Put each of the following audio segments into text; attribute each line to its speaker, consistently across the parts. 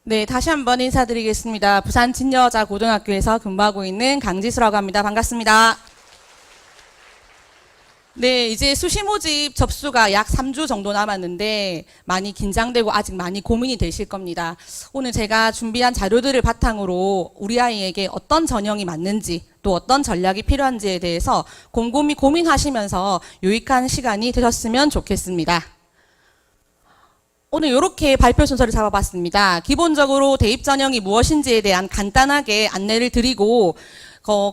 Speaker 1: 네, 다시 한번 인사드리겠습니다. 부산 진여자고등학교에서 근무하고 있는 강지수라고 합니다. 반갑습니다. 네, 이제 수시 모집 접수가 약 3주 정도 남았는데 많이 긴장되고 아직 많이 고민이 되실 겁니다. 오늘 제가 준비한 자료들을 바탕으로 우리 아이에게 어떤 전형이 맞는지 또 어떤 전략이 필요한지에 대해서 곰곰이 고민하시면서 유익한 시간이 되셨으면 좋겠습니다. 오늘 이렇게 발표 순서를 잡아봤습니다. 기본적으로 대입 전형이 무엇인지에 대한 간단하게 안내를 드리고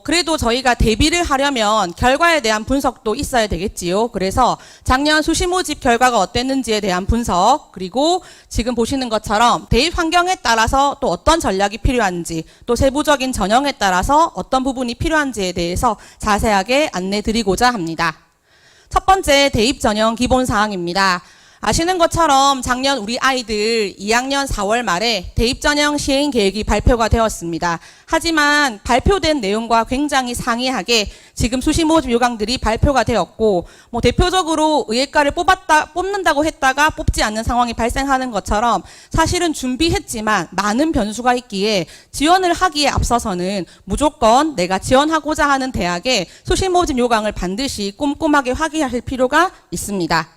Speaker 1: 그래도 저희가 대비를 하려면 결과에 대한 분석도 있어야 되겠지요. 그래서 작년 수시 모집 결과가 어땠는지에 대한 분석, 그리고 지금 보시는 것처럼 대입 환경에 따라서 또 어떤 전략이 필요한지, 또 세부적인 전형에 따라서 어떤 부분이 필요한지에 대해서 자세하게 안내 드리고자 합니다. 첫 번째, 대입 전형 기본 사항입니다. 아시는 것처럼 작년 우리 아이들 2학년 4월 말에 대입 전형 시행 계획이 발표가 되었습니다. 하지만 발표된 내용과 굉장히 상이하게 지금 수시 모집 요강들이 발표가 되었고, 대표적으로 의예과를 뽑는다고 했다가 뽑지 않는 상황이 발생하는 것처럼 사실은 준비했지만 많은 변수가 있기에 지원을 하기에 앞서서는 무조건 내가 지원하고자 하는 대학에 수시 모집 요강을 반드시 꼼꼼하게 확인하실 필요가 있습니다.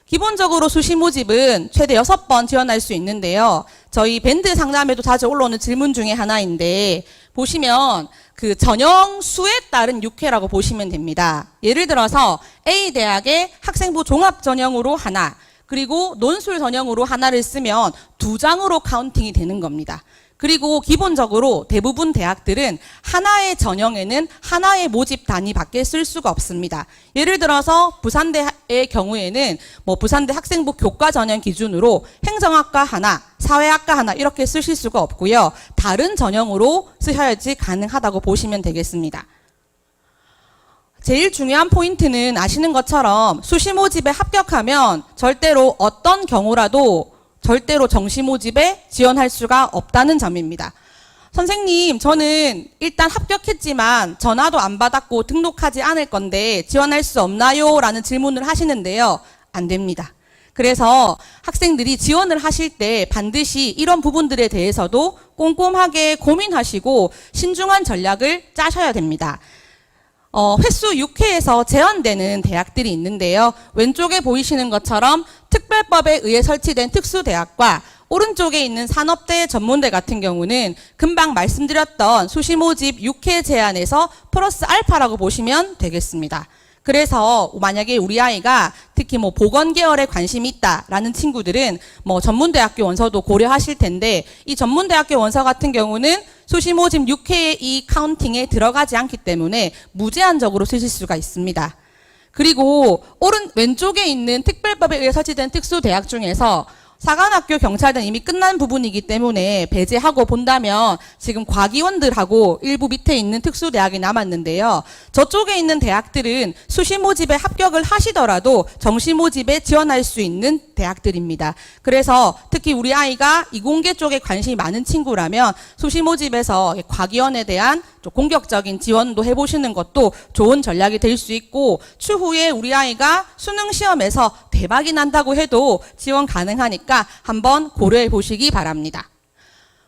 Speaker 1: 기본적으로 수시 모집은 최대 6번 지원할 수 있는데요. 저희 밴드 상담에도 자주 올라오는 질문 중에 하나인데, 보시면 그 전형 수에 따른 6회라고 보시면 됩니다. 예를 들어서 A 대학의 학생부 종합 전형으로 하나, 그리고 논술 전형으로 하나를 쓰면 2장으로 카운팅이 되는 겁니다. 그리고 기본적으로 대부분 대학들은 하나의 전형에는 하나의 모집 단위밖에 쓸 수가 없습니다. 예를 들어서 부산대의 경우에는 부산대 학생부 교과 전형 기준으로 행정학과 하나, 사회학과 하나 이렇게 쓰실 수가 없고요. 다른 전형으로 쓰셔야지 가능하다고 보시면 되겠습니다. 제일 중요한 포인트는 아시는 것처럼 수시 모집에 합격하면 절대로 어떤 경우라도 절대로 정시 모집에 지원할 수가 없다는 점입니다. 선생님, 저는 일단 합격했지만 전화도 안 받았고 등록하지 않을 건데 지원할 수 없나요? 라는 질문을 하시는데요. 안 됩니다. 그래서 학생들이 지원을 하실 때 반드시 이런 부분들에 대해서도 꼼꼼하게 고민하시고 신중한 전략을 짜셔야 됩니다. 횟수 6회에서 제한되는 대학들이 있는데요. 왼쪽에 보이시는 것처럼 특별법에 의해 설치된 특수대학과 오른쪽에 있는 산업대 전문대 같은 경우는 금방 말씀드렸던 수시 모집 6회 제한에서 플러스 알파라고 보시면 되겠습니다. 그래서 만약에 우리 아이가 특히 보건 계열에 관심이 있다라는 친구들은 전문대학교 원서도 고려하실 텐데, 이 전문대학교 원서 같은 경우는 수시 모집 6회의 이 카운팅에 들어가지 않기 때문에 무제한적으로 쓰실 수가 있습니다. 그리고 왼쪽에 있는 특별법에 의해 설치된 특수대학 중에서 사관학교, 경찰대는 이미 끝난 부분이기 때문에 배제하고 본다면 지금 과기원들하고 일부 밑에 있는 특수대학이 남았는데요. 저쪽에 있는 대학들은 수시 모집에 합격을 하시더라도 정시 모집에 지원할 수 있는 대학들입니다. 그래서 특히 우리 아이가 이공계 쪽에 관심이 많은 친구라면 수시 모집에서 과기원에 대한 좀 공격적인 지원도 해보시는 것도 좋은 전략이 될 수 있고, 추후에 우리 아이가 수능 시험에서 대박이 난다고 해도 지원 가능하니까 한번 고려해 보시기 바랍니다.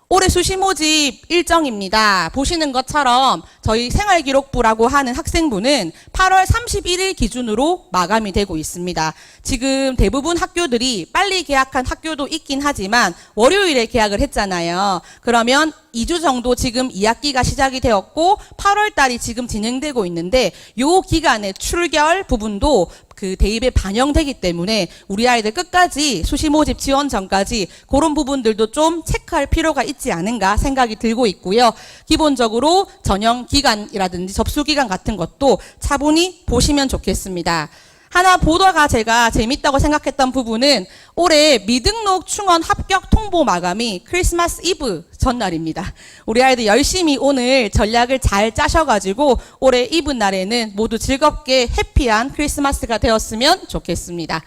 Speaker 1: 올해 수시 모집 일정입니다. 보시는 것처럼 저희 생활기록부라고 하는 학생부는 8월 31일 기준으로 마감이 되고 있습니다. 지금 대부분 학교들이 빨리 개학한 학교도 있긴 하지만 월요일에 개학을 했잖아요. 그러면 2주 정도 지금 2학기가 시작이 되었고 8월 달이 지금 진행되고 있는데, 요 기간의 출결 부분도 그 대입에 반영되기 때문에 우리 아이들 끝까지 수시 모집 지원 전까지 그런 부분들도 좀 체크할 필요가 있지 않은가 생각이 들고 있고요. 기본적으로 전형 기간이라든지 접수 기간 같은 것도 차분히 보시면 좋겠습니다. 하나 보다가 제가 재밌다고 생각했던 부분은 올해 미등록 충원 합격 통보 마감이 크리스마스 이브 전날입니다. 우리 아이들 열심히 오늘 전략을 잘 짜셔가지고 올해 이브 날에는 모두 즐겁게 해피한 크리스마스가 되었으면 좋겠습니다.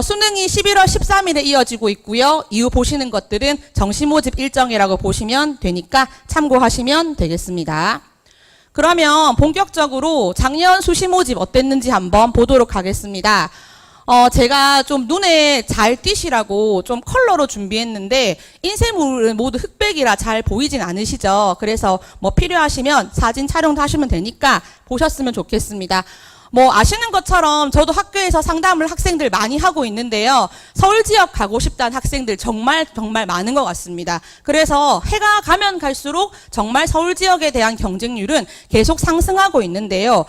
Speaker 1: 수능이 11월 13일에 이어지고 있고요. 이후 보시는 것들은 정시 모집 일정이라고 보시면 되니까 참고하시면 되겠습니다. 그러면 본격적으로 작년 수시 모집 어땠는지 한번 보도록 하겠습니다. 제가 좀 눈에 잘 띄시라고 좀 컬러로 준비했는데 인쇄물은 모두 흑백이라 잘 보이진 않으시죠? 그래서 뭐 필요하시면 사진 촬영도 하시면 되니까 보셨으면 좋겠습니다. 뭐 아시는 것처럼 저도 학교에서 상담을 학생들 많이 하고 있는데요. 서울 지역 가고 싶다는 학생들 정말 많은 것 같습니다. 그래서 해가 가면 갈수록 정말 서울 지역에 대한 경쟁률은 계속 상승하고 있는데요.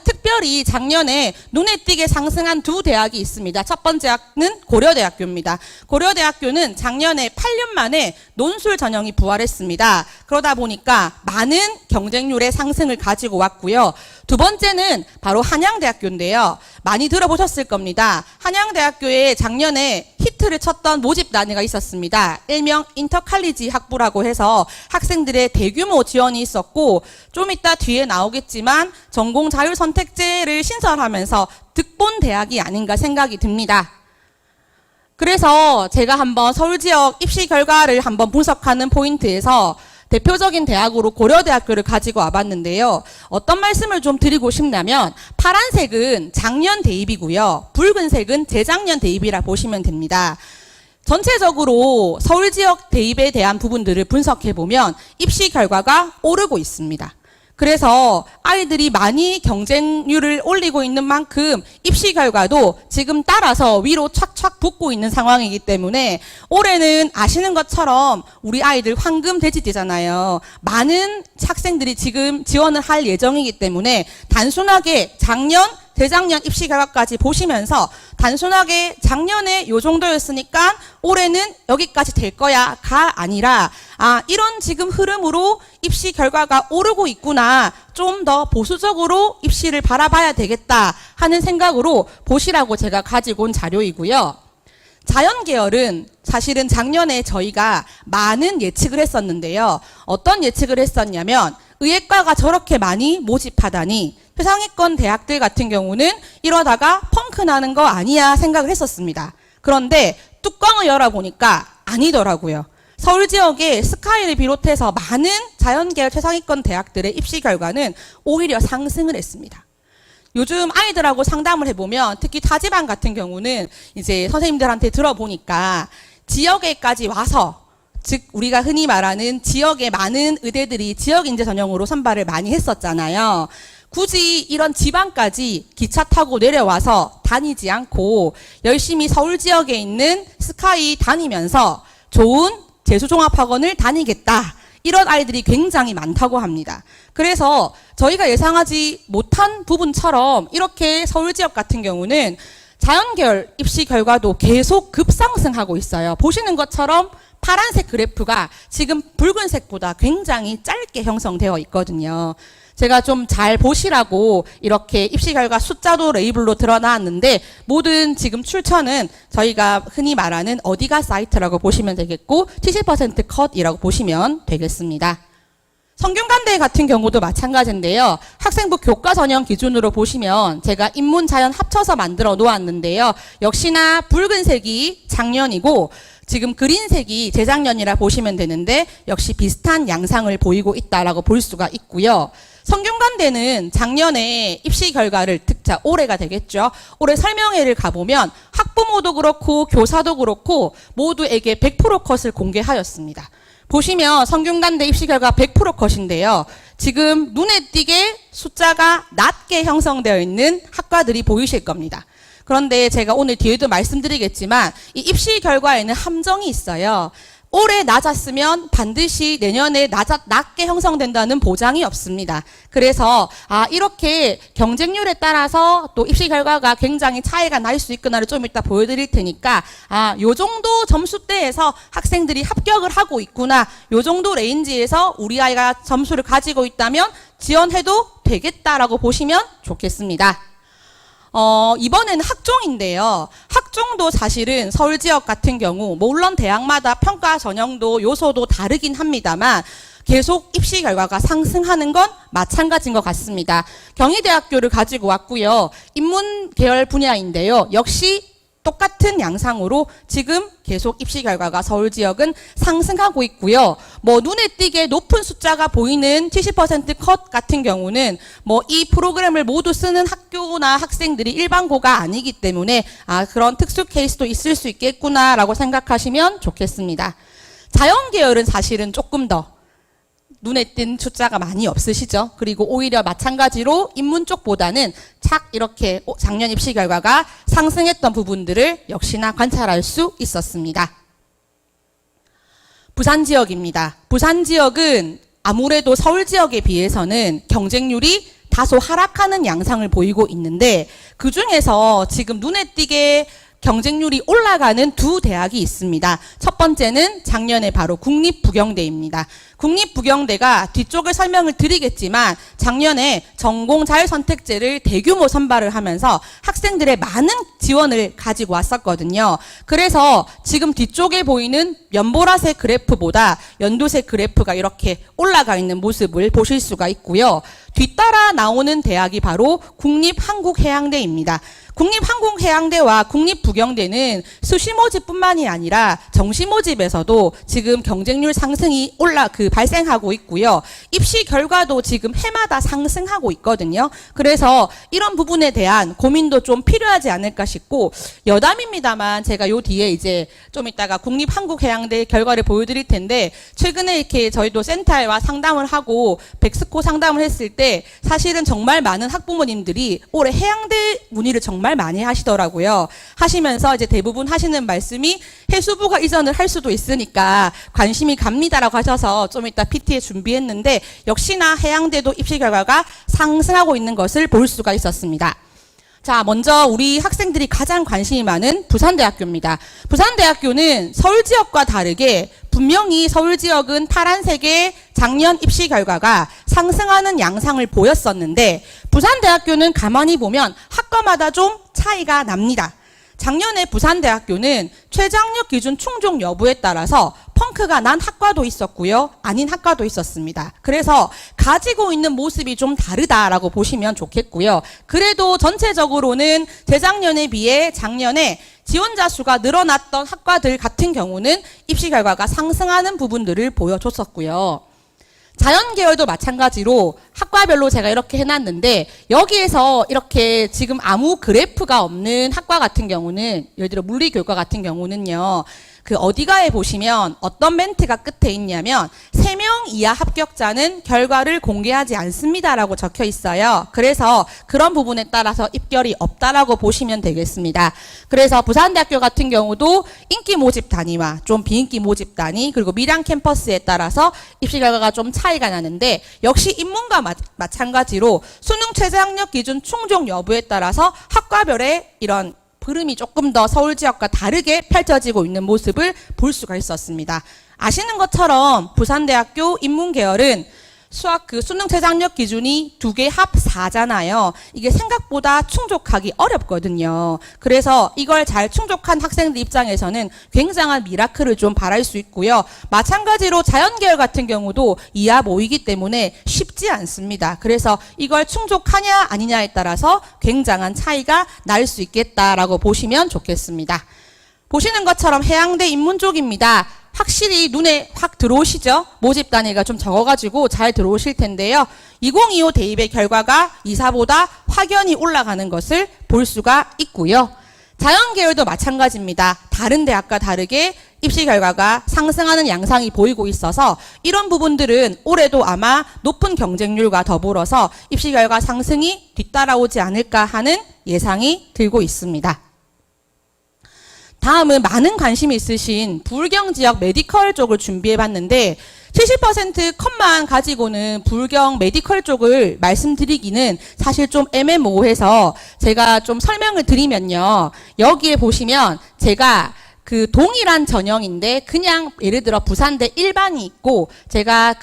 Speaker 1: 특별히 작년에 눈에 띄게 상승한 두 대학이 있습니다. 첫 번째는 고려대학교입니다. 고려대학교는 작년에 8년 만에 논술 전형이 부활했습니다. 그러다 보니까 많은 경쟁률의 상승을 가지고 왔고요. 두 번째는 바로 한양대학교인데요. 많이 들어보셨을 겁니다. 한양대학교에 작년에 히트를 쳤던 모집 단위가 있었습니다. 일명 인터칼리지 학부라고 해서 학생들의 대규모 지원이 있었고 좀 이따 뒤에 나오겠지만 전공 자율 선택제를 신설하면서 득본 대학이 아닌가 생각이 듭니다. 그래서 제가 한번 서울 지역 입시 결과를 한번 분석하는 포인트에서 대표적인 대학으로 고려대학교를 가지고 와봤는데요. 어떤 말씀을 좀 드리고 싶냐면 파란색은 작년 대입이고요. 붉은색은 재작년 대입이라 보시면 됩니다. 전체적으로 서울 지역 대입에 대한 부분들을 분석해보면 입시 결과가 오르고 있습니다. 그래서 아이들이 많이 경쟁률을 올리고 있는 만큼 입시 결과도 지금 따라서 위로 착착 붙고 있는 상황이기 때문에 올해는 아시는 것처럼 우리 아이들 황금 돼지띠잖아요. 많은 학생들이 지금 지원을 할 예정이기 때문에 단순하게 작년, 재작년 입시 결과까지 보시면서 단순하게 작년에 요 정도였으니까 올해는 여기까지 될 거야가 아니라 이런 지금 흐름으로 입시 결과가 오르고 있구나. 좀 더 보수적으로 입시를 바라봐야 되겠다 하는 생각으로 보시라고 제가 가지고 온 자료이고요. 자연계열은 사실은 작년에 저희가 많은 예측을 했었는데요. 어떤 예측을 했었냐면 의예과가 저렇게 많이 모집하다니 최상위권 대학들 같은 경우는 이러다가 펑크 나는 거 아니야 생각을 했었습니다. 그런데 뚜껑을 열어보니까 아니더라고요. 서울 지역의 스카이를 비롯해서 많은 자연계열 최상위권 대학들의 입시 결과는 오히려 상승을 했습니다. 요즘 아이들하고 상담을 해보면 특히 타지방 같은 경우는 이제 선생님들한테 들어보니까 지역에까지 와서 즉 우리가 흔히 말하는 지역의 많은 의대들이 지역인재 전형으로 선발을 많이 했었잖아요. 굳이 이런 지방까지 기차 타고 내려와서 다니지 않고 열심히 서울 지역에 있는 스카이 다니면서 좋은 재수종합학원을 다니겠다. 이런 아이들이 굉장히 많다고 합니다. 그래서 저희가 예상하지 못한 부분처럼 이렇게 서울 지역 같은 경우는 자연계열 입시 결과도 계속 급상승하고 있어요. 보시는 것처럼 파란색 그래프가 지금 붉은색보다 굉장히 짧게 형성되어 있거든요. 제가 좀 잘 보시라고 이렇게 입시 결과 숫자도 레이블로 드러나왔는데 모든 지금 출처는 저희가 흔히 말하는 어디가 사이트라고 보시면 되겠고 70% 컷이라고 보시면 되겠습니다. 성균관대 같은 경우도 마찬가지인데요. 학생부 교과 전형 기준으로 보시면 제가 인문 자연 합쳐서 만들어 놓았는데요. 역시나 붉은색이 작년이고 지금 그린색이 재작년이라 보시면 되는데 역시 비슷한 양상을 보이고 있다라고 볼 수가 있고요. 성균관대는 작년에 입시 결과를 올해가 되겠죠. 올해 설명회를 가보면 학부모도 그렇고 교사도 그렇고 모두에게 100% 컷을 공개하였습니다. 보시면 성균관대 입시 결과 100% 컷인데요. 지금 눈에 띄게 숫자가 낮게 형성되어 있는 학과들이 보이실 겁니다. 그런데 제가 오늘 뒤에도 말씀드리겠지만 이 입시 결과에는 함정이 있어요. 올해 낮았으면 반드시 내년에 낮게 형성된다는 보장이 없습니다. 그래서 이렇게 경쟁률에 따라서 또 입시 결과가 굉장히 차이가 날 수 있구나를 좀 이따 보여드릴 테니까 요 정도 점수대에서 학생들이 합격을 하고 있구나, 요 정도 레인지에서 우리 아이가 점수를 가지고 있다면 지원해도 되겠다라고 보시면 좋겠습니다. 이번에는 학종인데요. 학종도 사실은 서울 지역 같은 경우 물론 대학마다 평가 전형도 요소도 다르긴 합니다만 계속 입시 결과가 상승하는 건 마찬가지인 것 같습니다. 경희대학교를 가지고 왔고요. 인문 계열 분야인데요. 역시 똑같은 양상으로 지금 계속 입시 결과가 서울 지역은 상승하고 있고요. 뭐 눈에 띄게 높은 숫자가 보이는 70% 컷 같은 경우는 뭐 이 프로그램을 모두 쓰는 학교나 학생들이 일반고가 아니기 때문에 그런 특수 케이스도 있을 수 있겠구나라고 생각하시면 좋겠습니다. 자연 계열은 사실은 조금 더 눈에 띈 숫자가 많이 없으시죠. 그리고 오히려 마찬가지로 인문 쪽보다는 착 이렇게 작년 입시 결과가 상승했던 부분들을 역시나 관찰할 수 있었습니다. 부산 지역입니다. 부산 지역은 아무래도 서울 지역에 비해서는 경쟁률이 다소 하락하는 양상을 보이고 있는데 그중에서 지금 눈에 띄게 경쟁률이 올라가는 두 대학이 있습니다. 첫 번째는 작년에 바로 국립부경대입니다. 국립부경대가 뒤쪽을 설명을 드리겠지만 작년에 전공 자율선택제를 대규모 선발을 하면서 학생들의 많은 지원을 가지고 왔었거든요. 그래서 지금 뒤쪽에 보이는 연보라색 그래프보다 연두색 그래프가 이렇게 올라가 있는 모습을 보실 수가 있고요. 뒤따라 나오는 대학이 바로 국립한국해양대입니다. 국립한국해양대와 국립부경대는 수시모집뿐만이 아니라 정시모집에서도 지금 경쟁률 상승이 발생하고 있고요. 입시 결과도 지금 해마다 상승하고 있거든요. 그래서 이런 부분에 대한 고민도 좀 필요하지 않을까 싶고 여담입니다만 제가 요 뒤에 이제 좀 이따가 국립한국해양대 결과를 보여드릴 텐데 최근에 이렇게 저희도 센터와 상담을 하고 백스코 상담을 했을 때 사실은 정말 많은 학부모님들이 올해 해양대 문의를 정말 많이 하시더라고요. 하시면서 이제 대부분 하시는 말씀이 해수부가 이전을 할 수도 있으니까 관심이 갑니다라고 하셔서 좀 이따 PT에 준비했는데 역시나 해양대도 입시 결과가 상승하고 있는 것을 볼 수가 있었습니다. 자, 먼저 우리 학생들이 가장 관심이 많은 부산대학교입니다. 부산대학교는 서울 지역과 다르게 분명히 서울 지역은 파란색의 작년 입시 결과가 상승하는 양상을 보였었는데 부산대학교는 가만히 보면 학과마다 좀 차이가 납니다. 작년에 부산대학교는 최저학력 기준 충족 여부에 따라서 펑크가 난 학과도 있었고요. 아닌 학과도 있었습니다. 그래서 가지고 있는 모습이 좀 다르다라고 보시면 좋겠고요. 그래도 전체적으로는 재작년에 비해 작년에 지원자 수가 늘어났던 학과들 같은 경우는 입시 결과가 상승하는 부분들을 보여줬었고요. 자연계열도 마찬가지로 학과별로 제가 이렇게 해놨는데 여기에서 이렇게 지금 아무 그래프가 없는 학과 같은 경우는 예를 들어 물리교과 같은 경우는요. 그 어디가에 보시면 어떤 멘트가 끝에 있냐면 3명 이하 합격자는 결과를 공개하지 않습니다라고 적혀 있어요. 그래서 그런 부분에 따라서 입결이 없다라고 보시면 되겠습니다. 그래서 부산대학교 같은 경우도 인기 모집 단위와 좀 비인기 모집 단위 그리고 밀양 캠퍼스에 따라서 입시 결과가 좀 차이가 나는데 역시 인문과 마찬가지로 수능 최저학력 기준 충족 여부에 따라서 학과별의 이런 흐름이 조금 더 서울 지역과 다르게 펼쳐지고 있는 모습을 볼 수가 있었습니다. 아시는 것처럼 부산대학교 인문계열은 수능 최저학력 기준이 2개 합 4잖아요. 이게 생각보다 충족하기 어렵거든요. 그래서 이걸 잘 충족한 학생들 입장에서는 굉장한 미라클을 좀 바랄 수 있고요. 마찬가지로 자연계열 같은 경우도 2합 5이기 때문에 쉽지 않습니다. 그래서 이걸 충족하냐 아니냐에 따라서 굉장한 차이가 날 수 있겠다라고 보시면 좋겠습니다. 보시는 것처럼 해양대 인문 쪽입니다. 확실히 눈에 확 들어오시죠? 모집 단위가 좀 적어가지고 잘 들어오실 텐데요. 2025 대입의 결과가 24보다 확연히 올라가는 것을 볼 수가 있고요. 자연계열도 마찬가지입니다. 다른 대학과 다르게 입시 결과가 상승하는 양상이 보이고 있어서 이런 부분들은 올해도 아마 높은 경쟁률과 더불어서 입시 결과 상승이 뒤따라오지 않을까 하는 예상이 들고 있습니다. 다음은 많은 관심이 있으신 불경 지역 메디컬 쪽을 준비해봤는데 70% 컷만 가지고는 불경 메디컬 쪽을 말씀드리기는 사실 좀 애매모호해서 제가 좀 설명을 드리면요. 여기에 보시면 제가 그 동일한 전형인데 그냥 예를 들어 부산대 일반이 있고 제가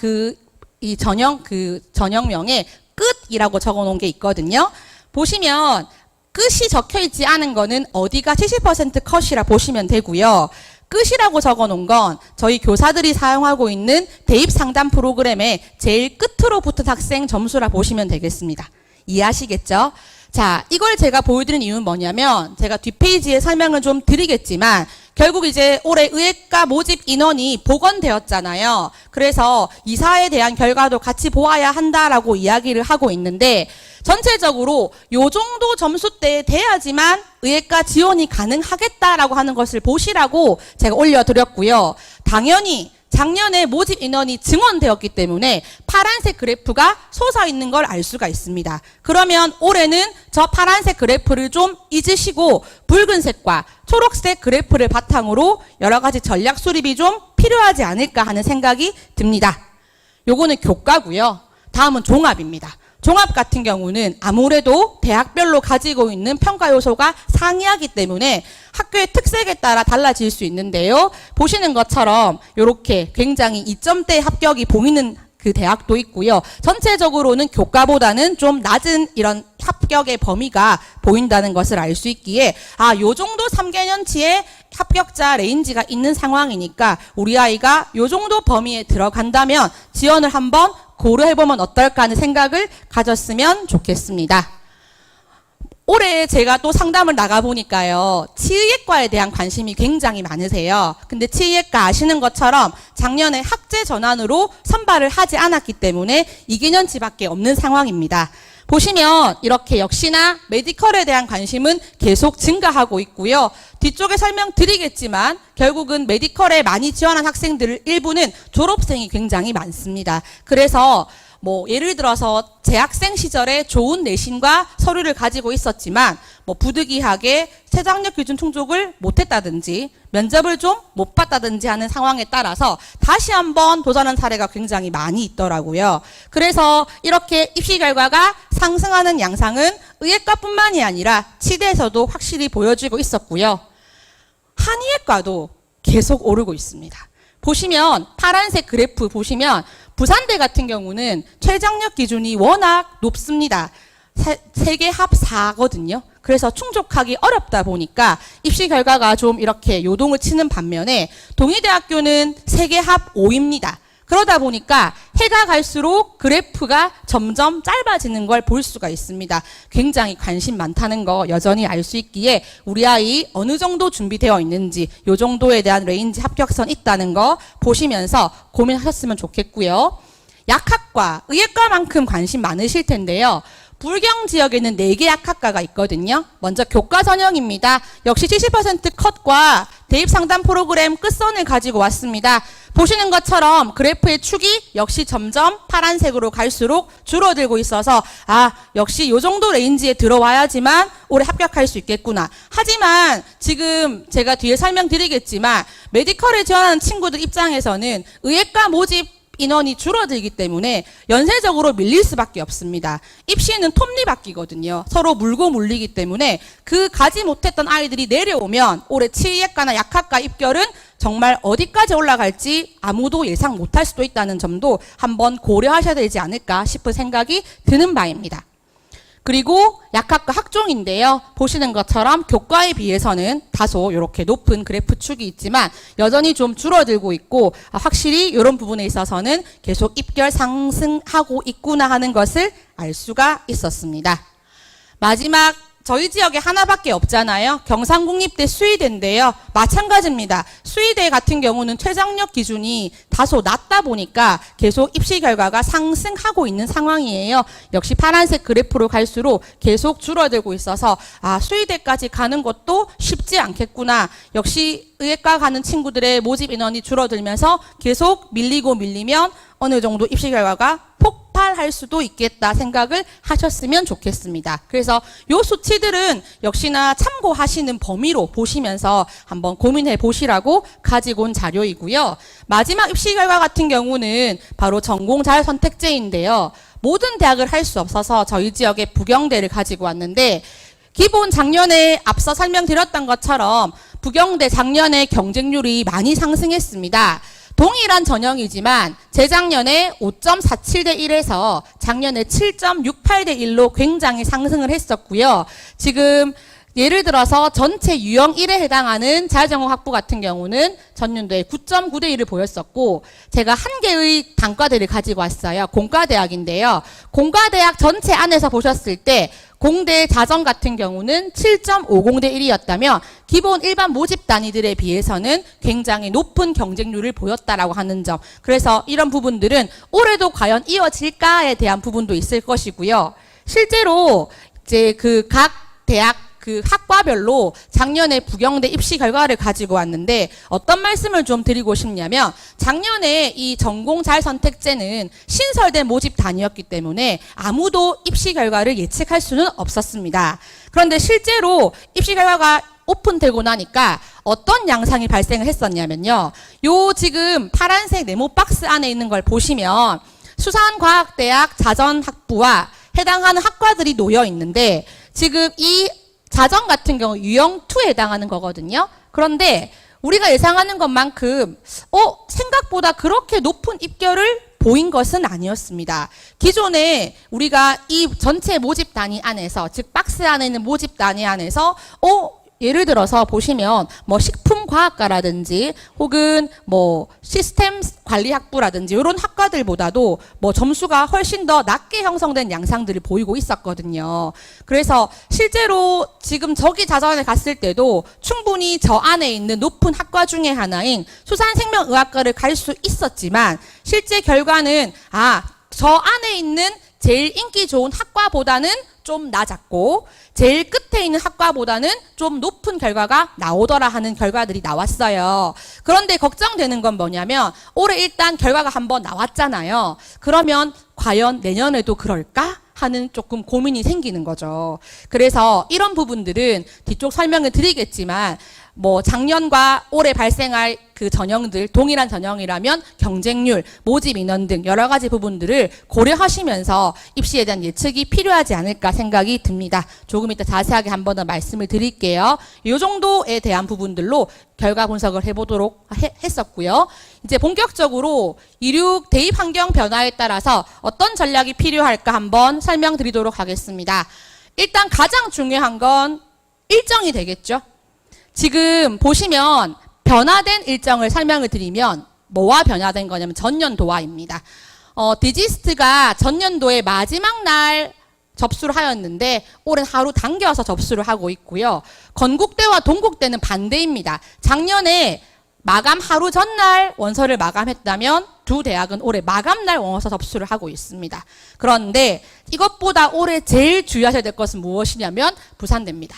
Speaker 1: 이 전형명에 끝이라고 적어 놓은 게 있거든요. 보시면 끝이 적혀 있지 않은 거는 어디가 70% 컷이라 보시면 되고요. 끝이라고 적어 놓은 건 저희 교사들이 사용하고 있는 대입 상담 프로그램의 제일 끝으로 붙은 학생 점수라 보시면 되겠습니다. 이해하시겠죠? 자, 이걸 제가 보여드린 이유는 뭐냐면 제가 뒷페이지에 설명을 좀 드리겠지만 결국 이제 올해 의예과 모집 인원이 복원되었잖아요. 그래서 이사에 대한 결과도 같이 보아야 한다라고 이야기를 하고 있는데 전체적으로 요 정도 점수대에 돼야지만 의예과 지원이 가능하겠다라고 하는 것을 보시라고 제가 올려드렸고요. 당연히 작년에 모집 인원이 증원되었기 때문에 파란색 그래프가 솟아있는 걸 알 수가 있습니다. 그러면 올해는 저 파란색 그래프를 좀 잊으시고 붉은색과 초록색 그래프를 바탕으로 여러 가지 전략 수립이 좀 필요하지 않을까 하는 생각이 듭니다. 요거는 교과고요. 다음은 종합입니다. 종합 같은 경우는 아무래도 대학별로 가지고 있는 평가 요소가 상이하기 때문에 학교의 특색에 따라 달라질 수 있는데요. 보시는 것처럼 이렇게 굉장히 2점대 합격이 보이는 그 대학도 있고요. 전체적으로는 교과보다는 좀 낮은 이런 합격의 범위가 보인다는 것을 알 수 있기에 요 정도 3개년치의 합격자 레인지가 있는 상황이니까 우리 아이가 요 정도 범위에 들어간다면 지원을 한번 고려해보면 어떨까 하는 생각을 가졌으면 좋겠습니다. 올해 제가 또 상담을 나가보니까요. 치의학과에 대한 관심이 굉장히 많으세요. 근데 치의학과 아시는 것처럼 작년에 학제 전환으로 선발을 하지 않았기 때문에 2개년치밖에 없는 상황입니다. 보시면 이렇게 역시나 메디컬에 대한 관심은 계속 증가하고 있고요. 뒤쪽에 설명드리겠지만 결국은 메디컬에 많이 지원한 학생들 일부는 졸업생이 굉장히 많습니다. 그래서 예를 들어서 재학생 시절에 좋은 내신과 서류를 가지고 있었지만 부득이하게 최저학력 기준 충족을 못했다든지 면접을 좀 못 봤다든지 하는 상황에 따라서 다시 한번 도전한 사례가 굉장히 많이 있더라고요. 그래서 이렇게 입시 결과가 상승하는 양상은 의예과뿐만이 아니라 치대에서도 확실히 보여지고 있었고요. 한의예과도 계속 오르고 있습니다. 보시면 파란색 그래프 보시면 부산대 같은 경우는 최저학력 기준이 워낙 높습니다. 세계 합 4거든요. 그래서 충족하기 어렵다 보니까 입시 결과가 좀 이렇게 요동을 치는 반면에 동의대학교는 세계 합 5입니다. 그러다 보니까 해가 갈수록 그래프가 점점 짧아지는 걸 볼 수가 있습니다. 굉장히 관심 많다는 거 여전히 알 수 있기에 우리 아이 어느 정도 준비되어 있는지 요 정도에 대한 레인지 합격선 있다는 거 보시면서 고민하셨으면 좋겠고요. 약학과, 의예과만큼 관심 많으실 텐데요. 불경 지역에는 4개 약학과가 있거든요. 먼저 교과 전형입니다. 역시 70% 컷과 대입 상담 프로그램 끝선을 가지고 왔습니다. 보시는 것처럼 그래프의 축이 역시 점점 파란색으로 갈수록 줄어들고 있어서 역시 이 정도 레인지에 들어와야지만 올해 합격할 수 있겠구나. 하지만 지금 제가 뒤에 설명드리겠지만 메디컬에 지원하는 친구들 입장에서는 의예과 모집 인원이 줄어들기 때문에 연쇄적으로 밀릴 수밖에 없습니다. 입시는 톱니바퀴거든요. 서로 물고 물리기 때문에 그 가지 못했던 아이들이 내려오면 올해 치의학과나 약학과 입결은 정말 어디까지 올라갈지 아무도 예상 못할 수도 있다는 점도 한번 고려하셔야 되지 않을까 싶은 생각이 드는 바입니다. 그리고 약학과 학종인데요. 보시는 것처럼 교과에 비해서는 다소 이렇게 높은 그래프 축이 있지만 여전히 좀 줄어들고 있고 확실히 이런 부분에 있어서는 계속 입결 상승하고 있구나 하는 것을 알 수가 있었습니다. 마지막 저희 지역에 하나밖에 없잖아요. 경상국립대 수의대인데요. 마찬가지입니다. 수의대 같은 경우는 최저학력 기준이 다소 낮다 보니까 계속 입시 결과가 상승하고 있는 상황이에요. 역시 파란색 그래프로 갈수록 계속 줄어들고 있어서 수의대까지 가는 것도 쉽지 않겠구나. 역시 의예과 가는 친구들의 모집 인원이 줄어들면서 계속 밀리면 어느 정도 입시 결과가 폭발할 수도 있겠다 생각을 하셨으면 좋겠습니다. 그래서 이 수치들은 역시나 참고하시는 범위로 보시면서 한번 고민해 보시라고 가지고 온 자료이고요. 마지막 입시 결과 같은 경우는 바로 전공 자율 선택제인데요. 모든 대학을 할 수 없어서 저희 지역의 부경대를 가지고 왔는데 기본 작년에 앞서 설명드렸던 것처럼 부경대 작년에 경쟁률이 많이 상승했습니다. 동일한 전형이지만 재작년에 5.47대 1에서 작년에 7.68대 1로 굉장히 상승을 했었고요. 지금 예를 들어서 전체 유형 1에 해당하는 자유전공 학부 같은 경우는 전년도에 9.9대 1을 보였었고, 제가 한 개의 단과대를 가지고 왔어요. 공과대학인데요. 공과대학 전체 안에서 보셨을 때 공대 자전 같은 경우는 7.50대 1이었다면 기본 일반 모집 단위들에 비해서는 굉장히 높은 경쟁률을 보였다라고 하는 점. 그래서 이런 부분들은 올해도 과연 이어질까에 대한 부분도 있을 것이고요. 실제로 이제 그 각 대학 그 학과별로 작년에 부경대 입시 결과를 가지고 왔는데 어떤 말씀을 좀 드리고 싶냐면, 작년에 이 전공 잘 선택제는 신설된 모집 단위였기 때문에 아무도 입시 결과를 예측할 수는 없었습니다. 그런데 실제로 입시 결과가 오픈되고 나니까 어떤 양상이 발생을 했었냐면요. 요 지금 파란색 네모 박스 안에 있는 걸 보시면 수산과학대학 자전학부와 해당하는 학과들이 놓여 있는데, 지금 이 자전 같은 경우 유형 2에 해당하는 거거든요. 그런데 우리가 예상하는 것만큼 생각보다 그렇게 높은 입결을 보인 것은 아니었습니다. 기존에 우리가 이 전체 모집 단위 안에서, 즉 박스 안에 있는 모집 단위 안에서 예를 들어서 보시면 뭐 식품과학과라든지 혹은 뭐 시스템 관리학부라든지 이런 학과들보다도 뭐 점수가 훨씬 더 낮게 형성된 양상들을 보이고 있었거든요. 그래서 실제로 지금 저기 자전에 갔을 때도 충분히 저 안에 있는 높은 학과 중에 하나인 수산생명의학과를 갈 수 있었지만, 실제 결과는 저 안에 있는 제일 인기 좋은 학과보다는 좀 낮았고 제일 끝에 있는 학과보다는 좀 높은 결과가 나오더라 하는 결과들이 나왔어요. 그런데 걱정되는 건 뭐냐면, 올해 일단 결과가 한번 나왔잖아요. 그러면 과연 내년에도 그럴까 하는 조금 고민이 생기는 거죠. 그래서 이런 부분들은 뒤쪽 설명을 드리겠지만, 뭐 작년과 올해 발생할 그 전형들, 동일한 전형이라면 경쟁률, 모집 인원 등 여러 가지 부분들을 고려하시면서 입시에 대한 예측이 필요하지 않을까 생각이 듭니다. 조금 이따 자세하게 한 번 더 말씀을 드릴게요. 이 정도에 대한 부분들로 결과 분석을 해보도록 했었고요. 이제 본격적으로 이륙 대입 환경 변화에 따라서 어떤 전략이 필요할까 한번 설명드리도록 하겠습니다. 일단 가장 중요한 건 일정이 되겠죠. 지금 보시면 변화된 일정을 설명을 드리면 뭐와 변화된 거냐면 전년도와입니다. 디지스트가 전년도에 마지막 날 접수를 하였는데 올해는 하루 당겨서 접수를 하고 있고요. 건국대와 동국대는 반대입니다. 작년에 마감 하루 전날 원서를 마감했다면 두 대학은 올해 마감날 원서 접수를 하고 있습니다. 그런데 이것보다 올해 제일 주의하셔야 될 것은 무엇이냐면 부산대입니다.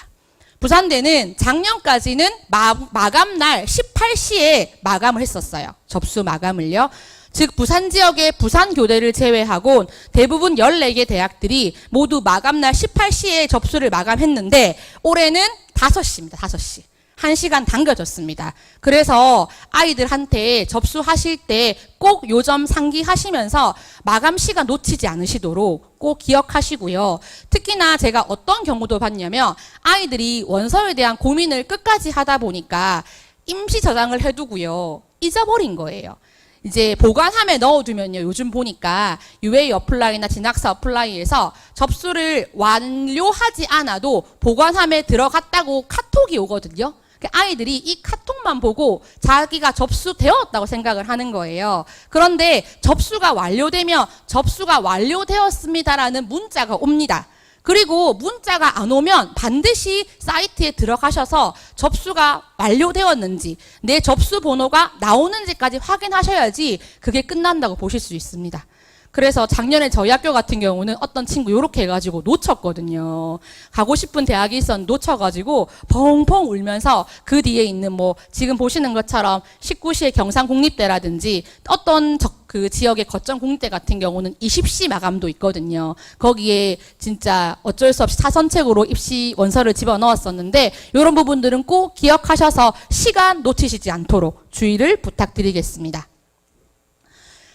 Speaker 1: 부산대는 작년까지는 마감날 18시에 마감을 했었어요. 접수 마감을요. 즉 부산 지역의 부산교대를 제외하고 대부분 14개 대학들이 모두 마감날 18시에 접수를 마감했는데 올해는 5시입니다. 5시. 1시간 당겨졌습니다. 그래서 아이들한테 접수하실 때 꼭 요 점 상기하시면서 마감 시간 놓치지 않으시도록 꼭 기억하시고요. 특히나 제가 어떤 경우도 봤냐면 아이들이 원서에 대한 고민을 끝까지 하다 보니까 임시 저장을 해두고요. 잊어버린 거예요. 이제 보관함에 넣어두면요. 요즘 보니까 UA 어플라이나 진학사 어플라이에서 접수를 완료하지 않아도 보관함에 들어갔다고 카톡이 오거든요. 아이들이 이 카톡만 보고 자기가 접수되었다고 생각을 하는 거예요. 그런데 접수가 완료되면 접수가 완료되었습니다라는 문자가 옵니다. 그리고 문자가 안 오면 반드시 사이트에 들어가셔서 접수가 완료되었는지 내 접수 번호가 나오는지까지 확인하셔야지 그게 끝난다고 보실 수 있습니다. 그래서 작년에 저희 학교 같은 경우는 어떤 친구 요렇게 해가지고 놓쳤거든요. 가고 싶은 대학이 있었는데 놓쳐가지고 펑펑 울면서 그 뒤에 있는 뭐 지금 보시는 것처럼 19시의 경상국립대라든지 어떤 그 지역의 거점 국립대 같은 경우는 20시 마감도 있거든요. 거기에 진짜 어쩔 수 없이 사선책으로 입시 원서를 집어넣었었는데 이런 부분들은 꼭 기억하셔서 시간 놓치시지 않도록 주의를 부탁드리겠습니다.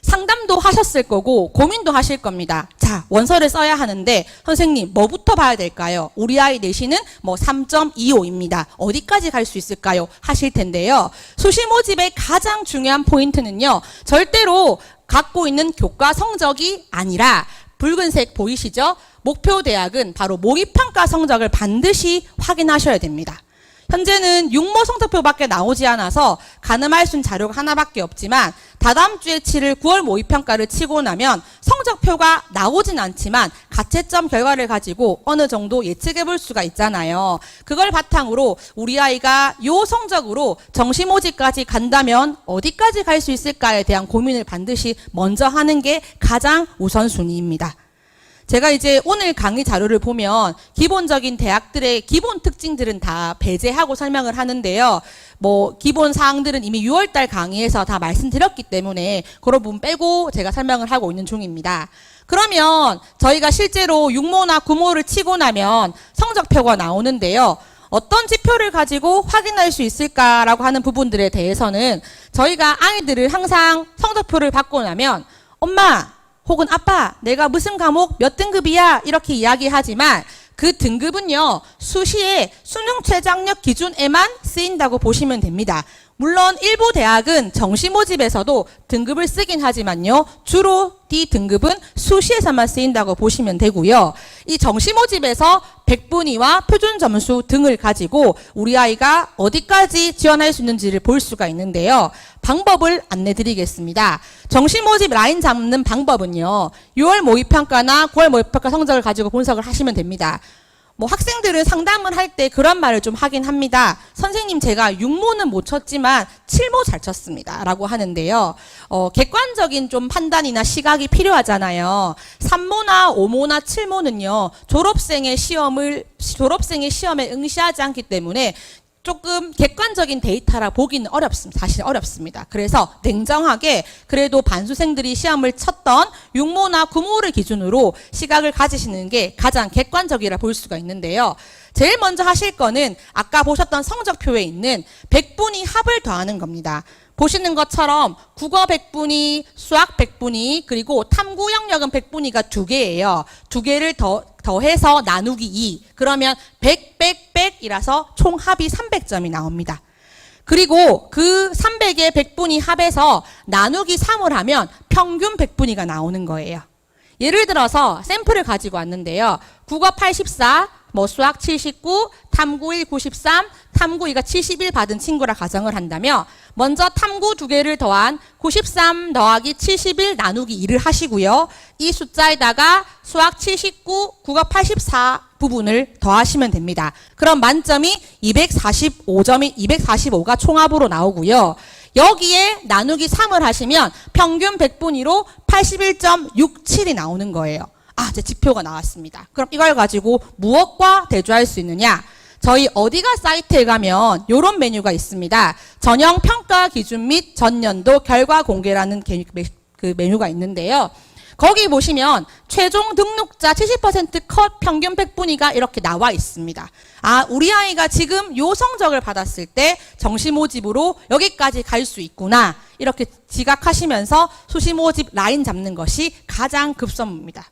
Speaker 1: 상담도 하셨을 거고 고민도 하실 겁니다. 자, 원서를 써야 하는데 선생님 뭐부터 봐야 될까요? 우리 아이 내신은 뭐 3.25입니다. 어디까지 갈 수 있을까요? 하실 텐데요. 수시 모집의 가장 중요한 포인트는요. 절대로 갖고 있는 교과 성적이 아니라 붉은색 보이시죠? 목표 대학은 바로 모의평가 성적을 반드시 확인하셔야 됩니다. 현재는 육모 성적표밖에 나오지 않아서 가늠할 수 있는 자료가 하나밖에 없지만 다다음 주에 치를 9월 모의평가를 치고 나면 성적표가 나오진 않지만 가채점 결과를 가지고 어느 정도 예측해 볼 수가 있잖아요. 그걸 바탕으로 우리 아이가 요 성적으로 정시 모집까지 간다면 어디까지 갈 수 있을까에 대한 고민을 반드시 먼저 하는 게 가장 우선순위입니다. 제가 이제 오늘 강의 자료를 보면 기본적인 대학들의 기본 특징들은 다 배제하고 설명을 하는데요. 뭐 기본 사항들은 이미 6월달 강의에서 다 말씀드렸기 때문에 그런 부분 빼고 제가 설명을 하고 있는 중입니다. 그러면 저희가 실제로 육모나 구모를 치고 나면 성적표가 나오는데요. 어떤 지표를 가지고 확인할 수 있을까라고 하는 부분들에 대해서는 저희가 아이들을 항상 성적표를 받고 나면 엄마 혹은 아빠 내가 무슨 과목 몇 등급이야 이렇게 이야기하지만 그 등급은요 수시에 수능 최저학력 기준에만 쓰인다고 보시면 됩니다. 물론 일부 대학은 정시 모집에서도 등급을 쓰긴 하지만요 주로 D등급은 수시에서만 쓰인다고 보시면 되고요. 이 정시 모집에서 백분위와 표준 점수 등을 가지고 우리 아이가 어디까지 지원할 수 있는지를 볼 수가 있는데요. 방법을 안내 드리겠습니다. 정시 모집 라인 잡는 방법은요. 6월 모의평가나 9월 모의평가 성적을 가지고 분석을 하시면 됩니다. 뭐 학생들은 상담을 할 때 그런 말을 좀 하긴 합니다. 선생님 제가 육모는 못 쳤지만 칠모 잘 쳤습니다 라고 하는데요. 객관적인 좀 판단이나 시각이 필요하잖아요. 3모나 5모나 7모는요 졸업생의 시험에 응시하지 않기 때문에 조금 객관적인 데이터라 보기는 어렵습니다. 사실 어렵습니다. 그래서 냉정하게 그래도 반수생들이 시험을 쳤던 육모나 구모를 기준으로 시각을 가지시는 게 가장 객관적이라 볼 수가 있는데요. 제일 먼저 하실 거는 아까 보셨던 성적표에 있는 백분위 합을 더하는 겁니다. 보시는 것처럼 국어 백분위, 수학 백분위, 그리고 탐구 영역은 백분위가 2개예요. 2개를 더해서 나누기 2. 그러면 100, 100, 100이라서 총 합이 300점이 나옵니다. 그리고 그 300의 백분위 합에서 나누기 3을 하면 평균 백분위가 나오는 거예요. 예를 들어서 샘플을 가지고 왔는데요. 국어 84, 수학 79, 탐구 1 93, 탐구 2가 71 받은 친구라 가정을 한다면 먼저 탐구 2개를 더한 93 더하기 71 나누기 2를 하시고요. 이 숫자에다가 수학 79, 국어 84 부분을 더하시면 됩니다. 그럼 만점이 245가 총합으로 나오고요. 여기에 나누기 3을 하시면 평균 백분위로 81.67이 나오는 거예요. 제 지표가 나왔습니다. 그럼 이걸 가지고 무엇과 대조할 수 있느냐? 저희 어디가 사이트에 가면 이런 메뉴가 있습니다. 전형 평가 기준 및 전년도 결과 공개라는 그 메뉴가 있는데요. 거기 보시면 최종 등록자 70% 컷 평균 백분위가 이렇게 나와 있습니다. 우리 아이가 지금 요 성적을 받았을 때 정시 모집으로 여기까지 갈 수 있구나. 이렇게 지각하시면서 수시 모집 라인 잡는 것이 가장 급선무입니다.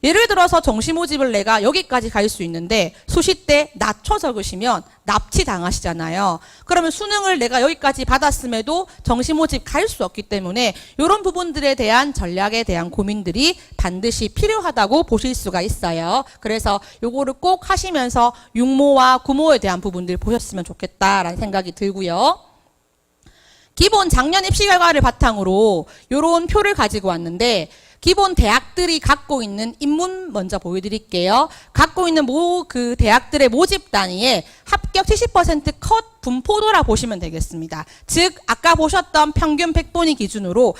Speaker 1: 예를 들어서 정시 모집을 내가 여기까지 갈 수 있는데 수시 때 낮춰 적으시면 납치 당하시잖아요. 그러면 수능을 내가 여기까지 받았음에도 정시 모집 갈 수 없기 때문에 이런 부분들에 대한 전략에 대한 고민들이 반드시 필요하다고 보실 수가 있어요. 그래서 요거를 꼭 하시면서 육모와 구모에 대한 부분들 보셨으면 좋겠다라는 생각이 들고요. 기본 작년 입시 결과를 바탕으로 이런 표를 가지고 왔는데 기본 대학들이 갖고 있는 인문 먼저 보여드릴게요. 갖고 있는 그 대학들의 모집 단위에 합격 70% 컷 분포도라 보시면 되겠습니다. 즉 아까 보셨던 평균 백분위 기준으로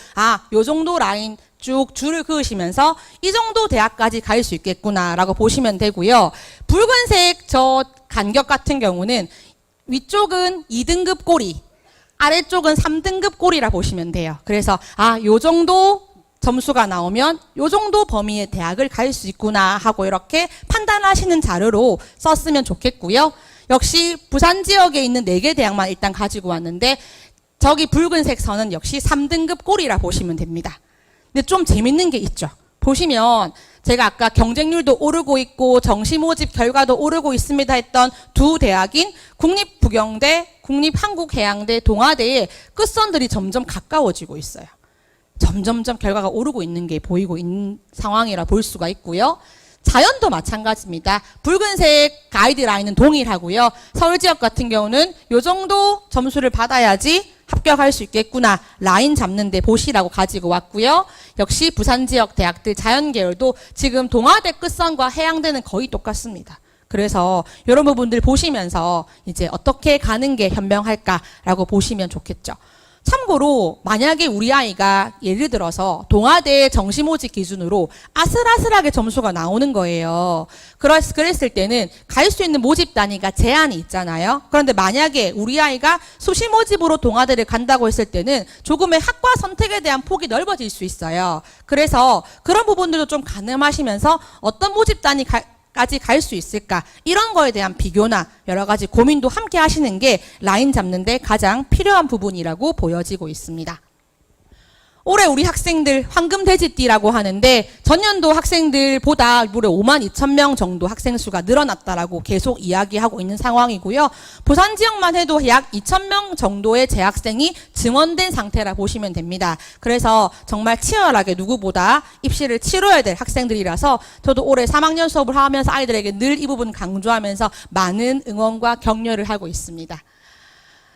Speaker 1: 요 정도 라인 쭉 줄을 그으시면서 이 정도 대학까지 갈 수 있겠구나라고 보시면 되고요. 붉은색 저 간격 같은 경우는 위쪽은 2등급 꼬리, 아래쪽은 3등급 꼬리라 보시면 돼요. 그래서 요 정도 점수가 나오면 요 정도 범위의 대학을 갈 수 있구나 하고 이렇게 판단하시는 자료로 썼으면 좋겠고요. 역시 부산 지역에 있는 4개 대학만 일단 가지고 왔는데 저기 붉은색 선은 역시 3등급 꼴이라 보시면 됩니다. 근데 좀 재밌는 게 있죠. 보시면 제가 아까 경쟁률도 오르고 있고 정시 모집 결과도 오르고 있습니다 했던 두 대학인 국립부경대, 국립한국해양대, 동아대의 끝선들이 점점 가까워지고 있어요. 점점점 결과가 오르고 있는 게 보이고 있는 상황이라 볼 수가 있고요. 자연도 마찬가지입니다. 붉은색 가이드라인은 동일하고요. 서울 지역 같은 경우는 요 정도 점수를 받아야지 합격할 수 있겠구나. 라인 잡는데 보시라고 가지고 왔고요. 역시 부산 지역 대학들 자연계열도 지금 동아대 끝선과 해양대는 거의 똑같습니다. 그래서 이런 부분들 보시면서 이제 어떻게 가는 게 현명할까라고 보시면 좋겠죠. 참고로 만약에 우리 아이가 예를 들어서 동아대 정시모집 기준으로 아슬아슬하게 점수가 나오는 거예요. 그랬을 때는 갈 수 있는 모집 단위가 제한이 있잖아요. 그런데 만약에 우리 아이가 수시모집으로 동아대를 간다고 했을 때는 조금의 학과 선택에 대한 폭이 넓어질 수 있어요. 그래서 그런 부분들도 좀 가늠하시면서 어떤 모집 단위 까지 갈 수 있을까, 이런 거에 대한 비교나 여러 가지 고민도 함께 하시는 게 라인 잡는 데 가장 필요한 부분이라고 보여지고 있습니다. 올해 우리 학생들 황금돼지띠라고 하는데 전년도 학생들보다 무려 52,000명 정도 학생 수가 늘어났다라고 계속 이야기하고 있는 상황이고요. 부산 지역만 해도 약 2,000명 정도의 재학생이 증원된 상태라 보시면 됩니다. 그래서 정말 치열하게 누구보다 입시를 치러야 될 학생들이라서 저도 올해 3학년 수업을 하면서 아이들에게 늘 이 부분 강조하면서 많은 응원과 격려를 하고 있습니다.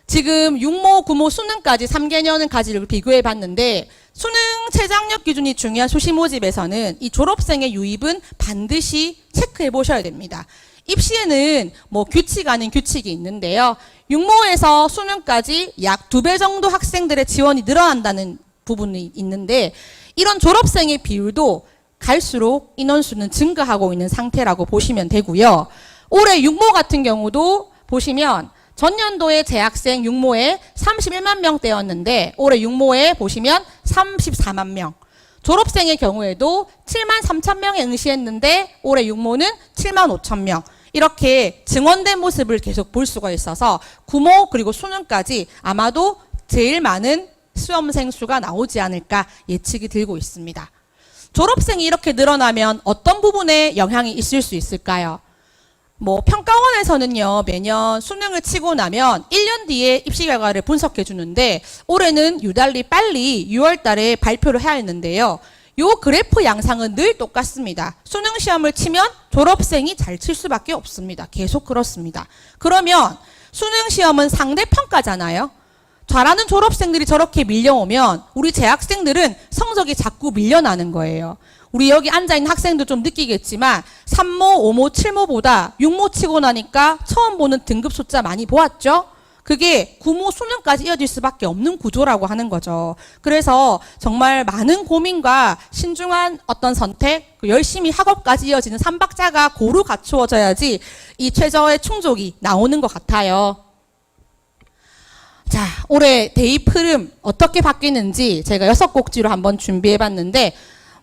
Speaker 1: 지금 육모, 구모, 수능까지 3개년까지를 비교해 봤는데 수능 최장력 기준이 중요한 수시모집에서는 이 졸업생의 유입은 반드시 체크해 보셔야 됩니다. 입시에는 뭐 규칙 아닌 규칙이 있는데요. 육모에서 수능까지 약 2배 정도 학생들의 지원이 늘어난다는 부분이 있는데 이런 졸업생의 비율도 갈수록 인원수는 증가하고 있는 상태라고 보시면 되고요. 올해 육모 같은 경우도 보시면 전년도에 재학생 육모에 31만 명대였는데 올해 육모에 보시면 34만 명. 졸업생의 경우에도 7만 3천 명에 응시했는데 올해 육모는 7만 5천 명. 이렇게 증원된 모습을 계속 볼 수가 있어서 구모 그리고 수능까지 아마도 제일 많은 수험생 수가 나오지 않을까 예측이 들고 있습니다. 졸업생이 이렇게 늘어나면 어떤 부분에 영향이 있을 수 있을까요? 뭐 평가원에서는요 매년 수능을 치고 나면 1년 뒤에 입시 결과를 분석해 주는데 올해는 유달리 빨리 6월 달에 발표를 해야 했는데요. 요 그래프 양상은 늘 똑같습니다. 수능 시험을 치면 졸업생이 잘 칠 수밖에 없습니다. 계속 그렇습니다. 그러면 수능 시험은 상대평가잖아요. 잘하는 졸업생들이 저렇게 밀려오면 우리 재학생들은 성적이 자꾸 밀려나는 거예요. 우리 여기 앉아있는 학생도 좀 느끼겠지만 3모, 5모, 7모보다 6모 치고 나니까 처음 보는 등급 숫자 많이 보았죠? 그게 9모 수능까지 이어질 수밖에 없는 구조라고 하는 거죠. 그래서 정말 많은 고민과 신중한 어떤 선택, 열심히 학업까지 이어지는 3박자가 고루 갖추어져야지 이 최저의 충족이 나오는 것 같아요. 자, 올해 대입 흐름 어떻게 바뀌는지 제가 6곡지로 한번 준비해봤는데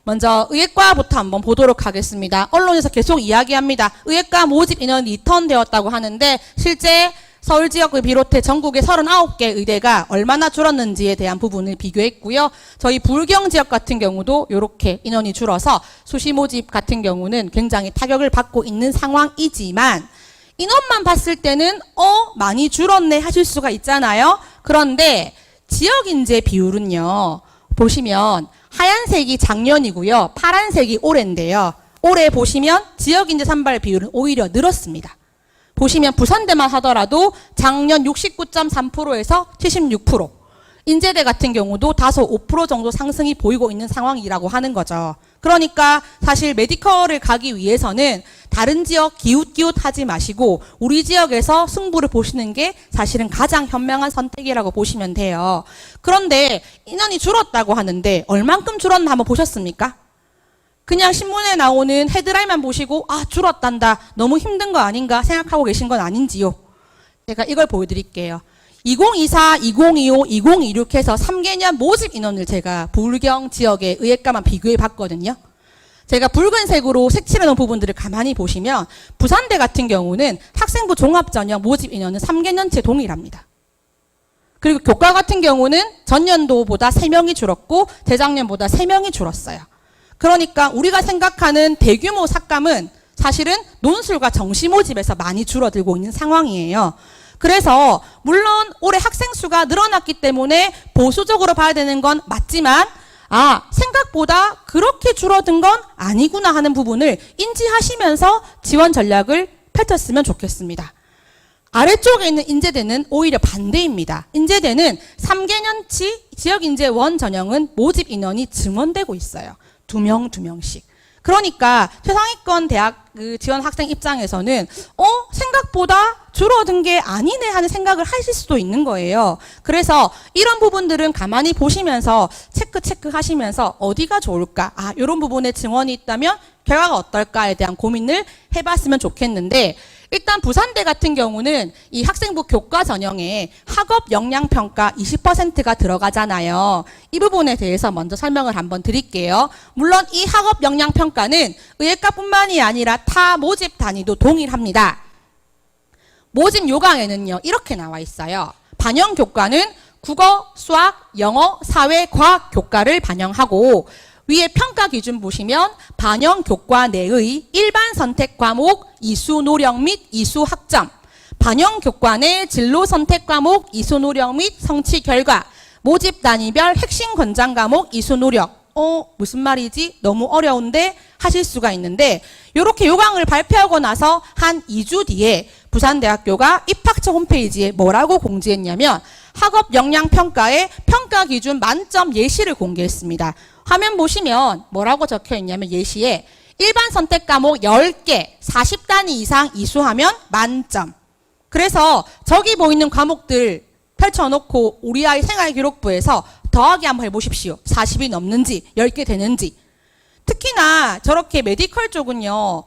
Speaker 1: 먼저 의예과부터 한번 보도록 하겠습니다. 언론에서 계속 이야기합니다. 의예과 모집 인원이 리턴되었다고 하는데 실제 서울 지역을 비롯해 전국의 39개 의대가 얼마나 줄었는지에 대한 부분을 비교했고요. 저희 불경 지역 같은 경우도 이렇게 인원이 줄어서 수시 모집 같은 경우는 굉장히 타격을 받고 있는 상황이지만 인원만 봤을 때는 많이 줄었네 하실 수가 있잖아요. 그런데 지역 인재 비율은요. 보시면 하얀색이 작년이고요. 파란색이 올해인데요. 올해 보시면 지역인재 선발 비율은 오히려 늘었습니다. 보시면 부산대만 하더라도 작년 69.3%에서 76%. 인제대 같은 경우도 다소 5% 정도 상승이 보이고 있는 상황이라고 하는 거죠. 그러니까 사실 메디컬을 가기 위해서는 다른 지역 기웃기웃하지 마시고 우리 지역에서 승부를 보시는 게 사실은 가장 현명한 선택이라고 보시면 돼요. 그런데 인원이 줄었다고 하는데 얼만큼 줄었나 한번 보셨습니까? 그냥 신문에 나오는 헤드라인만 보시고 줄었단다, 너무 힘든 거 아닌가 생각하고 계신 건 아닌지요? 제가 이걸 보여드릴게요. 2024, 2025, 2026 해서 3개년 모집 인원을 제가 불경 지역의 의예과만 비교해 봤거든요. 제가 붉은색으로 색칠해 놓은 부분들을 가만히 보시면 부산대 같은 경우는 학생부 종합전형 모집 인원은 3개년째 동일합니다. 그리고 교과 같은 경우는 전년도보다 3명이 줄었고 재작년보다 3명이 줄었어요. 그러니까 우리가 생각하는 대규모 삭감은 사실은 논술과 정시 모집에서 많이 줄어들고 있는 상황이에요. 그래서 물론 올해 학생 수가 늘어났기 때문에 보수적으로 봐야 되는 건 맞지만 생각보다 그렇게 줄어든 건 아니구나 하는 부분을 인지하시면서 지원 전략을 펼쳤으면 좋겠습니다. 아래쪽에 있는 인재대는 오히려 반대입니다. 인재대는 3개년치 지역인재원 전형은 모집 인원이 증원되고 있어요. 2명씩. 그러니까 최상위권 대학 지원 학생 입장에서는 생각보다 줄어든 게 아니네 하는 생각을 하실 수도 있는 거예요. 그래서 이런 부분들은 가만히 보시면서 체크 하시면서 어디가 좋을까? 이런 부분에 증원이 있다면 결과가 어떨까에 대한 고민을 해봤으면 좋겠는데, 일단 부산대 같은 경우는 이 학생부 교과 전형에 학업 역량 평가 20%가 들어가잖아요. 이 부분에 대해서 먼저 설명을 한번 드릴게요. 물론 이 학업 역량 평가는 의예과뿐만이 아니라 타 모집 단위도 동일합니다. 모집 요강에는요, 이렇게 나와 있어요. 반영 교과는 국어, 수학, 영어, 사회, 과학 교과를 반영하고, 위에 평가 기준 보시면 반영 교과 내의 일반 선택 과목 이수 노력 및 이수 학점, 반영 교과 내 진로 선택 과목 이수 노력 및 성취 결과, 모집 단위별 핵심 권장 과목 이수 노력. 무슨 말이지? 너무 어려운데 하실 수가 있는데, 이렇게 요강을 발표하고 나서 한 2주 뒤에 부산대학교가 입학처 홈페이지에 뭐라고 공지했냐면 학업 역량 평가의 평가 기준 만점 예시를 공개했습니다. 화면 보시면 뭐라고 적혀 있냐면 예시에 일반 선택 과목 10개 40단위 이상 이수하면 만점. 그래서 저기 보이는 과목들 펼쳐놓고 우리 아이 생활기록부에서 더하기 한번 해보십시오. 40이 넘는지 10개 되는지. 특히나 저렇게 메디컬 쪽은요,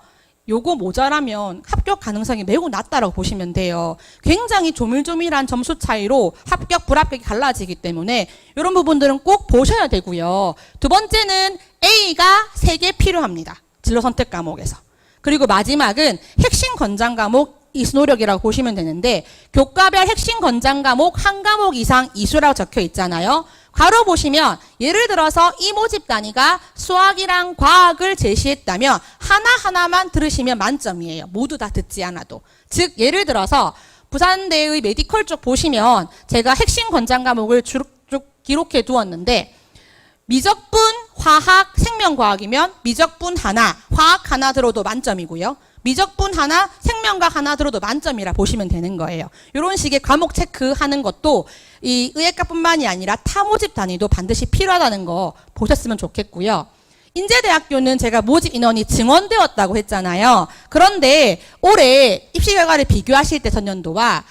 Speaker 1: 요거 모자라면 합격 가능성이 매우 낮다라고 보시면 돼요. 굉장히 조밀조밀한 점수 차이로 합격, 불합격이 갈라지기 때문에 이런 부분들은 꼭 보셔야 되고요. 두 번째는 A가 3개 필요합니다. 진로 선택 과목에서. 그리고 마지막은 핵심 권장 과목 이수노력이라고 보시면 되는데, 교과별 핵심 권장 과목 한 과목 이상 이수라고 적혀 있잖아요. 괄호 보시면 예를 들어서 이 모집 단위가 수학이랑 과학을 제시했다면 하나하나만 들으시면 만점이에요. 모두 다 듣지 않아도. 즉 예를 들어서 부산대의 메디컬 쪽 보시면 제가 핵심 권장 과목을 쭉 기록해 두었는데, 미적분, 화학, 생명과학이면 미적분 하나, 화학 하나 들어도 만점이고요. 미적분 하나, 생명과학 하나 들어도 만점이라 보시면 되는 거예요. 이런 식의 과목 체크하는 것도 이 의예과뿐만이 아니라 타 모집 단위도 반드시 필요하다는 거 보셨으면 좋겠고요. 인제대학교는 제가 모집 인원이 증원되었다고 했잖아요. 그런데 올해 입시 결과를 비교하실 때 전년도와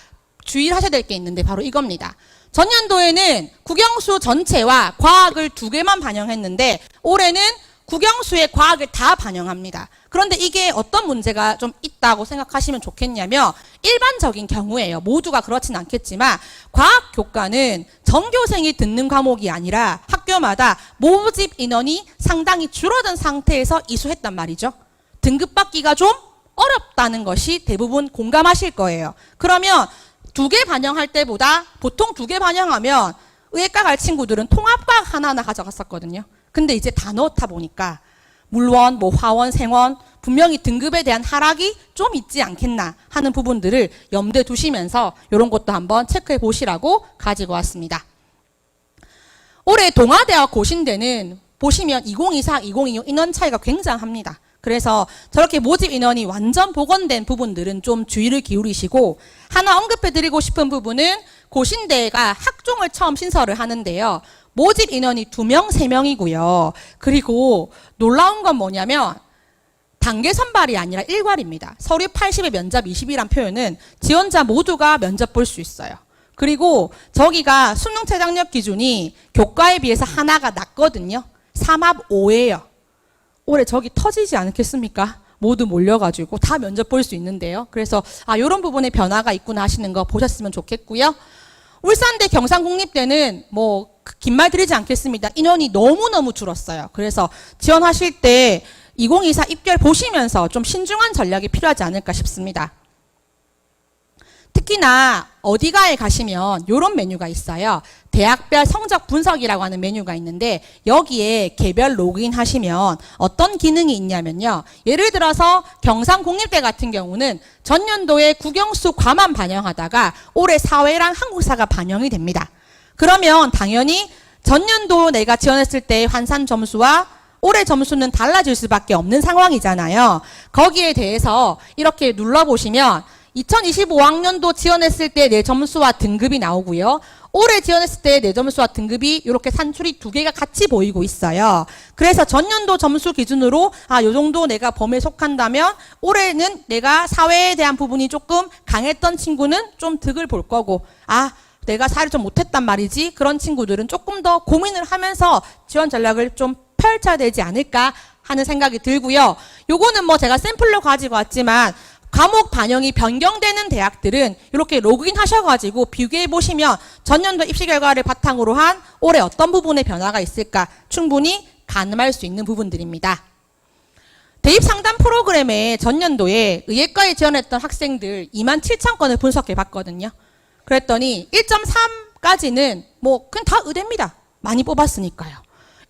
Speaker 1: 주의를 하셔야 될 게 있는데 바로 이겁니다. 전년도에는 국영수 전체와 과학을 2개만 반영했는데 올해는 국영수의 과학을 다 반영합니다. 그런데 이게 어떤 문제가 좀 있다고 생각하시면 좋겠냐면, 일반적인 경우에요. 모두가 그렇진 않겠지만 과학 교과는 전교생이 듣는 과목이 아니라 학교마다 모집 인원이 상당히 줄어든 상태에서 이수했단 말이죠. 등급받기가 좀 어렵다는 것이 대부분 공감하실 거예요. 그러면 2개 반영할 때보다 보통 2개 반영하면 의예과 갈 친구들은 통합과학 하나하나 가져갔었거든요. 근데 이제 다 넣다 보니까 물원, 화원, 생원 분명히 등급에 대한 하락이 좀 있지 않겠나 하는 부분들을 염두에 두시면서 이런 것도 한번 체크해 보시라고 가지고 왔습니다. 올해 동아대와 고신대는 보시면 2024, 2026 인원 차이가 굉장합니다. 그래서 저렇게 모집 인원이 완전 복원된 부분들은 좀 주의를 기울이시고, 하나 언급해 드리고 싶은 부분은 고신대가 학종을 처음 신설을 하는데요. 모집 인원이 2명, 3명이고요. 그리고 놀라운 건 뭐냐면 단계 선발이 아니라 일괄입니다. 서류 80에 면접 20이란 표현은 지원자 모두가 면접 볼 수 있어요. 그리고 저기가 수능 최장력 기준이 교과에 비해서 하나가 낮거든요. 3합 5예요. 올해 저기 터지지 않겠습니까? 모두 몰려가지고 다 면접 볼 수 있는데요. 그래서 이런 부분에 변화가 있구나 하시는 거 보셨으면 좋겠고요. 울산대 경상국립대는 긴 말 드리지 않겠습니다. 인원이 너무너무 줄었어요. 그래서 지원하실 때 2024 입결 보시면서 좀 신중한 전략이 필요하지 않을까 싶습니다. 특히나 어디가에 가시면 이런 메뉴가 있어요. 대학별 성적 분석이라고 하는 메뉴가 있는데 여기에 개별 로그인 하시면 어떤 기능이 있냐면요. 예를 들어서 경상국립대 같은 경우는 전년도에 국영수 과만 반영하다가 올해 사회랑 한국사가 반영이 됩니다. 그러면 당연히 전년도 내가 지원했을 때 환산 점수와 올해 점수는 달라질 수밖에 없는 상황이잖아요. 거기에 대해서 이렇게 눌러보시면 2025학년도 지원했을 때 내 점수와 등급이 나오고요. 올해 지원했을 때 내 점수와 등급이 이렇게 산출이 두 개가 같이 보이고 있어요. 그래서 전년도 점수 기준으로 요 정도 내가 범위에 속한다면 올해는 내가 사회에 대한 부분이 조금 강했던 친구는 좀 득을 볼 거고 내가 사회를 좀 못했단 말이지 그런 친구들은 조금 더 고민을 하면서 지원 전략을 좀 펼쳐야 되지 않을까 하는 생각이 들고요. 요거는 뭐 제가 샘플로 가지고 왔지만 과목 반영이 변경되는 대학들은 이렇게 로그인 하셔가지고 비교해 보시면 전년도 입시 결과를 바탕으로 한 올해 어떤 부분에 변화가 있을까 충분히 가늠할 수 있는 부분들입니다. 대입 상담 프로그램에 전년도에 의예과에 지원했던 학생들 27,000건을 분석해 봤거든요. 그랬더니 1.3까지는 뭐 그냥 다 의대입니다. 많이 뽑았으니까요.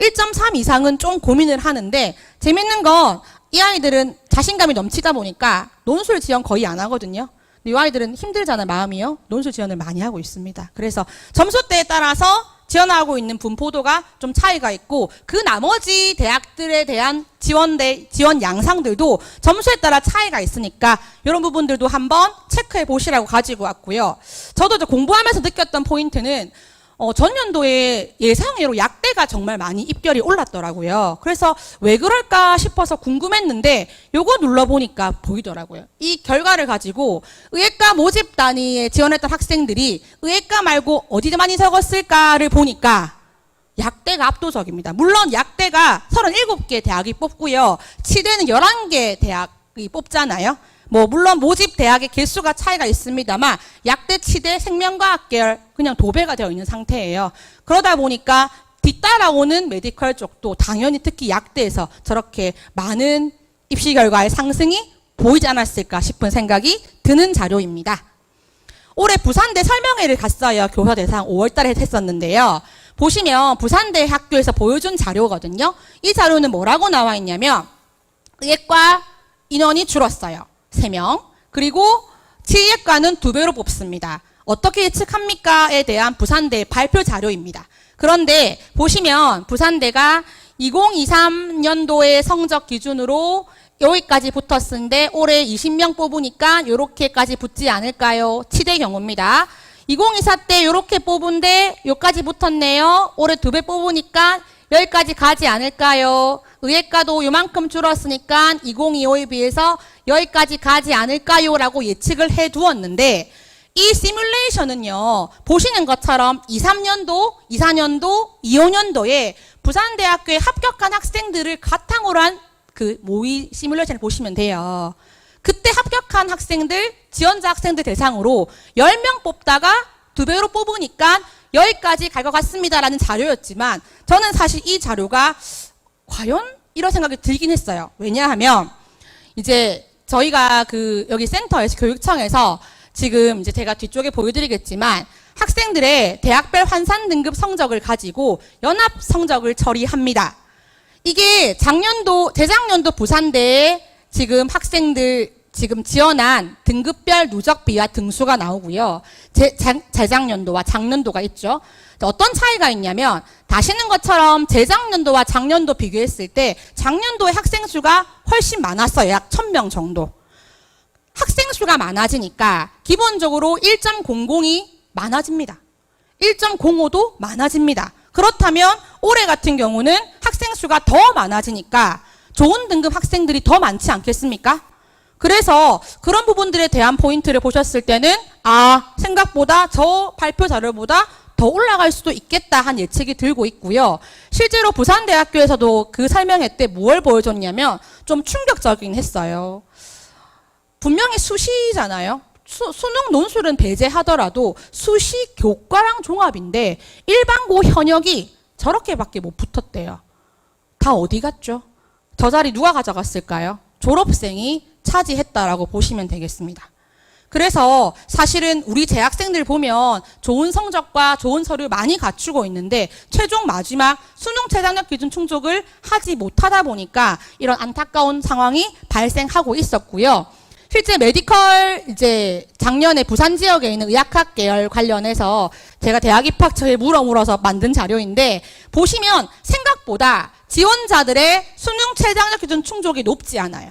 Speaker 1: 1.3 이상은 좀 고민을 하는데 재밌는 건 이 아이들은 자신감이 넘치다 보니까 논술 지원 거의 안 하거든요. 근데 이 아이들은 힘들잖아요. 마음이요. 논술 지원을 많이 하고 있습니다. 그래서 점수대에 따라서 지원하고 있는 분포도가 좀 차이가 있고 그 나머지 대학들에 대한 지원 양상들도 점수에 따라 차이가 있으니까 이런 부분들도 한번 체크해 보시라고 가지고 왔고요. 저도 이제 공부하면서 느꼈던 포인트는 전년도에 예상외로 약대가 정말 많이 입결이 올랐더라고요. 그래서 왜 그럴까 싶어서 궁금했는데 요거 눌러보니까 보이더라고요. 이 결과를 가지고 의예과 모집 단위에 지원했던 학생들이 의예과 말고 어디 많이 적었을까를 보니까 약대가 압도적입니다. 물론 약대가 37개 대학이 뽑고요. 치대는 11개 대학이 뽑잖아요. 물론 모집 대학의 개수가 차이가 있습니다만 약대, 치대, 생명과학 계열 그냥 도배가 되어 있는 상태예요. 그러다 보니까 뒤따라오는 메디컬 쪽도 당연히 특히 약대에서 저렇게 많은 입시 결과의 상승이 보이지 않았을까 싶은 생각이 드는 자료입니다. 올해 부산대 설명회를 갔어요. 교사 대상 5월달에 했었는데요. 보시면 부산대 학교에서 보여준 자료거든요. 이 자료는 뭐라고 나와 있냐면 의예과 인원이 줄었어요. 3명. 그리고 치의예과는 2배로 뽑습니다. 어떻게 예측합니까?에 대한 부산대 발표 자료입니다. 그런데 보시면 부산대가 2023년도의 성적 기준으로 여기까지 붙었는데 올해 20명 뽑으니까 이렇게까지 붙지 않을까요? 치대 경우입니다. 2024 때 이렇게 뽑은데 여기까지 붙었네요. 올해 2배 뽑으니까 여기까지 가지 않을까요? 의예과도 요만큼 줄었으니까 2025에 비해서 여기까지 가지 않을까요? 라고 예측을 해두었는데 이 시뮬레이션은요. 보시는 것처럼 23년도, 24년도, 25년도에 부산대학교에 합격한 학생들을 바탕으로 한 그 모의 시뮬레이션을 보시면 돼요. 그때 합격한 학생들, 지원자 학생들 대상으로 10명 뽑다가 2배로 뽑으니까 여기까지 갈 것 같습니다라는 자료였지만 저는 사실 이 자료가 과연? 이런 생각이 들긴 했어요. 왜냐하면 이제 저희가 여기 센터에서 교육청에서 지금 이제 제가 뒤쪽에 보여드리겠지만 학생들의 대학별 환산 등급 성적을 가지고 연합 성적을 처리합니다. 이게 재작년도 부산대에 지금 학생들 지금 지원한 등급별 누적비와 등수가 나오고요. 재작년도와 작년도가 있죠. 어떤 차이가 있냐면 다시는 것처럼 재작년도와 작년도 비교했을 때 작년도의 학생 수가 훨씬 많았어요. 약 1000명 정도. 학생 수가 많아지니까 기본적으로 1.00이 많아집니다. 1.05도 많아집니다. 그렇다면 올해 같은 경우는 학생 수가 더 많아지니까 좋은 등급 학생들이 더 많지 않겠습니까? 그래서 그런 부분들에 대한 포인트를 보셨을 때는 생각보다 저 발표 자료보다 더 올라갈 수도 있겠다 한 예측이 들고 있고요. 실제로 부산대학교에서도 그 설명회 때 뭘 보여줬냐면 좀 충격적이긴 했어요. 분명히 수시잖아요. 수능 논술은 배제하더라도 수시 교과랑 종합인데 일반고 현역이 저렇게밖에 못 붙었대요. 다 어디 갔죠? 저 자리 누가 가져갔을까요? 졸업생이 차지했다라고 보시면 되겠습니다. 그래서 사실은 우리 재학생들 보면 좋은 성적과 좋은 서류 많이 갖추고 있는데 최종 마지막 수능 최저학력 기준 충족을 하지 못하다 보니까 이런 안타까운 상황이 발생하고 있었고요. 실제 메디컬 이제 작년에 부산 지역에 있는 의학학 계열 관련해서 제가 대학 입학처에 물어서 만든 자료인데 보시면 생각보다 지원자들의 수능 최저학력 기준 충족이 높지 않아요.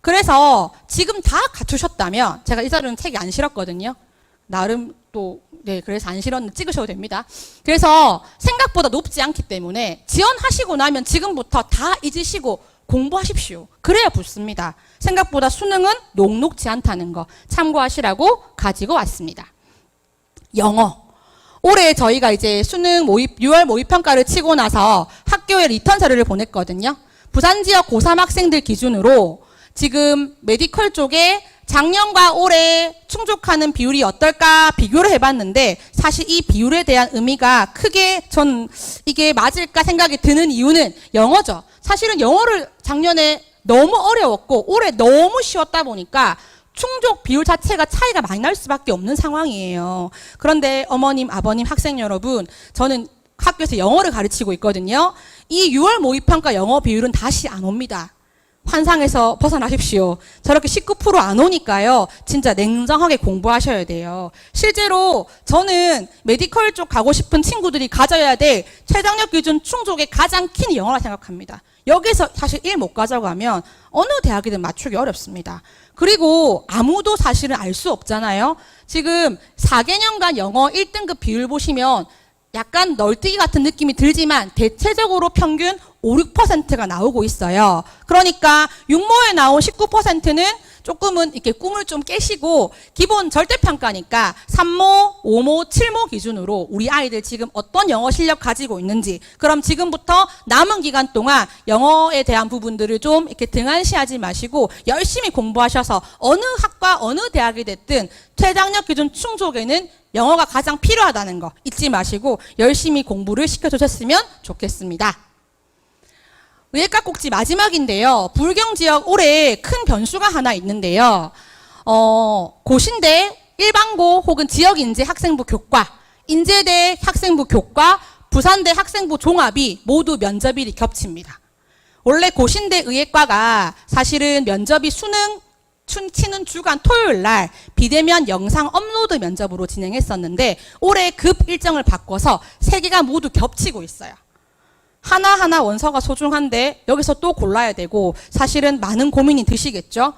Speaker 1: 그래서 지금 다 갖추셨다면 제가 이 자료는 책이 안 실었거든요. 나름 또 네, 그래서 안 실었는데 찍으셔도 됩니다. 그래서 생각보다 높지 않기 때문에 지원하시고 나면 지금부터 다 잊으시고 공부하십시오. 그래야 붙습니다. 생각보다 수능은 녹록지 않다는 거 참고하시라고 가지고 왔습니다. 영어. 올해 저희가 이제 수능 모의 6월 모의평가를 치고 나서 학교에 리턴 자료를 보냈거든요. 부산 지역 고3 학생들 기준으로 지금 메디컬 쪽에 작년과 올해 충족하는 비율이 어떨까 비교를 해봤는데 사실 이 비율에 대한 의미가 크게 전 이게 맞을까 생각이 드는 이유는 영어죠. 사실은 영어를 작년에 너무 어려웠고 올해 너무 쉬웠다 보니까 충족 비율 자체가 차이가 많이 날 수밖에 없는 상황이에요. 그런데 어머님, 아버님, 학생 여러분, 저는 학교에서 영어를 가르치고 있거든요. 이 6월 모의평가 영어 비율은 다시 안 옵니다. 환상에서 벗어나십시오. 저렇게 19% 안 오니까요. 진짜 냉정하게 공부하셔야 돼요. 실제로 저는 메디컬 쪽 가고 싶은 친구들이 가져야 될 최저학력 기준 충족의 가장 큰 영어라 생각합니다. 여기서 사실 1 못 가져가면 어느 대학이든 맞추기 어렵습니다. 그리고 아무도 사실은 알 수 없잖아요. 지금 4개년간 영어 1등급 비율 보시면 약간 널뛰기 같은 느낌이 들지만 대체적으로 평균 5, 6%가 나오고 있어요. 그러니까 육모에 나온 19%는 조금은 이렇게 꿈을 좀 깨시고 기본 절대평가니까 3모, 5모, 7모 기준으로 우리 아이들 지금 어떤 영어 실력 가지고 있는지 그럼 지금부터 남은 기간 동안 영어에 대한 부분들을 좀 이렇게 등한시하지 마시고 열심히 공부하셔서 어느 학과 어느 대학이 됐든 최저학력 기준 충족에는 영어가 가장 필요하다는 거 잊지 마시고 열심히 공부를 시켜주셨으면 좋겠습니다. 의예과 꼭지 마지막인데요. 부울경 지역 올해 큰 변수가 하나 있는데요. 고신대 일반고 혹은 지역인재 학생부 교과, 인제대 학생부 교과, 부산대 학생부 종합이 모두 면접일이 겹칩니다. 원래 고신대 의예과가 사실은 면접이 수능 치는 주간 토요일 날 비대면 영상 업로드 면접으로 진행했었는데 올해 급 일정을 바꿔서 3개가 모두 겹치고 있어요. 하나하나 원서가 소중한데 여기서 또 골라야 되고 사실은 많은 고민이 드시겠죠.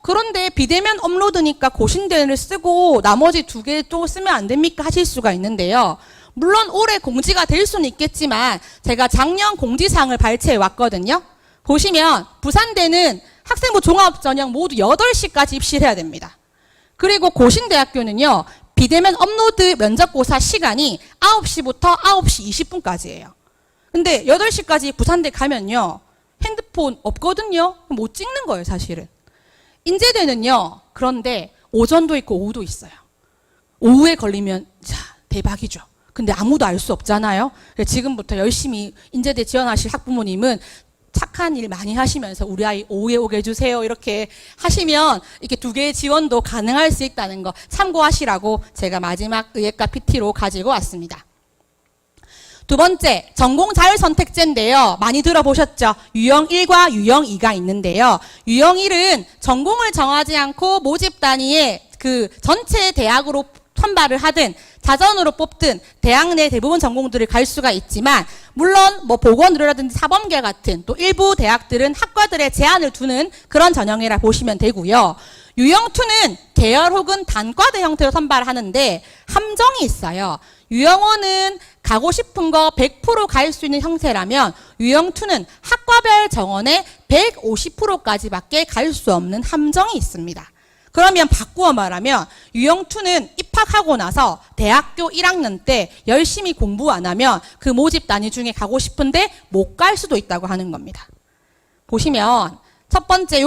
Speaker 1: 그런데 비대면 업로드니까 고신대를 쓰고 나머지 2개 또 쓰면 안 됩니까? 하실 수가 있는데요. 물론 올해 공지가 될 수는 있겠지만 제가 작년 공지사항을 발췌해 왔거든요. 보시면 부산대는 학생부 종합전형 모두 8시까지 입시를 해야 됩니다. 그리고 고신대학교는요. 비대면 업로드 면접고사 시간이 9시부터 9시 20분까지예요. 근데 8시까지 부산대 가면요. 핸드폰 없거든요. 못 찍는 거예요, 사실은. 인제대는요. 그런데 오전도 있고 오후도 있어요. 오후에 걸리면 자, 대박이죠. 근데 아무도 알 수 없잖아요. 지금부터 열심히 인제대 지원하실 학부모님은 착한 일 많이 하시면서 우리 아이 오후에 오게 해주세요. 이렇게 하시면 이렇게 2개의 지원도 가능할 수 있다는 거 참고하시라고 제가 마지막 의예과 PT로 가지고 왔습니다. 2번째, 전공 자율 선택제인데요. 많이 들어보셨죠? 유형 1과 유형 2가 있는데요. 유형 1은 전공을 정하지 않고 모집 단위에 그 전체 대학으로 선발을 하든 자전으로 뽑든 대학 내 대부분 전공들을 갈 수가 있지만 물론 뭐 보건의료라든지 사범계 같은 또 일부 대학들은 학과들의 제한을 두는 그런 전형이라 보시면 되고요. 유형 2는 계열 혹은 단과대 형태로 선발하는데 함정이 있어요. 유형 1은 가고 싶은 거 100% 갈 수 있는 형태라면 유형 2는 학과별 정원의 150%까지밖에 갈 수 없는 함정이 있습니다. 그러면 바꾸어 말하면 유형 2는 입학하고 나서 대학교 1학년 때 열심히 공부 안 하면 그 모집 단위 중에 가고 싶은데 못 갈 수도 있다고 하는 겁니다. 보시면 첫 번째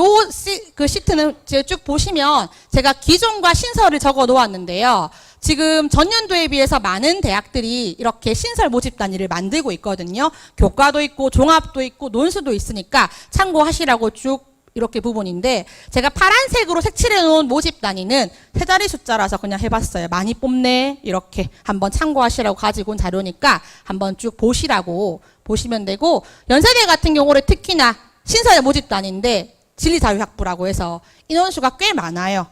Speaker 1: 그 시트는 쭉 보시면 제가 기존과 신설을 적어 놓았는데요. 지금 전년도에 비해서 많은 대학들이 이렇게 신설 모집 단위를 만들고 있거든요. 교과도 있고 종합도 있고 논술도 있으니까 참고하시라고 쭉 이렇게 부분인데 제가 파란색으로 색칠해 놓은 모집 단위는 3자리 숫자라서 그냥 해봤어요. 많이 뽑네 이렇게 한번 참고하시라고 가지고 온 자료니까 한번 쭉 보시라고 보시면 되고 연세대 같은 경우는 특히나 신설 모집 단위인데 진리자유학부라고 해서 인원수가 꽤 많아요.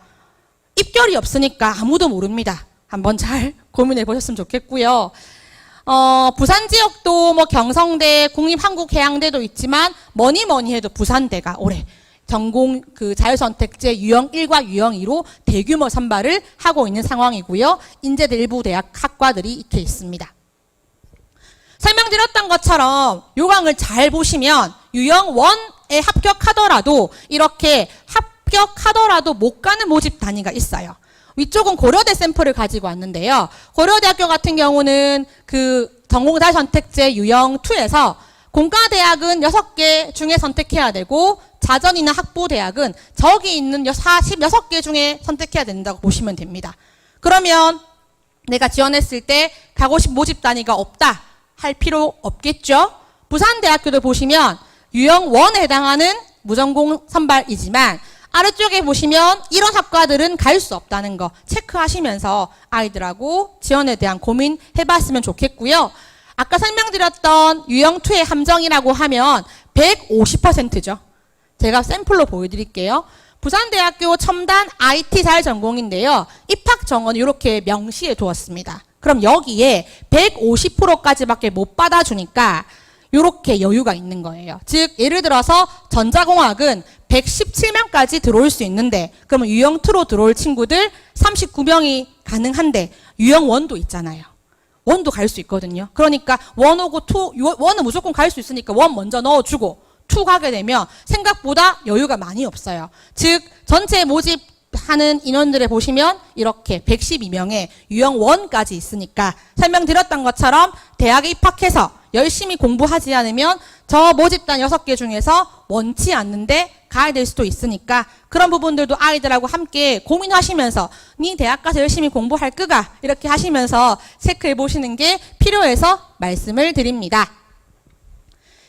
Speaker 1: 입결이 없으니까 아무도 모릅니다. 한번 잘 고민해 보셨으면 좋겠고요. 부산 지역도 뭐 경성대, 국립한국해양대도 있지만 뭐니 해도 부산대가 올해 전공 그 자유선택제 유형 1과 유형 2로 대규모 선발을 하고 있는 상황이고요. 인제대 일부 대학 학과들이 익혀 있습니다. 설명드렸던 것처럼 요강을 잘 보시면 유형 1에 합격하더라도 이렇게 합격하더라도 못 가는 모집 단위가 있어요. 위쪽은 고려대 샘플을 가지고 왔는데요. 고려대학교 같은 경우는 그 전공자 선택제 유형 2에서 공과대학은 6개 중에 선택해야 되고 자전이나 학부대학은 저기 있는 46개 중에 선택해야 된다고 보시면 됩니다. 그러면 내가 지원했을 때 가고 싶은 모집 단위가 없다 할 필요 없겠죠. 부산대학교도 보시면 유형 1에 해당하는 무전공 선발이지만 아래쪽에 보시면 이런 학과들은 갈 수 없다는 거 체크하시면서 아이들하고 지원에 대한 고민 해봤으면 좋겠고요. 아까 설명드렸던 유형2의 함정이라고 하면 150%죠. 제가 샘플로 보여드릴게요. 부산대학교 첨단 IT 자율전공인데요. 입학 정원은 이렇게 명시해 두었습니다. 그럼 여기에 150%까지밖에 못 받아주니까 이렇게 여유가 있는 거예요. 즉 예를 들어서 전자공학은 117명까지 들어올 수 있는데 그러면 유형2로 들어올 친구들 39명이 가능한데 유형1도 있잖아요. 1도 갈 수 있거든요. 그러니까 1 오고 2, 1은 무조건 갈 수 있으니까 1 먼저 넣어주고 2 가게 되면 생각보다 여유가 많이 없어요. 즉 전체 모집하는 인원들에 보시면 이렇게 112명의 유형1까지 있으니까 설명드렸던 것처럼 대학에 입학해서 열심히 공부하지 않으면 저 모집단 6개 중에서 원치 않는데 가야 될 수도 있으니까 그런 부분들도 아이들하고 함께 고민하시면서 니 대학 가서 열심히 공부할 거가 이렇게 하시면서 체크해 보시는 게 필요해서 말씀을 드립니다.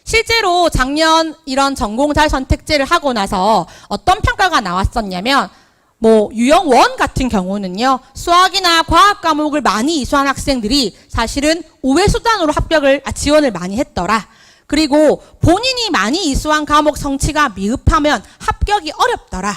Speaker 1: 실제로 작년 이런 전공자 선택제를 하고 나서 어떤 평가가 나왔었냐면 유형 1 같은 경우는요, 수학이나 과학 과목을 많이 이수한 학생들이 사실은 우회 수단으로 지원을 많이 했더라. 그리고 본인이 많이 이수한 과목 성취가 미흡하면 합격이 어렵더라.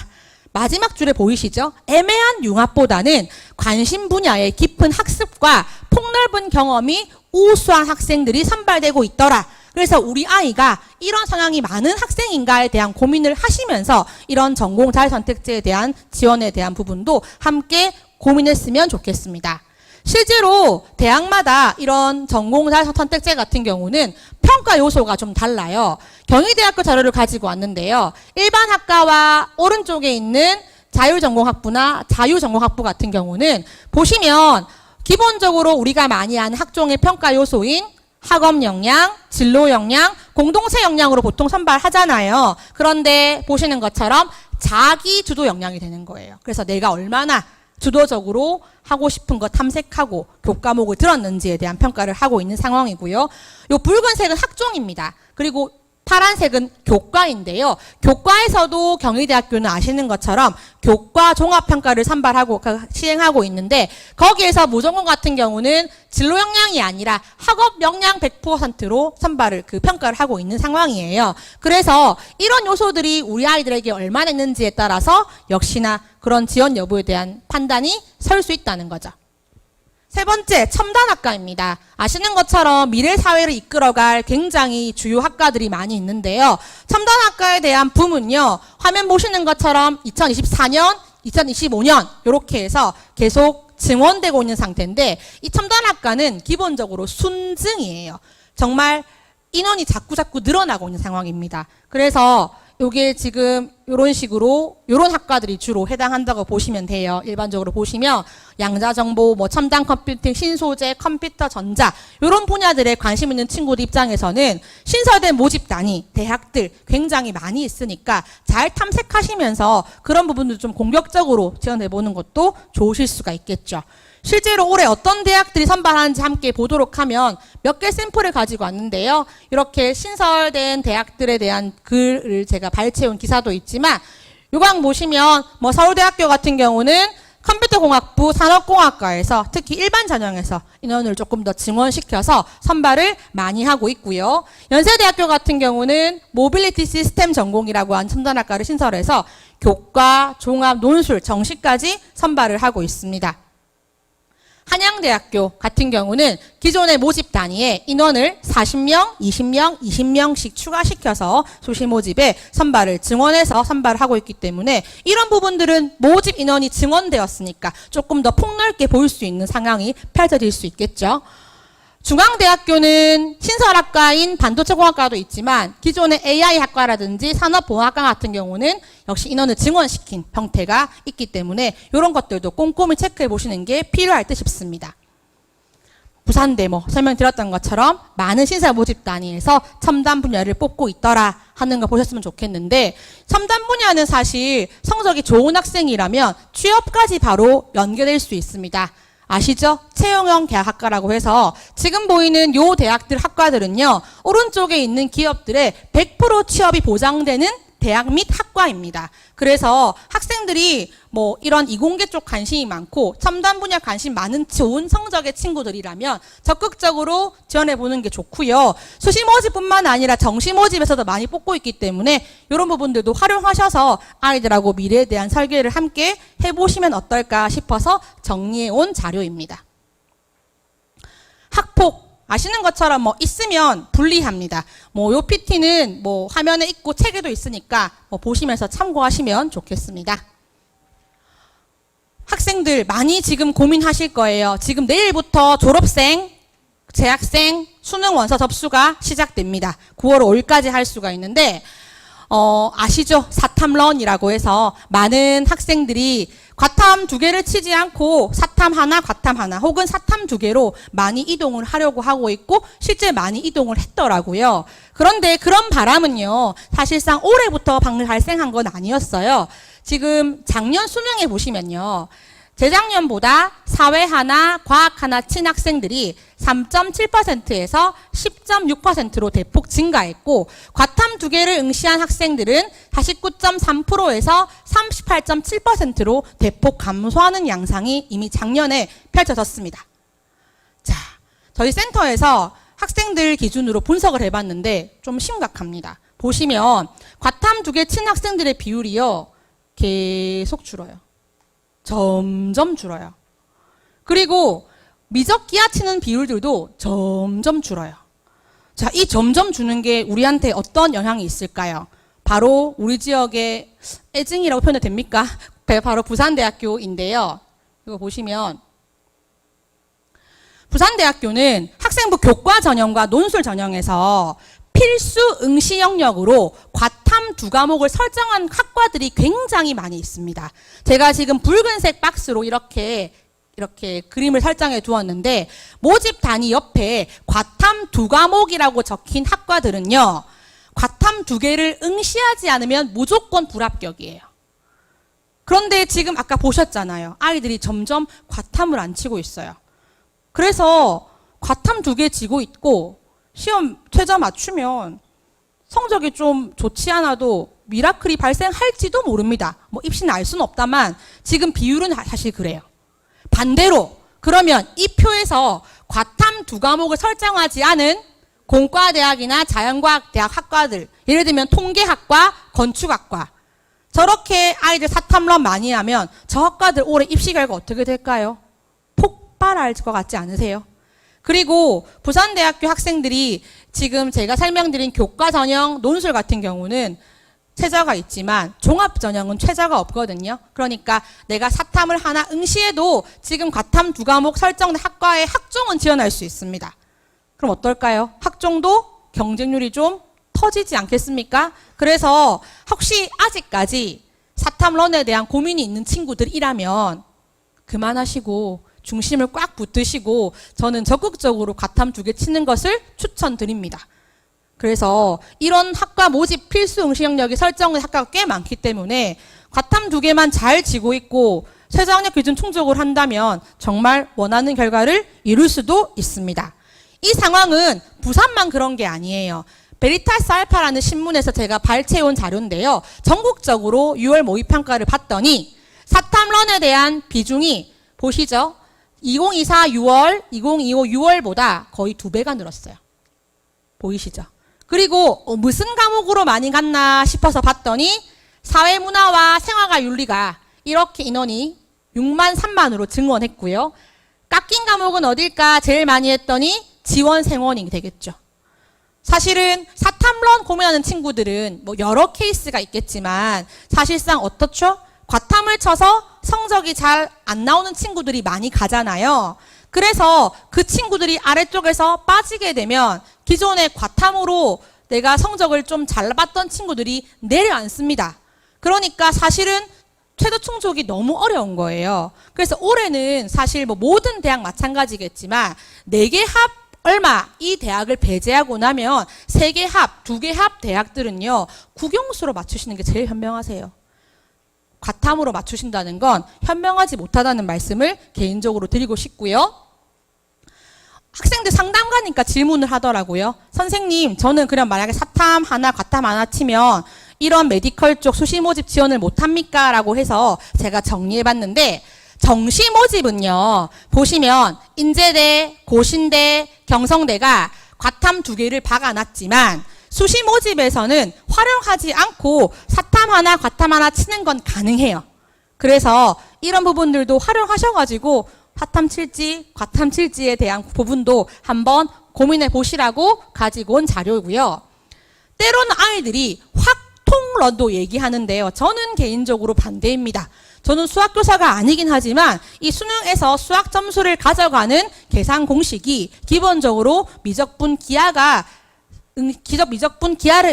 Speaker 1: 마지막 줄에 보이시죠? 애매한 융합보다는 관심 분야의 깊은 학습과 폭넓은 경험이 우수한 학생들이 선발되고 있더라. 그래서 우리 아이가 이런 성향이 많은 학생인가에 대한 고민을 하시면서 이런 전공 자율선택제에 대한 지원에 대한 부분도 함께 고민했으면 좋겠습니다. 실제로 대학마다 이런 전공 자율선택제 같은 경우는 평가 요소가 좀 달라요. 경희대학교 자료를 가지고 왔는데요. 일반 학과와 오른쪽에 있는 자율전공학부나 자유전공학부 같은 경우는 보시면 기본적으로 우리가 많이 아는 학종의 평가 요소인 학업 역량, 진로 역량, 공동체 역량으로 보통 선발하잖아요. 그런데 보시는 것처럼 자기 주도 역량이 되는 거예요. 그래서 내가 얼마나 주도적으로 하고 싶은 거 탐색하고 교과목을 들었는지에 대한 평가를 하고 있는 상황이고요. 요 붉은색은 학종입니다. 그리고 파란색은 교과인데요. 교과에서도 경희대학교는 아시는 것처럼 교과 종합평가를 선발하고 시행하고 있는데 거기에서 무전공 같은 경우는 진로 역량이 아니라 학업 역량 100%로 선발을 평가를 하고 있는 상황이에요. 그래서 이런 요소들이 우리 아이들에게 얼마나 있는지에 따라서 역시나 그런 지원 여부에 대한 판단이 설 수 있다는 거죠. 세 번째, 첨단학과입니다. 아시는 것처럼 미래 사회를 이끌어갈 굉장히 주요 학과들이 많이 있는데요. 첨단학과에 대한 붐은요, 화면 보시는 것처럼 2024년, 2025년 이렇게 해서 계속 증원되고 있는 상태인데 이 첨단학과는 기본적으로 순증이에요. 정말 인원이 자꾸 늘어나고 있는 상황입니다. 그래서 요게 지금 이런 식으로 이런 학과들이 주로 해당한다고 보시면 돼요. 일반적으로 보시면 양자정보, 첨단 컴퓨팅, 신소재, 컴퓨터, 전자 이런 분야들에 관심 있는 친구들 입장에서는 신설된 모집단이 대학들 굉장히 많이 있으니까 잘 탐색하시면서 그런 부분도 좀 공격적으로 지원해보는 것도 좋으실 수가 있겠죠. 실제로 올해 어떤 대학들이 선발하는지 함께 보도록 하면 몇 개 샘플을 가지고 왔는데요. 이렇게 신설된 대학들에 대한 글을 제가 발췌해온 기사도 있지만 요강 보시면 서울대학교 같은 경우는 컴퓨터공학부 산업공학과에서 특히 일반 전형에서 인원을 조금 더 증원시켜서 선발을 많이 하고 있고요. 연세대학교 같은 경우는 모빌리티 시스템 전공이라고 하는 첨단학과를 신설해서 교과, 종합, 논술, 정시까지 선발을 하고 있습니다. 한양대학교 같은 경우는 기존의 모집 단위에 인원을 40명, 20명, 20명씩 추가시켜서 수시 모집에 선발을 증원해서 선발을 하고 있기 때문에 이런 부분들은 모집 인원이 증원되었으니까 조금 더 폭넓게 보일 수 있는 상황이 펼쳐질 수 있겠죠. 중앙대학교는 신설학과인 반도체공학과도 있지만 기존의 AI학과라든지 산업보학과 같은 경우는 역시 인원을 증원시킨 형태가 있기 때문에 이런 것들도 꼼꼼히 체크해 보시는 게 필요할 듯 싶습니다. 부산대모 설명드렸던 것처럼 많은 신설 모집 단위에서 첨단 분야를 뽑고 있더라 하는 거 보셨으면 좋겠는데, 첨단 분야는 사실 성적이 좋은 학생이라면 취업까지 바로 연계될 수 있습니다. 아시죠? 채용형 계약학과라고 해서 지금 보이는 요 대학들 학과들은요, 오른쪽에 있는 기업들의 100% 취업이 보장되는 대학 및 학과입니다. 그래서 학생들이 뭐 이런 이공계 쪽 관심이 많고 첨단 분야 관심 많은 좋은 성적의 친구들이라면 적극적으로 지원해 보는 게 좋고요. 수시 모집뿐만 아니라 정시 모집에서도 많이 뽑고 있기 때문에 이런 부분들도 활용하셔서 아이들하고 미래에 대한 설계를 함께 해보시면 어떨까 싶어서 정리해 온 자료입니다. 학폭 아시는 것처럼 뭐 있으면 불리합니다. 뭐 요 PT는 뭐 화면에 있고 책에도 있으니까 뭐 보시면서 참고하시면 좋겠습니다. 학생들 많이 지금 고민하실 거예요. 지금 내일부터 졸업생, 재학생, 수능 원서 접수가 시작됩니다. 9월 5일까지 할 수가 있는데 아시죠? 사탐런이라고 해서 많은 학생들이 과탐 2개를 치지 않고 사탐 하나, 과탐 하나 혹은 사탐 2개로 많이 이동을 하려고 하고 있고 실제 많이 이동을 했더라고요. 그런데 그런 바람은요, 사실상 올해부터 발생한 건 아니었어요. 지금 작년 수능에 보시면요, 재작년보다 사회 하나, 과학 하나 친 학생들이 3.7%에서 10.6%로 대폭 증가했고, 과탐 2개를 응시한 학생들은 49.3%에서 38.7%로 대폭 감소하는 양상이 이미 작년에 펼쳐졌습니다. 자, 저희 센터에서 학생들 기준으로 분석을 해봤는데 좀 심각합니다. 보시면 과탐 2개 친 학생들의 비율이요, 계속 줄어요. 점점 줄어요. 그리고 미적 기하 치는 비율들도 점점 줄어요. 자, 이 점점 주는 게 우리한테 어떤 영향이 있을까요? 바로 우리 지역의 애증이라고 표현이 됩니까? 바로 부산대학교인데요. 이거 보시면 부산대학교는 학생부 교과 전형과 논술 전형에서 필수 응시 영역으로 과탐 2과목을 설정한 학과들이 굉장히 많이 있습니다. 제가 지금 붉은색 박스로 이렇게 그림을 설정해 두었는데 모집 단위 옆에 과탐 2과목이라고 적힌 학과들은요, 과탐 2개를 응시하지 않으면 무조건 불합격이에요. 그런데 지금 아까 보셨잖아요. 아이들이 점점 과탐을 안 치고 있어요. 그래서 과탐 2개 지고 있고 시험 최저 맞추면 성적이 좀 좋지 않아도 미라클이 발생할지도 모릅니다. 뭐 입시는 알 수는 없다만 지금 비율은 사실 그래요. 반대로 그러면 이 표에서 과탐 2과목을 설정하지 않은 공과대학이나 자연과학대학 학과들, 예를 들면 통계학과, 건축학과, 저렇게 아이들 사탐런 많이 하면 저 학과들 올해 입시 결과 어떻게 될까요? 폭발할 것 같지 않으세요? 그리고 부산대학교 학생들이 지금 제가 설명드린 교과 전형, 논술 같은 경우는 최저가 있지만 종합 전형은 최저가 없거든요. 그러니까 내가 사탐을 하나 응시해도 지금 과탐 2과목 설정된 학과에 학종은 지원할 수 있습니다. 그럼 어떨까요? 학종도 경쟁률이 좀 터지지 않겠습니까? 그래서 혹시 아직까지 사탐런에 대한 고민이 있는 친구들이라면 그만하시고 중심을 꽉 붙드시고 저는 적극적으로 과탐 2개 치는 것을 추천드립니다. 그래서 이런 학과 모집 필수 응시 영역이 설정된 학과가 꽤 많기 때문에 과탐 2개만 잘 지고 있고 최저학력 기준 충족을 한다면 정말 원하는 결과를 이룰 수도 있습니다. 이 상황은 부산만 그런 게 아니에요. 베리타스 알파라는 신문에서 제가 발췌해온 자료인데요. 전국적으로 6월 모의평가를 봤더니 사탐런에 대한 비중이 보시죠. 2024 6월, 2025 6월보다 거의 2배가 늘었어요. 보이시죠? 그리고 무슨 과목으로 많이 갔나 싶어서 봤더니 사회문화와 생활과 윤리가 이렇게 인원이 6만 3만으로 증원했고요. 깎인 과목은 어딜까 제일 많이 했더니 지원생원이 되겠죠. 사실은 사탐런 고민하는 친구들은 뭐 여러 케이스가 있겠지만 사실상 어떻죠? 과탐을 쳐서 성적이 잘 안 나오는 친구들이 많이 가잖아요. 그래서 그 친구들이 아래쪽에서 빠지게 되면 기존의 과탐으로 내가 성적을 좀 잘 봤던 친구들이 내려앉습니다. 그러니까 사실은 최저 충족이 너무 어려운 거예요. 그래서 올해는 사실 뭐 모든 대학 마찬가지겠지만 4개 합 얼마 이 대학을 배제하고 나면 3개 합, 2개 합 대학들은요. 국영수로 맞추시는 게 제일 현명하세요. 과탐으로 맞추신다는 건 현명하지 못하다는 말씀을 개인적으로 드리고 싶고요. 학생들 상담 가니까 질문을 하더라고요. 선생님, 저는 그럼 만약에 사탐 하나, 과탐 하나 치면 이런 메디컬 쪽 수시 모집 지원을 못합니까? 라고 해서 제가 정리해봤는데 정시 모집은요. 보시면 인제대, 고신대, 경성대가 과탐 2개를 박아놨지만 수시 모집에서는 활용하지 않고 사탐 하나, 과탐 하나 치는 건 가능해요. 그래서 이런 부분들도 활용하셔가지고 사탐 칠지, 과탐 칠지에 대한 부분도 한번 고민해 보시라고 가지고 온 자료고요. 때로는 아이들이 확통런도 얘기하는데요. 저는 개인적으로 반대입니다. 저는 수학교사가 아니긴 하지만 이 수능에서 수학 점수를 가져가는 계산 공식이 기본적으로 미적분 기하를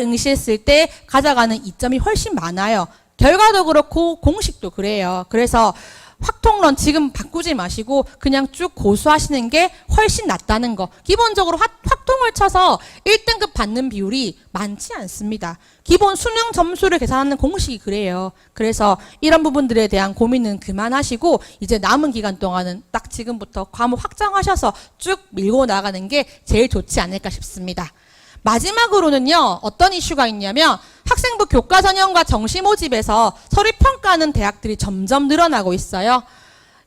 Speaker 1: 응시했을 때 가져가는 이점이 훨씬 많아요. 결과도 그렇고 공식도 그래요. 그래서 확통론 지금 바꾸지 마시고 그냥 쭉 고수하시는 게 훨씬 낫다는 거. 기본적으로 확통을 쳐서 1등급 받는 비율이 많지 않습니다. 기본 수능 점수를 계산하는 공식이 그래요. 그래서 이런 부분들에 대한 고민은 그만하시고 이제 남은 기간 동안은 딱 지금부터 과목 확장하셔서 쭉 밀고 나가는 게 제일 좋지 않을까 싶습니다. 마지막으로는요. 어떤 이슈가 있냐면 학생부 교과 전형과 정시 모집에서 서류 평가하는 대학들이 점점 늘어나고 있어요.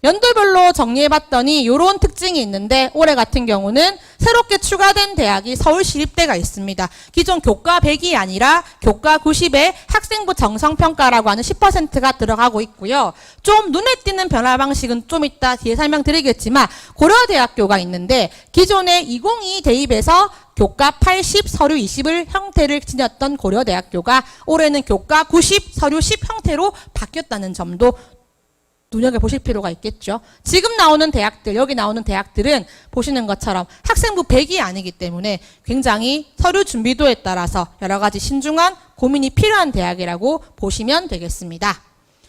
Speaker 1: 연도별로 정리해봤더니 이런 특징이 있는데 올해 같은 경우는 새롭게 추가된 대학이 서울시립대가 있습니다. 기존 교과 100이 아니라 교과 90에 학생부 정성평가라고 하는 10%가 들어가고 있고요. 좀 눈에 띄는 변화 방식은 좀 이따 뒤에 설명드리겠지만 고려대학교가 있는데 기존에 2022 대입에서 교과 80, 서류 20을 형태를 지녔던 고려대학교가 올해는 교과 90, 서류 10 형태로 바뀌었다는 점도 눈여겨보실 필요가 있겠죠. 지금 나오는 대학들, 여기 나오는 대학들은 보시는 것처럼 학생부 100이 아니기 때문에 굉장히 서류 준비도에 따라서 여러 가지 신중한 고민이 필요한 대학이라고 보시면 되겠습니다.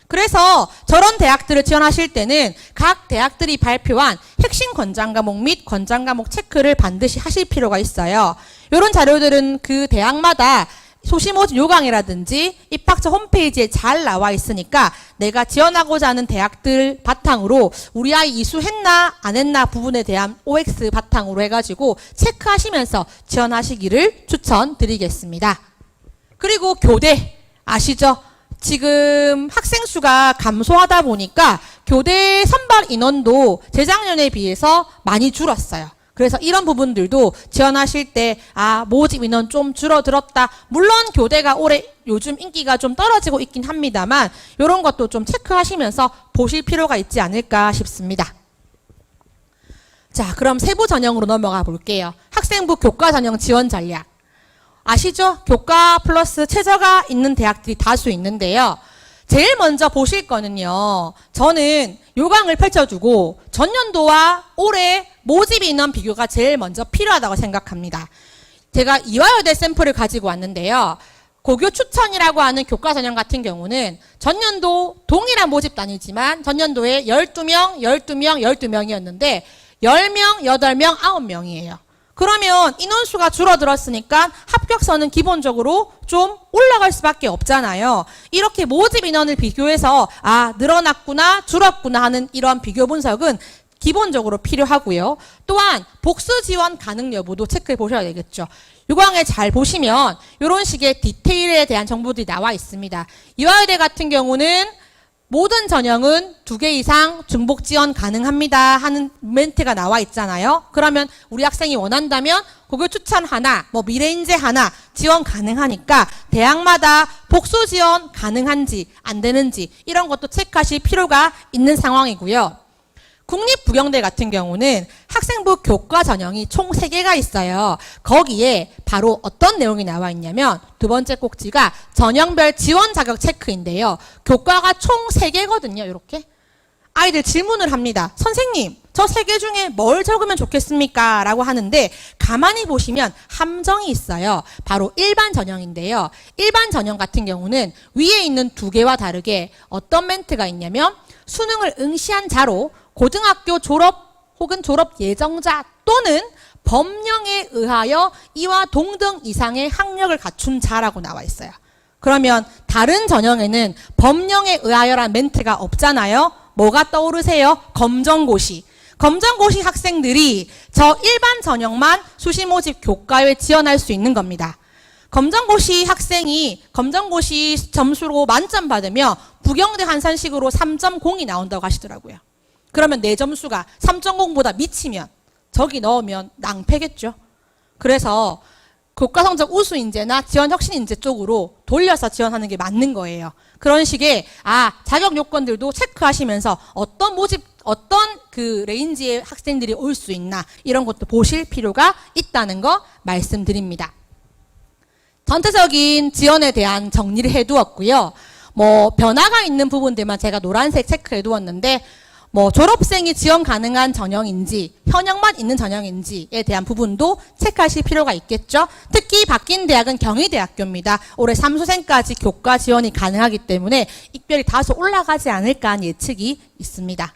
Speaker 1: 그래서 저런 대학들을 지원하실 때는 각 대학들이 발표한 핵심 권장 과목 및 권장 과목 체크를 반드시 하실 필요가 있어요. 이런 자료들은 그 대학마다 소시모집 요강이라든지 입학처 홈페이지에 잘 나와 있으니까 내가 지원하고자 하는 대학들 바탕으로 우리 아이 이수했나 안 했나 부분에 대한 OX 바탕으로 해가지고 체크하시면서 지원하시기를 추천드리겠습니다. 그리고 교대 아시죠? 지금 학생 수가 감소하다 보니까 교대 선발 인원도 재작년에 비해서 많이 줄었어요. 그래서 이런 부분들도 지원하실 때 모집 인원 좀 줄어들었다. 물론 교대가 올해 요즘 인기가 좀 떨어지고 있긴 합니다만 이런 것도 좀 체크하시면서 보실 필요가 있지 않을까 싶습니다. 자, 그럼 세부 전형으로 넘어가 볼게요. 학생부 교과 전형 지원 전략. 아시죠? 교과 플러스 최저가 있는 대학들이 다수 있는데요. 제일 먼저 보실 거는요. 저는 요강을 펼쳐주고 전년도와 올해 모집 인원 비교가 제일 먼저 필요하다고 생각합니다. 제가 이화여대 샘플을 가지고 왔는데요. 고교 추천이라고 하는 교과 전형 같은 경우는 전년도 동일한 모집 단위지만 전년도에 12명, 12명, 12명이었는데 10명, 8명, 9명이에요. 그러면 인원수가 줄어들었으니까 합격선은 기본적으로 좀 올라갈 수밖에 없잖아요. 이렇게 모집 인원을 비교해서 늘어났구나 줄었구나 하는 이런 비교 분석은 기본적으로 필요하고요. 또한 복수 지원 가능 여부도 체크해 보셔야 되겠죠. 요강에 잘 보시면 이런 식의 디테일에 대한 정보들이 나와 있습니다. 이화여대 같은 경우는 모든 전형은 2개 이상 중복 지원 가능합니다 하는 멘트가 나와 있잖아요. 그러면 우리 학생이 원한다면 고교 추천 하나, 뭐 미래인재 하나 지원 가능하니까 대학마다 복수 지원 가능한지 안 되는지 이런 것도 체크하실 필요가 있는 상황이고요. 국립부경대 같은 경우는 학생부 교과 전형이 총 3개가 있어요. 거기에 바로 어떤 내용이 나와 있냐면 두 번째 꼭지가 전형별 지원 자격 체크인데요. 교과가 총 3개거든요. 이렇게 아이들 질문을 합니다. 선생님, 저 3개 중에 뭘 적으면 좋겠습니까? 라고 하는데 가만히 보시면 함정이 있어요. 바로 일반 전형인데요. 일반 전형 같은 경우는 위에 있는 2개와 다르게 어떤 멘트가 있냐면 수능을 응시한 자로 고등학교 졸업 혹은 졸업 예정자 또는 법령에 의하여 이와 동등 이상의 학력을 갖춘 자라고 나와 있어요. 그러면 다른 전형에는 법령에 의하여란 멘트가 없잖아요. 뭐가 떠오르세요? 검정고시. 검정고시 학생들이 저 일반 전형만 수시 모집 교과에 지원할 수 있는 겁니다. 검정고시 학생이 검정고시 점수로 만점 받으면 부경대 한산식으로 3.0이 나온다고 하시더라고요. 그러면 내 점수가 3.0보다 미치면 저기 넣으면 낭패겠죠. 그래서 교과 성적 우수 인재나 지원 혁신 인재 쪽으로 돌려서 지원하는 게 맞는 거예요. 그런 식의 자격 요건들도 체크하시면서 어떤 그 레인지의 학생들이 올 수 있나 이런 것도 보실 필요가 있다는 거 말씀드립니다. 전체적인 지원에 대한 정리를 해두었고요. 뭐 변화가 있는 부분들만 제가 노란색 체크해두었는데 뭐 졸업생이 지원 가능한 전형인지 현역만 있는 전형인지에 대한 부분도 체크하실 필요가 있겠죠. 특히 바뀐 대학은 경희대학교입니다. 올해 3수생까지 교과 지원이 가능하기 때문에 익별이 다소 올라가지 않을까 하는 예측이 있습니다.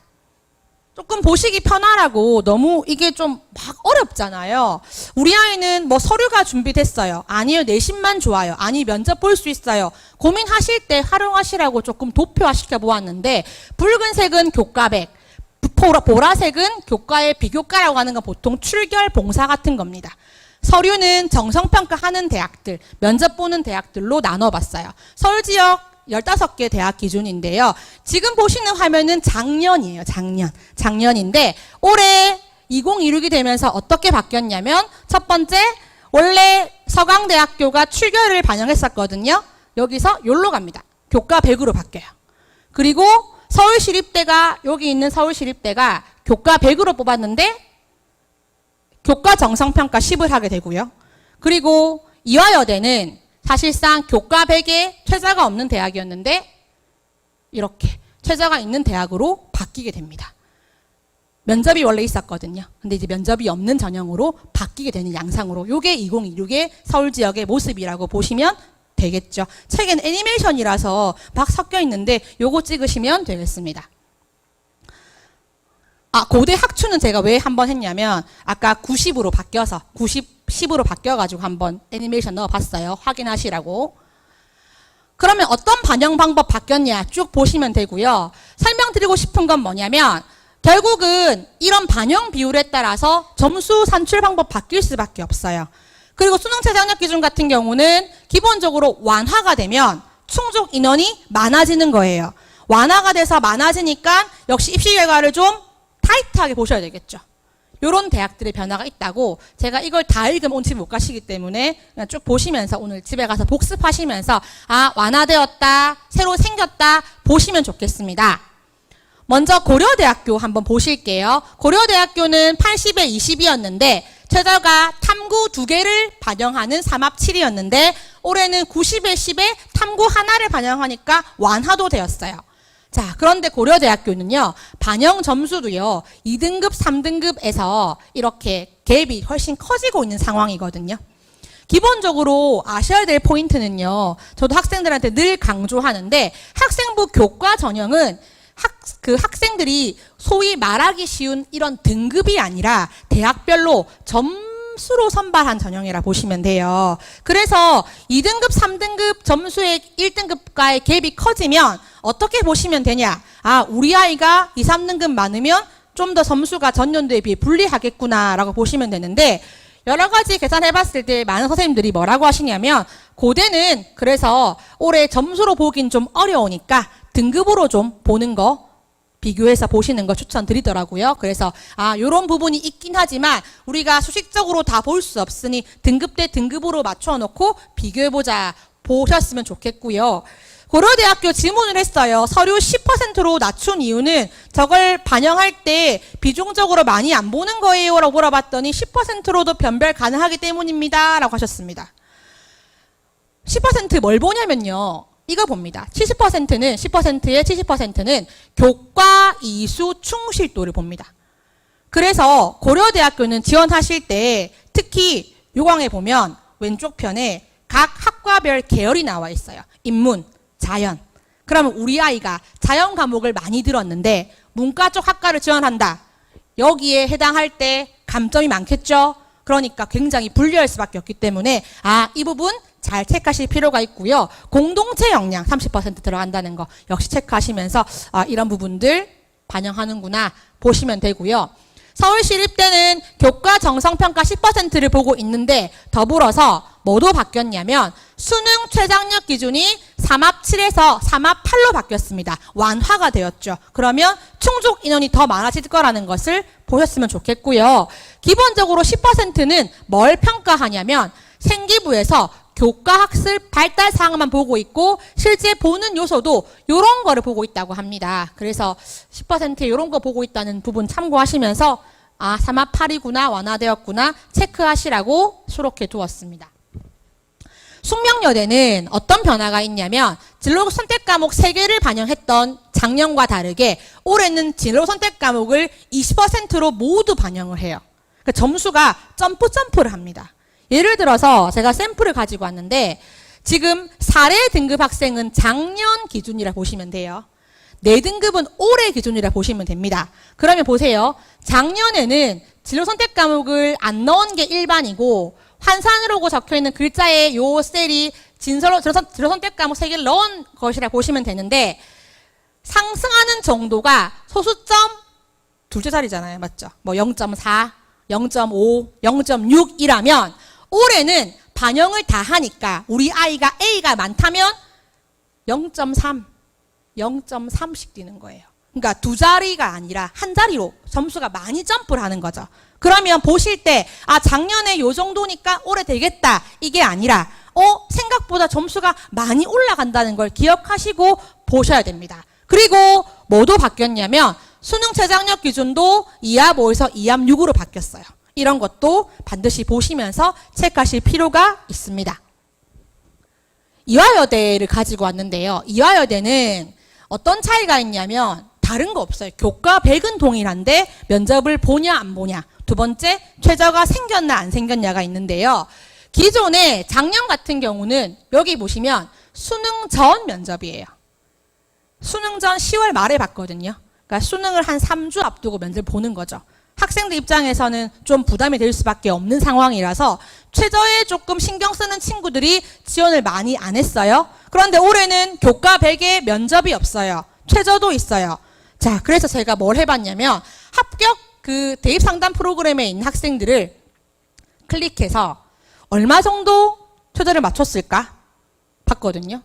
Speaker 1: 조금 보시기 편하라고 너무 이게 좀 막 어렵잖아요. 우리 아이는 뭐 서류가 준비됐어요. 아니요, 내신만 좋아요. 아니, 면접 볼 수 있어요. 고민하실 때 활용하시라고 조금 도표화시켜 보았는데 붉은색은 교과 100, 보라색은 교과의 비교과라고 하는 건 보통 출결 봉사 같은 겁니다. 서류는 정성평가하는 대학들, 면접 보는 대학들로 나눠봤어요. 서울 지역 15개 대학 기준인데요. 지금 보시는 화면은 작년이에요. 작년인데 올해 2026이 되면서 어떻게 바뀌었냐면 첫 번째, 원래 서강대학교가 출결을 반영했었거든요. 여기서 여기로 갑니다. 교과 100으로 바뀌어요. 그리고 서울시립대가 여기 있는 서울시립대가 교과 100으로 뽑았는데 교과 정성평가 10을 하게 되고요. 그리고 이화여대는 사실상 교과 100에 최저가 없는 대학이었는데 이렇게 최저가 있는 대학으로 바뀌게 됩니다. 면접이 원래 있었거든요. 근데 이제 면접이 없는 전형으로 바뀌게 되는 양상으로 이게 2026의 서울 지역의 모습이라고 보시면 되겠죠. 책엔 애니메이션이라서 막 섞여 있는데 요거 찍으시면 되겠습니다. 고대 학추는 제가 왜 한번 했냐면 아까 90으로 바뀌어서 10으로 바뀌어가지고 한번 애니메이션 넣어봤어요. 확인하시라고. 그러면 어떤 반영 방법 바뀌었냐 쭉 보시면 되고요. 설명드리고 싶은 건 뭐냐면 결국은 이런 반영 비율에 따라서 점수 산출 방법 바뀔 수밖에 없어요. 그리고 수능 최저 학력 기준 같은 경우는 기본적으로 완화가 되면 충족 인원이 많아지는 거예요. 완화가 돼서 많아지니까 역시 입시 결과를 좀 타이트하게 보셔야 되겠죠. 이런 대학들의 변화가 있다고 제가 이걸 다 읽으면 오늘 집에 못 가시기 때문에 그냥 쭉 보시면서 오늘 집에 가서 복습하시면서 완화되었다, 새로 생겼다 보시면 좋겠습니다. 먼저 고려대학교 한번 보실게요. 고려대학교는 80에 20이었는데 최저가 탐구 2개를 반영하는 3합 7이었는데 올해는 90에 10에 탐구 하나를 반영하니까 완화도 되었어요. 자, 그런데 고려대학교는요, 반영 점수도요, 2등급, 3등급에서 이렇게 갭이 훨씬 커지고 있는 상황이거든요. 기본적으로 아셔야 될 포인트는요, 저도 학생들한테 늘 강조하는데, 학생부 교과 전형은 학생들이 소위 말하기 쉬운 이런 등급이 아니라 대학별로 점수로 선발한 전형이라 보시면 돼요. 그래서 2등급, 3등급 점수의 1등급과의 갭이 커지면 어떻게 보시면 되냐? 우리 아이가 2, 3등급 많으면 좀 더 점수가 전년도에 비해 불리하겠구나라고 보시면 되는데 여러 가지 계산해 봤을 때 많은 선생님들이 뭐라고 하시냐면 고대는 그래서 올해 점수로 보긴 좀 어려우니까 등급으로 좀 보는 거 비교해서 보시는 거 추천드리더라고요. 그래서 요런 부분이 있긴 하지만 우리가 수식적으로 다 볼 수 없으니 등급 대 등급으로 맞춰 놓고 비교해보자 보셨으면 좋겠고요. 고려대학교 질문을 했어요. 서류 10%로 낮춘 이유는 저걸 반영할 때 비중적으로 많이 안 보는 거예요 라고 물어봤더니 10%로도 변별 가능하기 때문입니다 라고 하셨습니다. 10% 뭘 보냐면요. 이거 봅니다. 10%의 70%는 교과 이수 충실도를 봅니다. 그래서 고려대학교는 지원하실 때 특히 요강에 보면 왼쪽 편에 각 학과별 계열이 나와 있어요. 인문, 자연. 그러면 우리 아이가 자연 과목을 많이 들었는데 문과 쪽 학과를 지원한다. 여기에 해당할 때 감점이 많겠죠. 그러니까 굉장히 불리할 수밖에 없기 때문에 이 부분 잘 체크하실 필요가 있고요. 공동체 역량 30% 들어간다는 거 역시 체크하시면서 이런 부분들 반영하는구나 보시면 되고요. 서울시립대는 교과 정성평가 10%를 보고 있는데 더불어서 뭐도 바뀌었냐면 수능 최장력 기준이 3합7에서 3합8로 바뀌었습니다. 완화가 되었죠. 그러면 충족 인원이 더 많아질 거라는 것을 보셨으면 좋겠고요. 기본적으로 10%는 뭘 평가하냐면 생기부에서 교과 학습 발달 사항만 보고 있고 실제 보는 요소도 이런 거를 보고 있다고 합니다. 그래서 10% 이런 거 보고 있다는 부분 참고하시면서 3합8이구나 완화되었구나 체크하시라고 수록해 두었습니다. 숙명여대는 어떤 변화가 있냐면 진로 선택 과목 3개를 반영했던 작년과 다르게 올해는 진로 선택 과목을 20%로 모두 반영을 해요. 그러니까 점수가 점프를 합니다. 예를 들어서 제가 샘플을 가지고 왔는데 지금 4례 등급 학생은 작년 기준이라 보시면 돼요. 4등급은 올해 기준이라 보시면 됩니다. 그러면 보세요. 작년에는 진로 선택 과목을 안 넣은 게 일반이고 환산으로 적혀있는 글자의 요 셀이 진로 선택 과목 3개를 넣은 것이라 보시면 되는데 상승하는 정도가 소수점 둘째 자리잖아요. 맞죠? 뭐 0.4, 0.5, 0.6이라면 올해는 반영을 다 하니까 우리 아이가 A가 많다면 0.3, 0.3씩 뛰는 거예요. 그러니까 두 자리가 아니라 한 자리로 점수가 많이 점프를 하는 거죠. 그러면 보실 때 작년에 요 정도니까 올해 되겠다 이게 아니라 생각보다 점수가 많이 올라간다는 걸 기억하시고 보셔야 됩니다. 그리고 뭐도 바뀌었냐면 수능 최장력 기준도 2합 5에서 2합 6으로 바뀌었어요. 이런 것도 반드시 보시면서 체크하실 필요가 있습니다. 이화여대를 가지고 왔는데요. 이화여대는 어떤 차이가 있냐면 다른 거 없어요. 교과 100은 동일한데 면접을 보냐 안 보냐. 두 번째, 최저가 생겼나 안 생겼냐가 있는데요. 기존에 작년 같은 경우는 여기 보시면 수능 전 면접이에요. 수능 전 10월 말에 봤거든요. 그러니까 수능을 한 3주 앞두고 면접을 보는 거죠. 학생들 입장에서는 좀 부담이 될 수밖에 없는 상황이라서 최저에 조금 신경 쓰는 친구들이 지원을 많이 안 했어요. 그런데 올해는 교과 100에 면접이 없어요. 최저도 있어요. 자, 그래서 제가 뭘 해봤냐면 합격 그 대입 상담 프로그램에 있는 학생들을 클릭해서 얼마 정도 최저를 맞췄을까 봤거든요.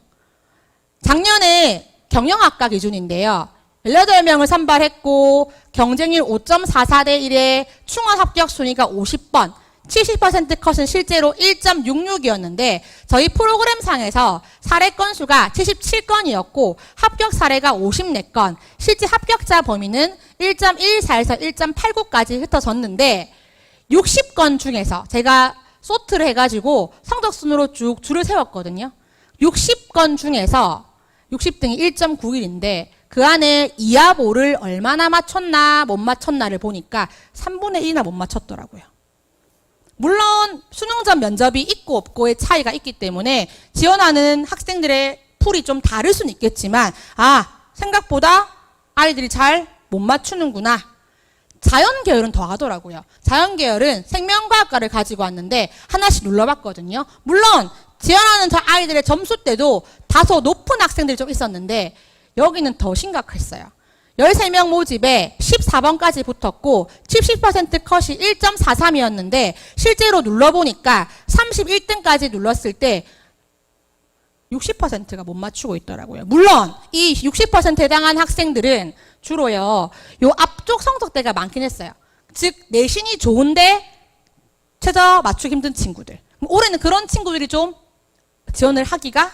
Speaker 1: 작년에 경영학과 기준인데요. 18명을 선발했고 경쟁률 5.44 대 1에 충원 합격 순위가 50번, 70% 컷은 실제로 1.66이었는데 저희 프로그램 상에서 사례 건수가 77건이었고 합격 사례가 54건, 실제 합격자 범위는 1.14에서 1.89까지 흩어졌는데 60건 중에서 제가 소트를 해가지고 성적순으로 쭉 줄을 세웠거든요. 60건 중에서 60등이 1.91인데 그 안에 2합 5를 얼마나 맞췄나 못 맞췄나를 보니까 3분의 1이나 못 맞췄더라고요. 물론 수능 전 면접이 있고 없고의 차이가 있기 때문에 지원하는 학생들의 풀이 좀 다를 수는 있겠지만 생각보다 아이들이 잘 못 맞추는구나. 자연계열은 더 하더라고요. 자연계열은 생명과학과를 가지고 왔는데 하나씩 눌러봤거든요. 물론 지원하는 아이들의 점수대도 다소 높은 학생들이 좀 있었는데 여기는 더 심각했어요. 13명 모집에 14번까지 붙었고 70% 컷이 1.43이었는데 실제로 눌러보니까 31등까지 눌렀을 때 60%가 못 맞추고 있더라고요. 물론 이 60%에 해당한 학생들은 주로요, 요 앞쪽 성적대가 많긴 했어요. 즉 내신이 좋은데 최저 맞추기 힘든 친구들. 올해는 그런 친구들이 좀 지원을 하기가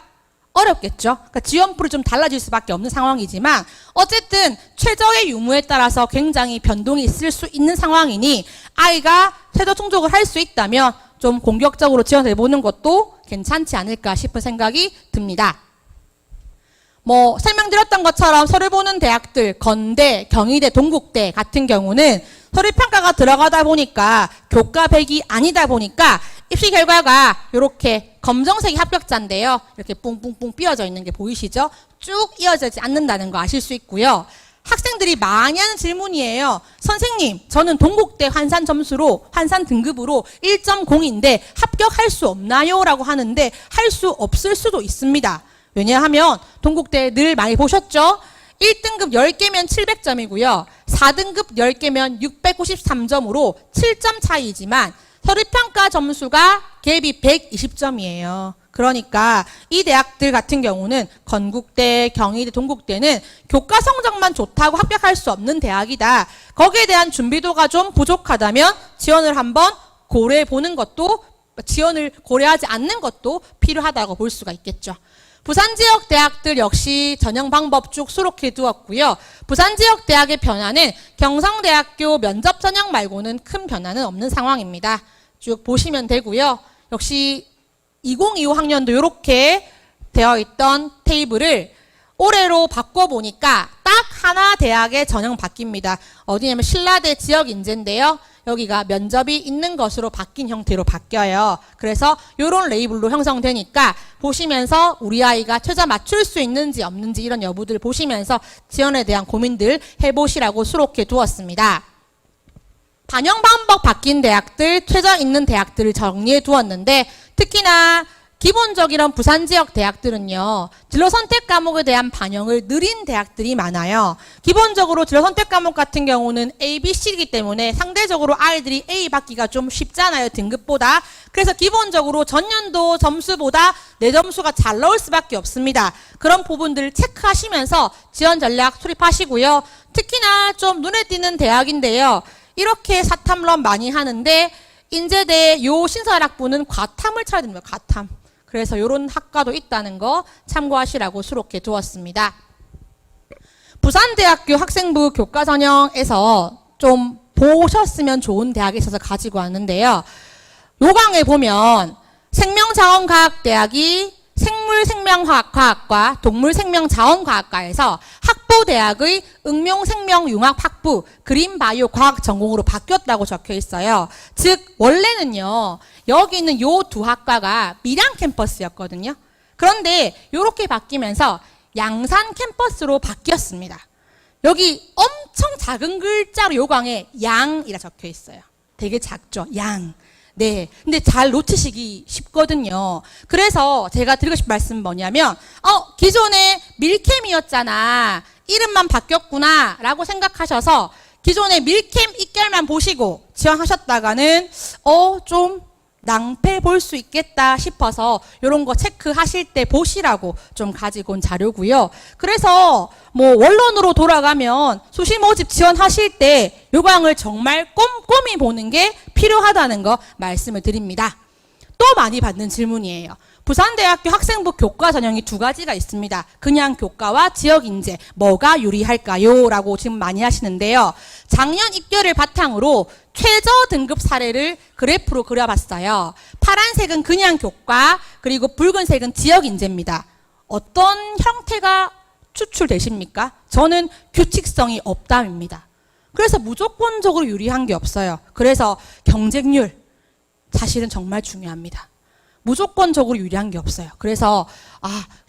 Speaker 1: 어렵겠죠. 그러니까 지원풀이 좀 달라질 수밖에 없는 상황이지만 어쨌든 최저의 유무에 따라서 굉장히 변동이 있을 수 있는 상황이니 아이가 최저 충족을 할 수 있다면 좀 공격적으로 지원해보는 것도 괜찮지 않을까 싶은 생각이 듭니다. 뭐 설명드렸던 것처럼 서류 보는 대학들 건대, 경희대, 동국대 같은 경우는 서류평가가 들어가다 보니까 교과 100이 아니다 보니까 입시 결과가 이렇게 검정색이 합격자인데요. 이렇게 뿡뿡뿡 삐어져 있는 게 보이시죠? 쭉 이어지지 않는다는 거 아실 수 있고요. 학생들이 많이 하는 질문이에요. 선생님, 저는 동국대 환산 점수로, 환산 등급으로 1.0인데 합격할 수 없나요? 라고 하는데 할 수 없을 수도 있습니다. 왜냐하면 동국대 늘 많이 보셨죠? 1등급 10개면 700점이고요. 4등급 10개면 693점으로 7점 차이지만 서류평가 점수가 갭이 120점이에요. 그러니까 이 대학들 같은 경우는 건국대, 경희대, 동국대는 교과 성적만 좋다고 합격할 수 없는 대학이다. 거기에 대한 준비도가 좀 부족하다면 지원을 한번 고려해 보는 것도, 지원을 고려하지 않는 것도 필요하다고 볼 수가 있겠죠. 부산 지역 대학들 역시 전형 방법 쭉 수록해 두었고요. 부산 지역 대학의 변화는 경성대학교 면접 전형 말고는 큰 변화는 없는 상황입니다. 쭉 보시면 되고요. 역시 2025 학년도 이렇게 되어 있던 테이블을 올해로 바꿔보니까 딱 하나 대학의 전형 바뀝니다. 어디냐면 신라대 지역 인재인데요. 여기가 면접이 있는 것으로 바뀐 형태로 바뀌어요. 그래서 이런 레이블로 형성되니까 보시면서 우리 아이가 최저 맞출 수 있는지 없는지 이런 여부들 보시면서 지원에 대한 고민들 해보시라고 수록해 두었습니다. 반영 방법 바뀐 대학들, 최저 있는 대학들을 정리해 두었는데 특히나 기본적인 부산 지역 대학들은요, 진로 선택 과목에 대한 반영을 느린 대학들이 많아요. 기본적으로 진로 선택 과목 같은 경우는 A, B, C이기 때문에 상대적으로 아이들이 A 받기가 좀 쉽잖아요, 등급보다. 그래서 기본적으로 전년도 점수보다 내 점수가 잘 나올 수밖에 없습니다. 그런 부분들을 체크하시면서 지원 전략 수립하시고요. 특히나 좀 눈에 띄는 대학인데요. 이렇게 사탐론 많이 하는데 인제대 요 신설학부는 과탐을 쳐야 됩니다. 과탐. 그래서 이런 학과도 있다는 거 참고하시라고 수록해 두었습니다. 부산대학교 학생부 교과전형에서 좀 보셨으면 좋은 대학이 있어서 가지고 왔는데요. 요강에 보면 생명자원과학대학이 생물생명화학과 동물생명자원과학과에서 학부대학의 응용생명융합학부 그린바이오과학 전공으로 바뀌었다고 적혀 있어요. 즉 원래는요, 여기 있는 요 두 학과가 밀양 캠퍼스였거든요. 그런데 이렇게 바뀌면서 양산 캠퍼스로 바뀌었습니다. 여기 엄청 작은 글자로 요강에 양이라 적혀 있어요. 되게 작죠, 양. 네, 근데 잘 놓치시기 쉽거든요. 그래서 제가 드리고 싶은 말씀은 뭐냐면 기존에 밀캠이었잖아, 이름만 바뀌었구나 라고 생각하셔서 기존에 밀캠 입결만 보시고 지원하셨다가는 좀 낭패 볼 수 있겠다 싶어서 이런 거 체크하실 때 보시라고 좀 가지고 온 자료고요. 그래서 뭐 원론으로 돌아가면 수시 모집 지원하실 때 요강을 정말 꼼꼼히 보는 게 필요하다는 거 말씀을 드립니다. 또 많이 받는 질문이에요. 부산대학교 학생부 교과 전형이 두 가지가 있습니다. 그냥 교과와 지역 인재 뭐가 유리할까요? 라고 지금 많이 하시는데요. 작년 입결을 바탕으로 최저 등급 사례를 그래프로 그려봤어요. 파란색은 그냥 교과, 그리고 붉은색은 지역 인재입니다. 어떤 형태가 추출되십니까? 저는 규칙성이 없다입니다. 그래서 무조건적으로 유리한 게 없어요. 그래서 경쟁률 사실은 정말 중요합니다. 무조건적으로 유리한 게 없어요. 그래서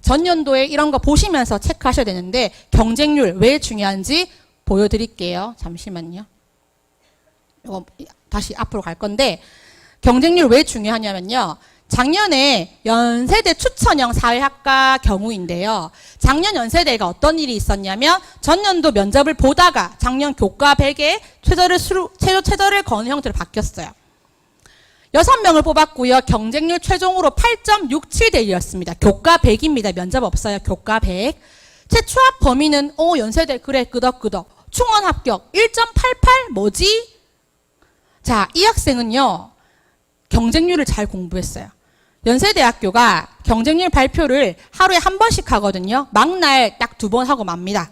Speaker 1: 전년도에 이런 거 보시면서 체크하셔야 되는데 경쟁률 왜 중요한지 보여드릴게요. 잠시만요. 이거 다시 앞으로 갈 건데 경쟁률 왜 중요하냐면요. 작년에 연세대 추천형 사회학과 경우인데요. 작년 연세대가 어떤 일이 있었냐면 전년도 면접을 보다가 작년 교과 100에 최저를 거는 형태로 바뀌었어요. 6명을 뽑았고요. 경쟁률 최종으로 8.67대 1이었습니다. 교과 100입니다. 면접 없어요. 교과 100. 최초합 범위는 연세대 그래 끄덕끄덕. 충원 합격 1.88 뭐지? 자, 이 학생은요. 경쟁률을 잘 공부했어요. 연세대학교가 경쟁률 발표를 하루에 한 번씩 하거든요. 막날 딱 2번 하고 맙니다.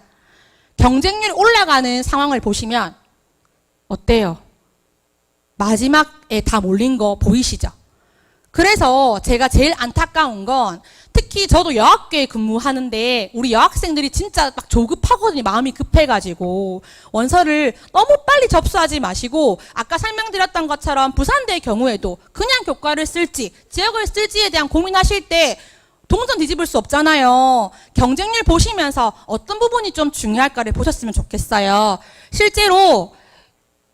Speaker 1: 경쟁률 올라가는 상황을 보시면 어때요? 마지막에 다 몰린 거 보이시죠? 그래서 제가 제일 안타까운 건 특히 저도 여학교에 근무하는데 우리 여학생들이 진짜 막 조급하거든요. 마음이 급해가지고 원서를 너무 빨리 접수하지 마시고 아까 설명드렸던 것처럼 부산대의 경우에도 그냥 교과를 쓸지 지역을 쓸지에 대한 고민하실 때 동전 뒤집을 수 없잖아요. 경쟁률 보시면서 어떤 부분이 좀 중요할까를 보셨으면 좋겠어요. 실제로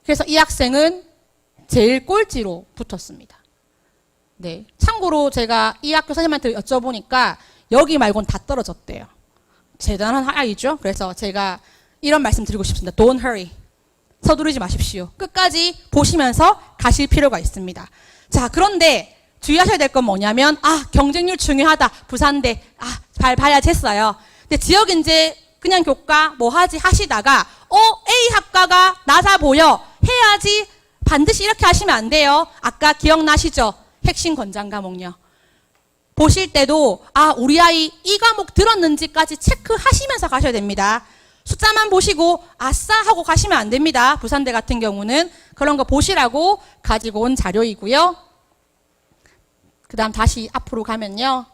Speaker 1: 그래서 이 학생은 제일 꼴찌로 붙었습니다. 네. 참고로 제가 이 학교 선생님한테 여쭤보니까 여기 말고는 다 떨어졌대요. 대단한 아이죠. 그래서 제가 이런 말씀 드리고 싶습니다. Don't hurry. 서두르지 마십시오. 끝까지 보시면서 가실 필요가 있습니다. 자, 그런데 주의하셔야 될 건 뭐냐면 경쟁률 중요하다. 부산대. 잘 봐야지 했어요. 근데 지역 이제 그냥 교과 뭐 하지 하시다가 A 학과가 낮아 보여. 해야지. 반드시 이렇게 하시면 안 돼요. 아까 기억나시죠? 핵심 권장 과목요. 보실 때도 우리 아이 이 과목 들었는지까지 체크하시면서 가셔야 됩니다. 숫자만 보시고 아싸 하고 가시면 안 됩니다. 부산대 같은 경우는 그런 거 보시라고 가지고 온 자료이고요. 그 다음 다시 앞으로 가면요.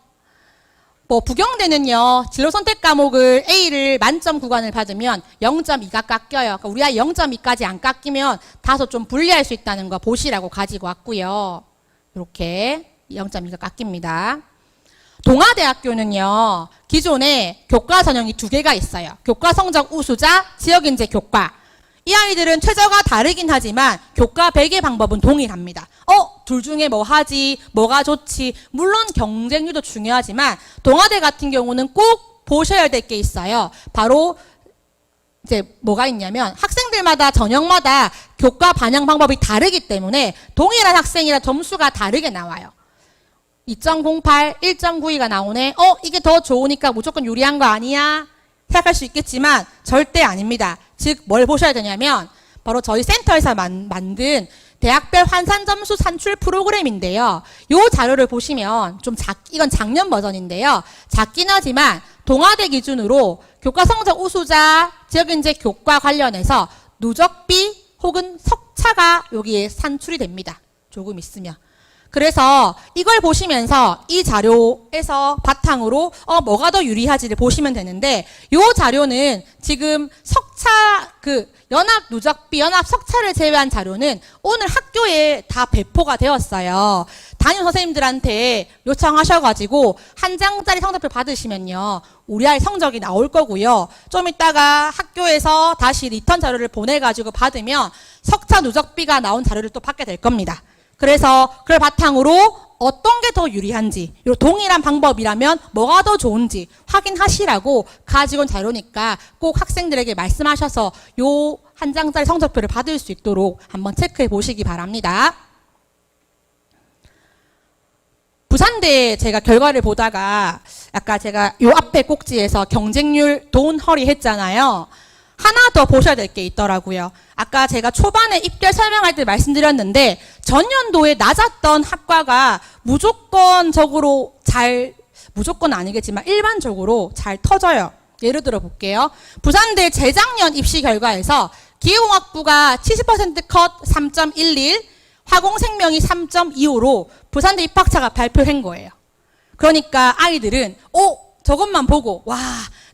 Speaker 1: 부경대는요. 진로 선택 과목을 A를 만점 구간을 받으면 0.2가 깎여요. 그러니까 우리 아이 0.2까지 안 깎이면 다소 좀 불리할 수 있다는 거 보시라고 가지고 왔고요. 이렇게 0.2가 깎입니다. 동아대학교는요. 기존에 교과 전형이 2개가 있어요. 교과 성적 우수자, 지역인재 교과. 이 아이들은 최저가 다르긴 하지만 교과 100의 방법은 동일합니다. 둘 중에 뭐 하지? 뭐가 좋지? 물론 경쟁률도 중요하지만 동아대 같은 경우는 꼭 보셔야 될 게 있어요. 바로 이제 뭐가 있냐면 학생들마다 전형마다 교과 반영 방법이 다르기 때문에 동일한 학생이라 점수가 다르게 나와요. 2.08, 1.92가 나오네. 이게 더 좋으니까 무조건 유리한 거 아니야? 생각할 수 있겠지만 절대 아닙니다. 즉 뭘 보셔야 되냐면 바로 저희 센터에서 만든 대학별 환산 점수 산출 프로그램인데요. 이 자료를 보시면 이건 작년 버전인데요. 작긴 하지만 동아대 기준으로 교과 성적 우수자, 지역인재 교과 관련해서 누적비 혹은 석차가 여기에 산출이 됩니다. 조금 있으면. 그래서 이걸 보시면서 이 자료에서 바탕으로 뭐가 더 유리하지를 보시면 되는데 이 자료는 지금 석차 연합 누적비, 연합 석차를 제외한 자료는 오늘 학교에 다 배포가 되었어요. 담임 선생님들한테 요청하셔가지고 한 장짜리 성적표 받으시면요. 우리 아이 성적이 나올 거고요. 좀 이따가 학교에서 다시 리턴 자료를 보내가지고 받으면 석차 누적비가 나온 자료를 또 받게 될 겁니다. 그래서 그걸 바탕으로 어떤 게 더 유리한지, 요 동일한 방법이라면 뭐가 더 좋은지 확인하시라고 가지고 온 자료니까 꼭 학생들에게 말씀하셔서 요 한 장짜리 성적표를 받을 수 있도록 한번 체크해 보시기 바랍니다. 부산대 제가 결과를 보다가 아까 제가 요 앞에 꼭지에서 경쟁률 돈 허리 했잖아요. 하나 더 보셔야 될 게 있더라고요. 아까 제가 초반에 입결 설명할 때 말씀드렸는데 전년도에 낮았던 학과가 무조건적으로 무조건 아니겠지만 일반적으로 잘 터져요. 예를 들어 볼게요. 부산대 재작년 입시 결과에서 기계공학부가 70% 컷 3.11, 화공생명이 3.25로 부산대 입학처가 발표한 거예요. 그러니까 아이들은 저것만 보고 와,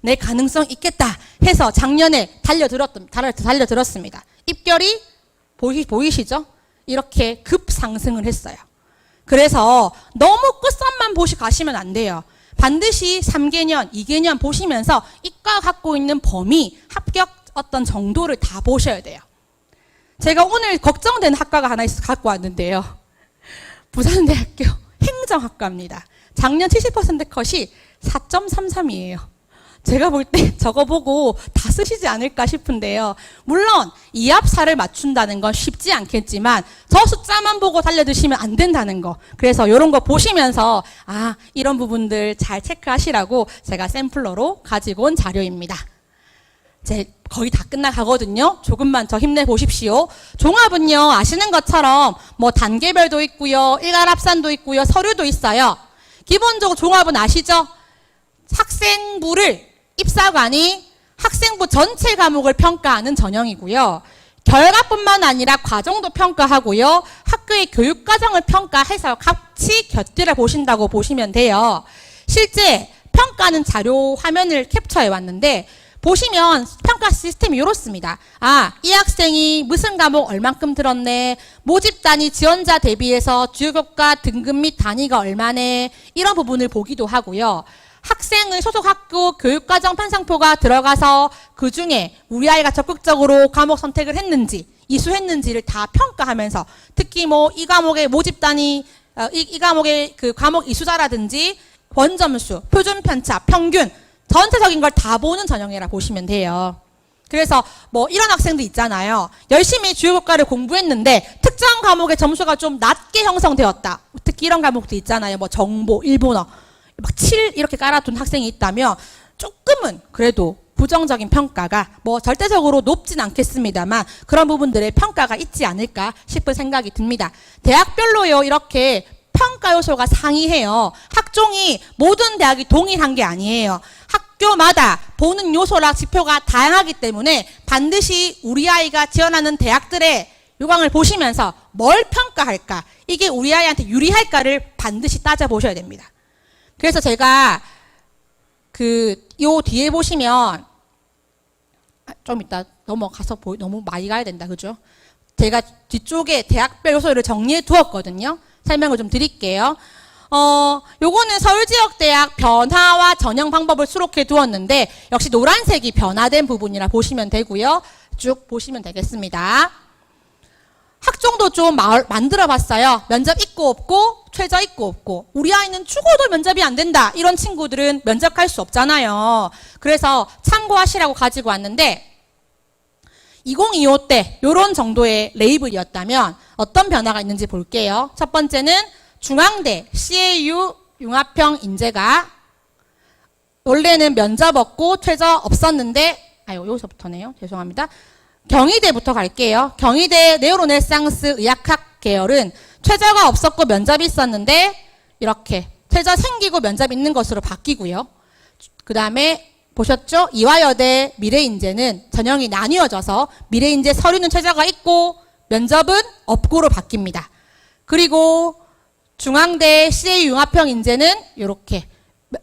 Speaker 1: 내 가능성 있겠다 해서 작년에 달려들었습니다. 입결이 보이시죠? 이렇게 급상승을 했어요. 그래서 너무 끝선만 보시 가시면 안 돼요. 반드시 3개년, 2개년 보시면서 이과 갖고 있는 범위, 합격 어떤 정도를 다 보셔야 돼요. 제가 오늘 걱정되는 학과가 하나 있어서 갖고 왔는데요. 부산대학교 행정학과입니다. 작년 70% 컷이 4.33이에요. 제가 볼 때 저거 보고 다 쓰시지 않을까 싶은데요. 물론 이합사를 맞춘다는 건 쉽지 않겠지만 저 숫자만 보고 달려드시면 안 된다는 거. 그래서 이런 거 보시면서 이런 부분들 잘 체크하시라고 제가 샘플러로 가지고 온 자료입니다. 이제 거의 다 끝나가거든요. 조금만 더 힘내보십시오. 종합은요, 아시는 것처럼 뭐 단계별도 있고요, 일괄합산도 있고요, 서류도 있어요. 기본적으로 종합은 아시죠? 학생부를 입사관이 학생부 전체 과목을 평가하는 전형이고요. 결과뿐만 아니라 과정도 평가하고요. 학교의 교육과정을 평가해서 같이 곁들여 보신다고 보시면 돼요. 실제 평가하는 자료 화면을 캡처해 왔는데 보시면 평가 시스템이 이렇습니다. 이 학생이 무슨 과목 얼만큼 들었네. 모집 단위 지원자 대비해서 주요 교과 등급 및 단위가 얼마네. 이런 부분을 보기도 하고요. 학생의 소속 학교 교육과정 편성표가 들어가서 그중에 우리 아이가 적극적으로 과목 선택을 했는지 이수했는지를 다 평가하면서 특히 뭐 이 과목의 모집 단위 이 과목의 그 과목 이수자라든지 원점수, 표준 편차, 평균 전체적인 걸 다 보는 전형이라 보시면 돼요. 그래서 뭐 이런 학생도 있잖아요. 열심히 주요 교과를 공부했는데 특정 과목의 점수가 좀 낮게 형성되었다. 특히 이런 과목도 있잖아요. 뭐 정보, 일본어 막 7 이렇게 깔아둔 학생이 있다면 조금은 그래도 부정적인 평가가 뭐 절대적으로 높진 않겠습니다만 그런 부분들의 평가가 있지 않을까 싶은 생각이 듭니다. 대학별로요 이렇게 평가 요소가 상이해요. 학종이 모든 대학이 동일한 게 아니에요. 학교마다 보는 요소나 지표가 다양하기 때문에 반드시 우리 아이가 지원하는 대학들의 요강을 보시면서 뭘 평가할까, 이게 우리 아이한테 유리할까를 반드시 따져보셔야 됩니다. 그래서 제가 요 뒤에 보시면 좀 이따 넘어가서 너무 많이 가야 된다, 그죠? 제가 뒤쪽에 대학별 요소를 정리해 두었거든요. 설명을 좀 드릴게요. 요거는 서울지역대학 변화와 전형 방법을 수록해 두었는데 역시 노란색이 변화된 부분이라 보시면 되고요. 쭉 보시면 되겠습니다. 학종도 좀 만들어 봤어요. 면접 있고 없고, 최저 있고 없고. 우리 아이는 죽어도 면접이 안 된다. 이런 친구들은 면접할 수 없잖아요. 그래서 참고하시라고 가지고 왔는데 2025 때 이런 정도의 레이블이었다면 어떤 변화가 있는지 볼게요. 첫 번째는 중앙대 CAU 융합형 인재가 원래는 면접 없고 최저 없었는데 여기서부터네요. 죄송합니다. 경희대부터 갈게요. 경희대 네오르네상스 의학학 계열은 최저가 없었고 면접이 있었는데 이렇게 최저 생기고 면접 있는 것으로 바뀌고요. 그 다음에 보셨죠? 이화여대 미래인재는 전형이 나뉘어져서 미래인재 서류는 최저가 있고 면접은 없고로 바뀝니다. 그리고 중앙대 CA 융합형 인재는 이렇게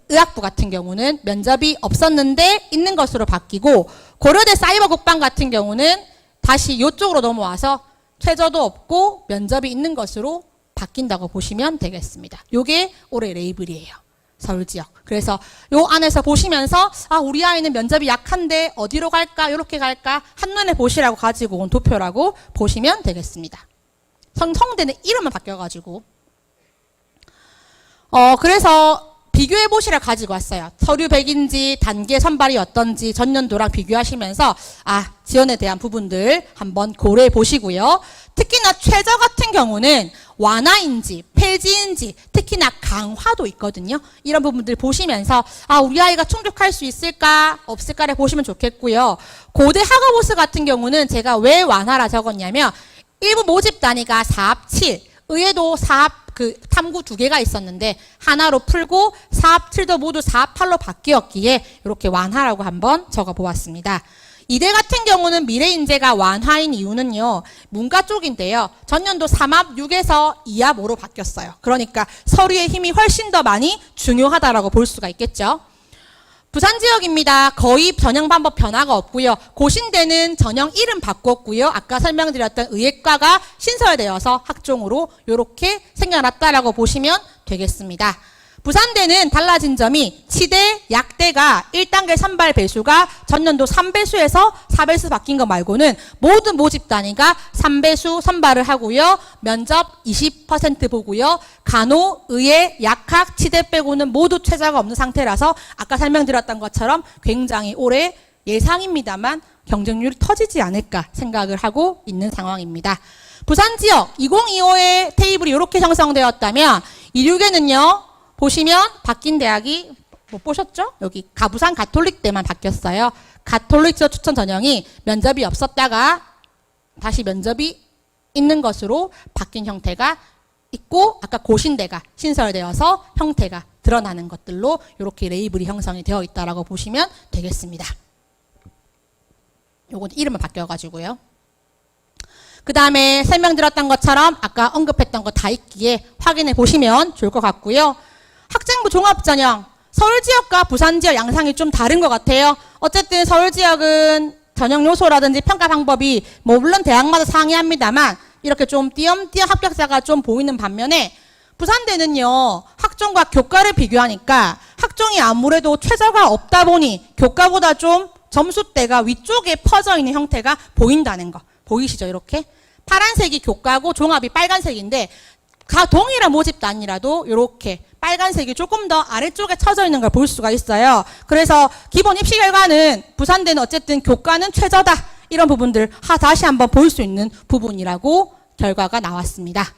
Speaker 1: 의학부 같은 경우는 면접이 없었는데 있는 것으로 바뀌고 고려대 사이버 국방 같은 경우는 다시 이쪽으로 넘어와서 최저도 없고 면접이 있는 것으로 바뀐다고 보시면 되겠습니다. 이게 올해 레이블이에요. 서울지역. 그래서 요 안에서 보시면서 우리 아이는 면접이 약한데 어디로 갈까 이렇게 갈까 한눈에 보시라고 가지고 온 도표라고 보시면 되겠습니다. 성대는 이름만 바뀌어가지고 그래서 비교해 보시라 가지고 왔어요. 서류 100인지 단계 선발이 어떤지 전년도랑 비교하시면서 지원에 대한 부분들 한번 고려해 보시고요. 특히나 최저 같은 경우는 완화인지 폐지인지 특히나 강화도 있거든요. 이런 부분들 보시면서 우리 아이가 충족할 수 있을까 없을까를 보시면 좋겠고요. 고대 학업우수 같은 경우는 제가 왜 완화라 적었냐면 일부 모집 단위가 4합 7 의외도 4합 탐구 2개가 있었는데 하나로 풀고 4합 7도 모두 4합 8로 바뀌었기에 이렇게 완화라고 한번 적어보았습니다. 이대 같은 경우는 미래인재가 완화인 이유는요. 문과 쪽인데요. 전년도 3합 6에서 2합 5로 바뀌었어요. 그러니까 서류의 힘이 훨씬 더 많이 중요하다라고 볼 수가 있겠죠. 부산 지역입니다. 거의 전형 방법 변화가 없고요. 고신대는 전형 이름 바꿨고요. 아까 설명드렸던 의예과가 신설되어서 학종으로 이렇게 생겨났다라고 보시면 되겠습니다. 부산대는 달라진 점이 치대, 약대가 1단계 선발 배수가 전년도 3배수에서 4배수 바뀐 거 말고는 모든 모집 단위가 3배수 선발을 하고요. 면접 20% 보고요. 간호, 의예, 약학, 치대 빼고는 모두 최저가 없는 상태라서 아까 설명드렸던 것처럼 굉장히 올해 예상입니다만 경쟁률이 터지지 않을까 생각을 하고 있는 상황입니다. 부산 지역 2025의 테이블이 이렇게 형성되었다면 26에는요. 보시면 바뀐 대학이 못 보셨죠? 여기 가부산 가톨릭대만 바뀌었어요. 가톨릭 지역 추천 전형이 면접이 없었다가 다시 면접이 있는 것으로 바뀐 형태가 있고 아까 고신대가 신설되어서 형태가 드러나는 것들로 이렇게 레이블이 형성이 되어 있다라고 보시면 되겠습니다. 요건 이름은 바뀌어가지고요. 그 다음에 설명드렸던 것처럼 아까 언급했던 거 다 있기에 확인해 보시면 좋을 것 같고요. 학생부 종합전형 서울 지역과 부산 지역 양상이 좀 다른 것 같아요. 어쨌든 서울 지역은 전형 요소라든지 평가 방법이 뭐 물론 대학마다 상이합니다만 이렇게 좀 띄엄띄엄 합격자가 좀 보이는 반면에 부산대는요 학종과 교과를 비교하니까 학종이 아무래도 최저가 없다 보니 교과보다 좀 점수대가 위쪽에 퍼져 있는 형태가 보인다는 거 보이시죠? 이렇게 파란색이 교과고 종합이 빨간색인데 동일한 모집 단위라도 이렇게 빨간색이 조금 더 아래쪽에 쳐져 있는 걸 볼 수가 있어요. 그래서 기본 입시 결과는 부산대는 어쨌든 교과는 최저다. 이런 부분들 다시 한번 볼 수 있는 부분이라고 결과가 나왔습니다.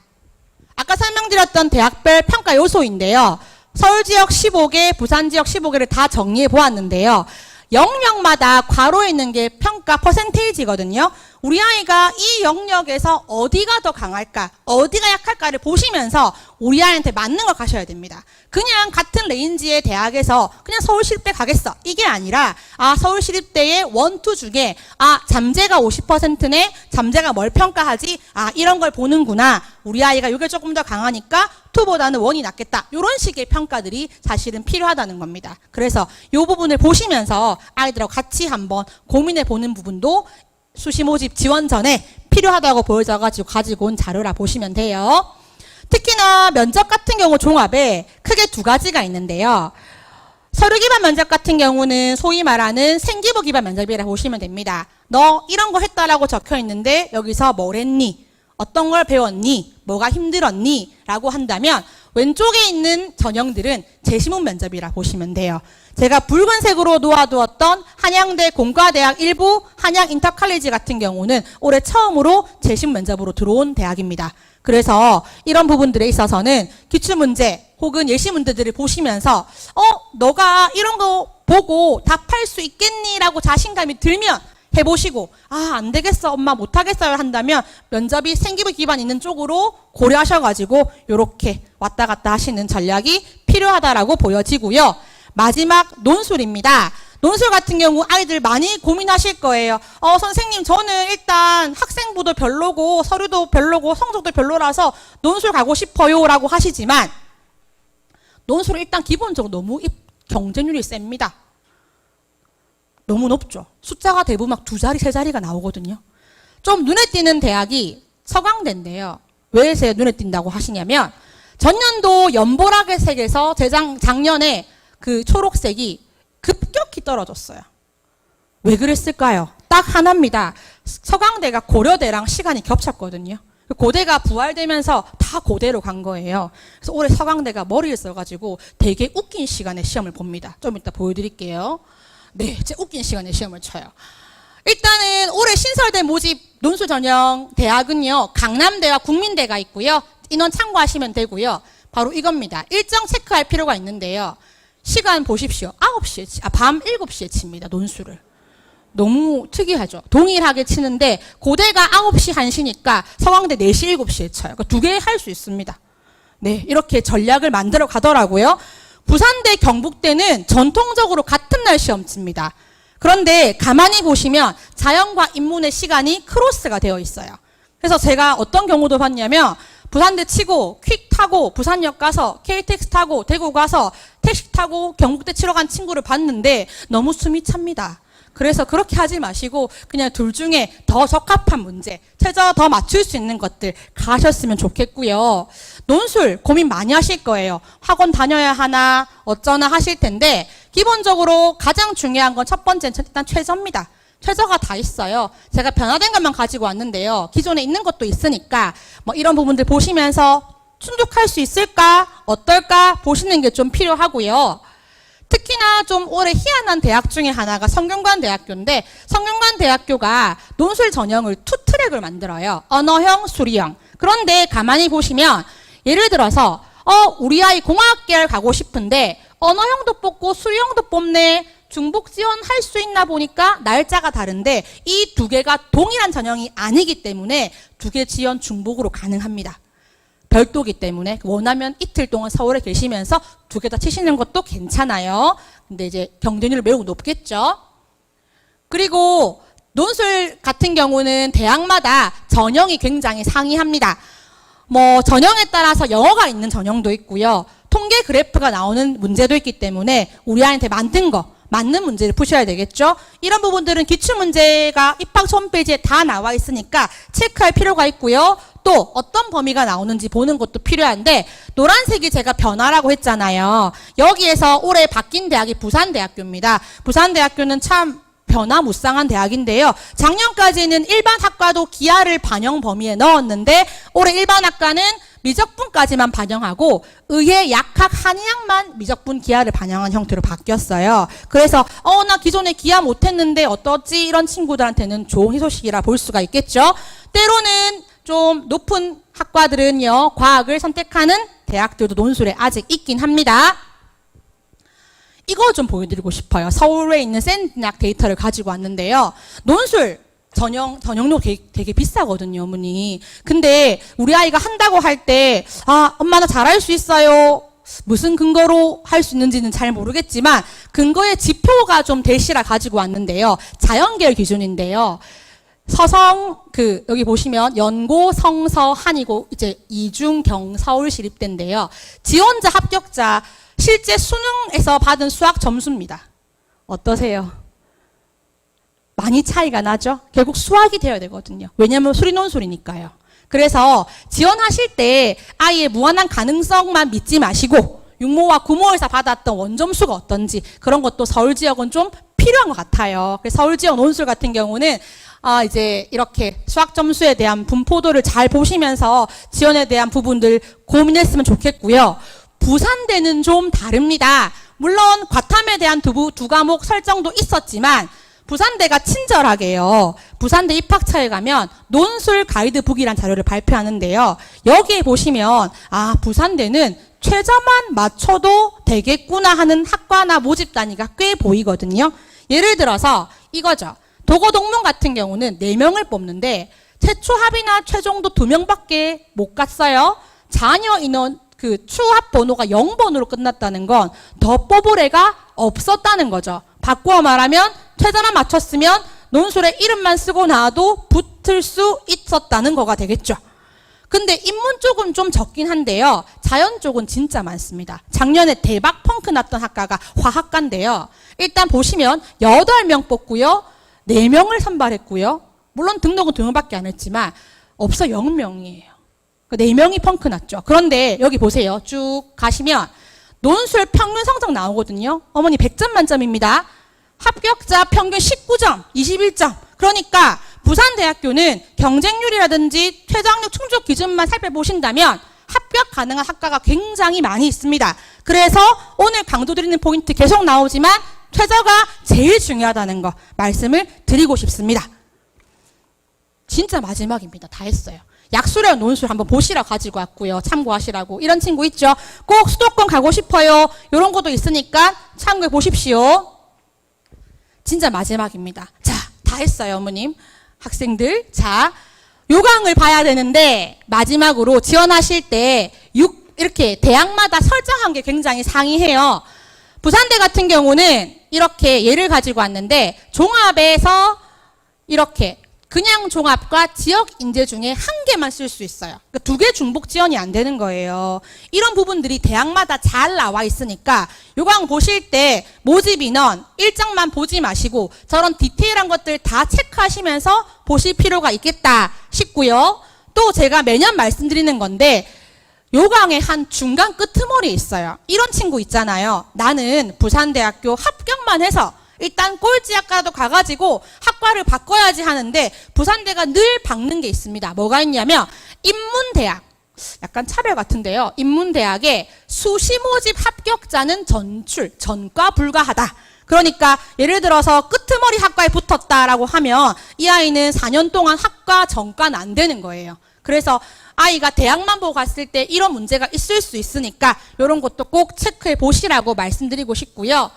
Speaker 1: 아까 설명드렸던 대학별 평가 요소인데요. 서울 지역 15개, 부산 지역 15개를 다 정리해 보았는데요. 영역마다 괄호에 있는 게 평가 퍼센테이지거든요. 우리 아이가 이 영역에서 어디가 더 강할까, 어디가 약할까를 보시면서 우리 아이한테 맞는 걸 가셔야 됩니다. 그냥 같은 레인지의 대학에서 그냥 서울시립대 가겠어. 이게 아니라 서울시립대의 1, 2 중에 잠재가 50%네, 잠재가 뭘 평가하지? 이런 걸 보는구나. 우리 아이가 이게 조금 더 강하니까 2보다는 1이 낫겠다. 이런 식의 평가들이 사실은 필요하다는 겁니다. 그래서 이 부분을 보시면서 아이들하고 같이 한번 고민해 보는 부분도 수시 모집 지원 전에 필요하다고 보여져가지고 가지고 온 자료라 보시면 돼요. 특히나 면접 같은 경우 종합에 크게 2가지가 있는데요. 서류 기반 면접 같은 경우는 소위 말하는 생기부 기반 면접이라고 보시면 됩니다. 너 이런 거 했다라고 적혀 있는데 여기서 뭘 했니? 어떤 걸 배웠니? 뭐가 힘들었니? 라고 한다면 왼쪽에 있는 전형들은 재시문 면접이라 보시면 돼요. 제가 붉은색으로 놓아두었던 한양대 공과대학 일부 한양 인터칼리지 같은 경우는 올해 처음으로 재시문 면접으로 들어온 대학입니다. 그래서 이런 부분들에 있어서는 기출문제 혹은 예시 문제들을 보시면서 너가 이런 거 보고 답할 수 있겠니? 라고 자신감이 들면 해보시고 안 되겠어 엄마 못하겠어요 한다면 면접이 생기부 기반 있는 쪽으로 고려하셔가지고 이렇게 왔다 갔다 하시는 전략이 필요하다라고 보여지고요. 마지막 논술입니다. 논술 같은 경우 아이들 많이 고민하실 거예요. 선생님 저는 일단 학생부도 별로고 서류도 별로고 성적도 별로라서 논술 가고 싶어요 라고 하시지만 논술은 일단 기본적으로 너무 경쟁률이 셉니다. 너무 높죠. 숫자가 대부분 막 2자리, 3자리가 나오거든요. 좀 눈에 띄는 대학이 서강대인데요. 왜 눈에 띈다고 하시냐면 전년도 연보라의 색에서 작년에 그 초록색이 급격히 떨어졌어요. 왜 그랬을까요? 딱 하나입니다. 서강대가 고려대랑 시간이 겹쳤거든요. 고대가 부활되면서 다 고대로 간 거예요. 그래서 올해 서강대가 머리를 써가지고 되게 웃긴 시간에 시험을 봅니다. 좀 이따 보여드릴게요. 네, 제 웃긴 시간에 시험을 쳐요. 일단은 올해 신설된 모집 논술 전형 대학은요. 강남대와 국민대가 있고요. 인원 참고하시면 되고요. 바로 이겁니다. 일정 체크할 필요가 있는데요. 시간 보십시오. 9시에 밤 7시에 칩니다. 논술을. 너무 특이하죠. 동일하게 치는데 고대가 9시 1시니까 서강대 4시 7시에 쳐요. 그러니까 2개 할 수 있습니다. 네, 이렇게 전략을 만들어 가더라고요. 부산대, 경북대는 전통적으로 같은 날 시험 칩니다. 그런데 가만히 보시면 자연과 인문의 시간이 크로스가 되어 있어요. 그래서 제가 어떤 경우도 봤냐면 부산대 치고 퀵 타고 부산역 가서 KTX 타고 대구 가서 택시 타고 경북대 치러 간 친구를 봤는데 너무 숨이 찹니다. 그래서 그렇게 하지 마시고 그냥 둘 중에 더 적합한 문제, 최저 더 맞출 수 있는 것들 가셨으면 좋겠고요. 논술 고민 많이 하실 거예요. 학원 다녀야 하나 어쩌나 하실 텐데 기본적으로 가장 중요한 건 첫 번째는 일단 최저입니다. 최저가 다 있어요. 제가 변화된 것만 가지고 왔는데요. 기존에 있는 것도 있으니까 뭐 이런 부분들 보시면서 충족할 수 있을까? 어떨까? 보시는 게 좀 필요하고요. 특히나 좀 올해 희한한 대학 중에 하나가 성균관대학교인데 성균관대학교가 논술 전형을 투 트랙을 만들어요. 언어형, 수리형. 그런데 가만히 보시면 예를 들어서 우리 아이 공학계열 가고 싶은데 언어형도 뽑고 수리형도 뽑네. 중복 지원할 수 있나 보니까 날짜가 다른데 이 두 개가 동일한 전형이 아니기 때문에 두 개 지원 중복으로 가능합니다. 별도기 때문에 원하면 이틀 동안 서울에 계시면서 두 개 다 치시는 것도 괜찮아요. 근데 이제 경쟁률이 매우 높겠죠. 그리고 논술 같은 경우는 대학마다 전형이 굉장히 상이합니다. 뭐 전형에 따라서 영어가 있는 전형도 있고요. 통계 그래프가 나오는 문제도 있기 때문에 우리 아이한테 맞는 문제를 푸셔야 되겠죠. 이런 부분들은 기출문제가 입학처 홈페이지에 다 나와 있으니까 체크할 필요가 있고요. 또 어떤 범위가 나오는지 보는 것도 필요한데 노란색이 제가 변화라고 했잖아요. 여기에서 올해 바뀐 대학이 부산대학교입니다. 부산대학교는 참 변화무쌍한 대학인데요. 작년까지는 일반 학과도 기하를 반영 범위에 넣었는데 올해 일반 학과는 미적분까지만 반영하고 의회 약학 한의학만 미적분 기하를 반영한 형태로 바뀌었어요. 그래서 나 기존에 기하 못했는데 어떠지? 이런 친구들한테는 좋은 희소식이라 볼 수가 있겠죠. 때로는 좀 높은 학과들은요. 과학을 선택하는 대학들도 논술에 아직 있긴 합니다. 이거 좀 보여드리고 싶어요. 서울에 있는 센대학 데이터를 가지고 왔는데요. 논술 전형료 되게 비싸거든요, 어머니. 근데 우리 아이가 한다고 할 때, 엄마 나 잘할 수 있어요. 무슨 근거로 할 수 있는지는 잘 모르겠지만, 근거의 지표가 좀 대시라 가지고 왔는데요. 자연계열 기준인데요. 여기 보시면 연고, 성서, 한이고, 이제 이중, 경, 서울 시립대인데요. 지원자, 합격자, 실제 수능에서 받은 수학 점수입니다. 어떠세요? 많이 차이가 나죠? 결국 수학이 되어야 되거든요. 왜냐하면 수리논술이니까요. 그래서 지원하실 때 아이의 무한한 가능성만 믿지 마시고 육모와 구모에서 받았던 원점수가 어떤지 그런 것도 서울 지역은 좀 필요한 것 같아요. 그래서 서울 지역 논술 같은 경우는 이제 이렇게 수학 점수에 대한 분포도를 잘 보시면서 지원에 대한 부분들 고민했으면 좋겠고요. 부산대는 좀 다릅니다. 물론 과탐에 대한 두 과목 설정도 있었지만 부산대가 친절하게요. 부산대 입학처에 가면 논술 가이드북이란 자료를 발표하는데요. 여기에 보시면 부산대는 최저만 맞춰도 되겠구나 하는 학과나 모집 단위가 꽤 보이거든요. 예를 들어서 이거죠. 도고동문 같은 경우는 4명을 뽑는데 최초 합이나 최종도 2명밖에 못 갔어요. 자녀 인원 추합 번호가 0번으로 끝났다는 건 더 뽑을 애가 없었다는 거죠. 바꾸어 말하면 최저만 맞췄으면 논술에 이름만 쓰고 나와도 붙을 수 있었다는 거가 되겠죠. 근데 인문 쪽은 좀 적긴 한데요. 자연 쪽은 진짜 많습니다. 작년에 대박 펑크 났던 학과가 화학과인데요. 일단 보시면 8명 뽑고요. 4명을 선발했고요. 물론 등록은 2명밖에 안 했지만 없어 0명이에요. 4명이 펑크 났죠. 그런데 여기 보세요. 쭉 가시면 논술 평균 성적 나오거든요. 어머니 100점 만점입니다. 합격자 평균 19점, 21점. 그러니까 부산대학교는 경쟁률이라든지 최저학력 충족 기준만 살펴보신다면 합격 가능한 학과가 굉장히 많이 있습니다. 그래서 오늘 강조드리는 포인트 계속 나오지만 최저가 제일 중요하다는 거 말씀을 드리고 싶습니다. 진짜 마지막입니다. 다 했어요. 약수령 논술 한번 보시라 가지고 왔고요. 참고하시라고. 이런 친구 있죠? 꼭 수도권 가고 싶어요. 이런 것도 있으니까 참고해 보십시오. 진짜 마지막입니다. 자, 다 했어요, 어머님. 학생들. 자, 요강을 봐야 되는데 마지막으로 지원하실 때 이렇게 대학마다 설정한 게 굉장히 상이해요. 부산대 같은 경우는 이렇게 예를 가지고 왔는데 종합에서 이렇게 그냥 종합과 지역 인재 중에 한 개만 쓸 수 있어요. 그러니까 2개 중복 지원이 안 되는 거예요. 이런 부분들이 대학마다 잘 나와 있으니까 요강 보실 때 모집 인원 일정만 보지 마시고 저런 디테일한 것들 다 체크하시면서 보실 필요가 있겠다 싶고요. 또 제가 매년 말씀드리는 건데 요강의 한 중간 끄트머리에 있어요. 이런 친구 있잖아요. 나는 부산대학교 합격만 해서 일단 꼴찌학과도 가가지고 학과를 바꿔야지 하는데 부산대가 늘 박는 게 있습니다. 뭐가 있냐면 인문대학. 약간 차별 같은데요. 인문대학에 수시 모집 합격자는 전과 불가하다. 그러니까 예를 들어서 끄트머리 학과에 붙었다라고 하면 이 아이는 4년 동안 학과 전과는 안 되는 거예요. 그래서 아이가 대학만 보고 갔을 때 이런 문제가 있을 수 있으니까 이런 것도 꼭 체크해 보시라고 말씀드리고 싶고요.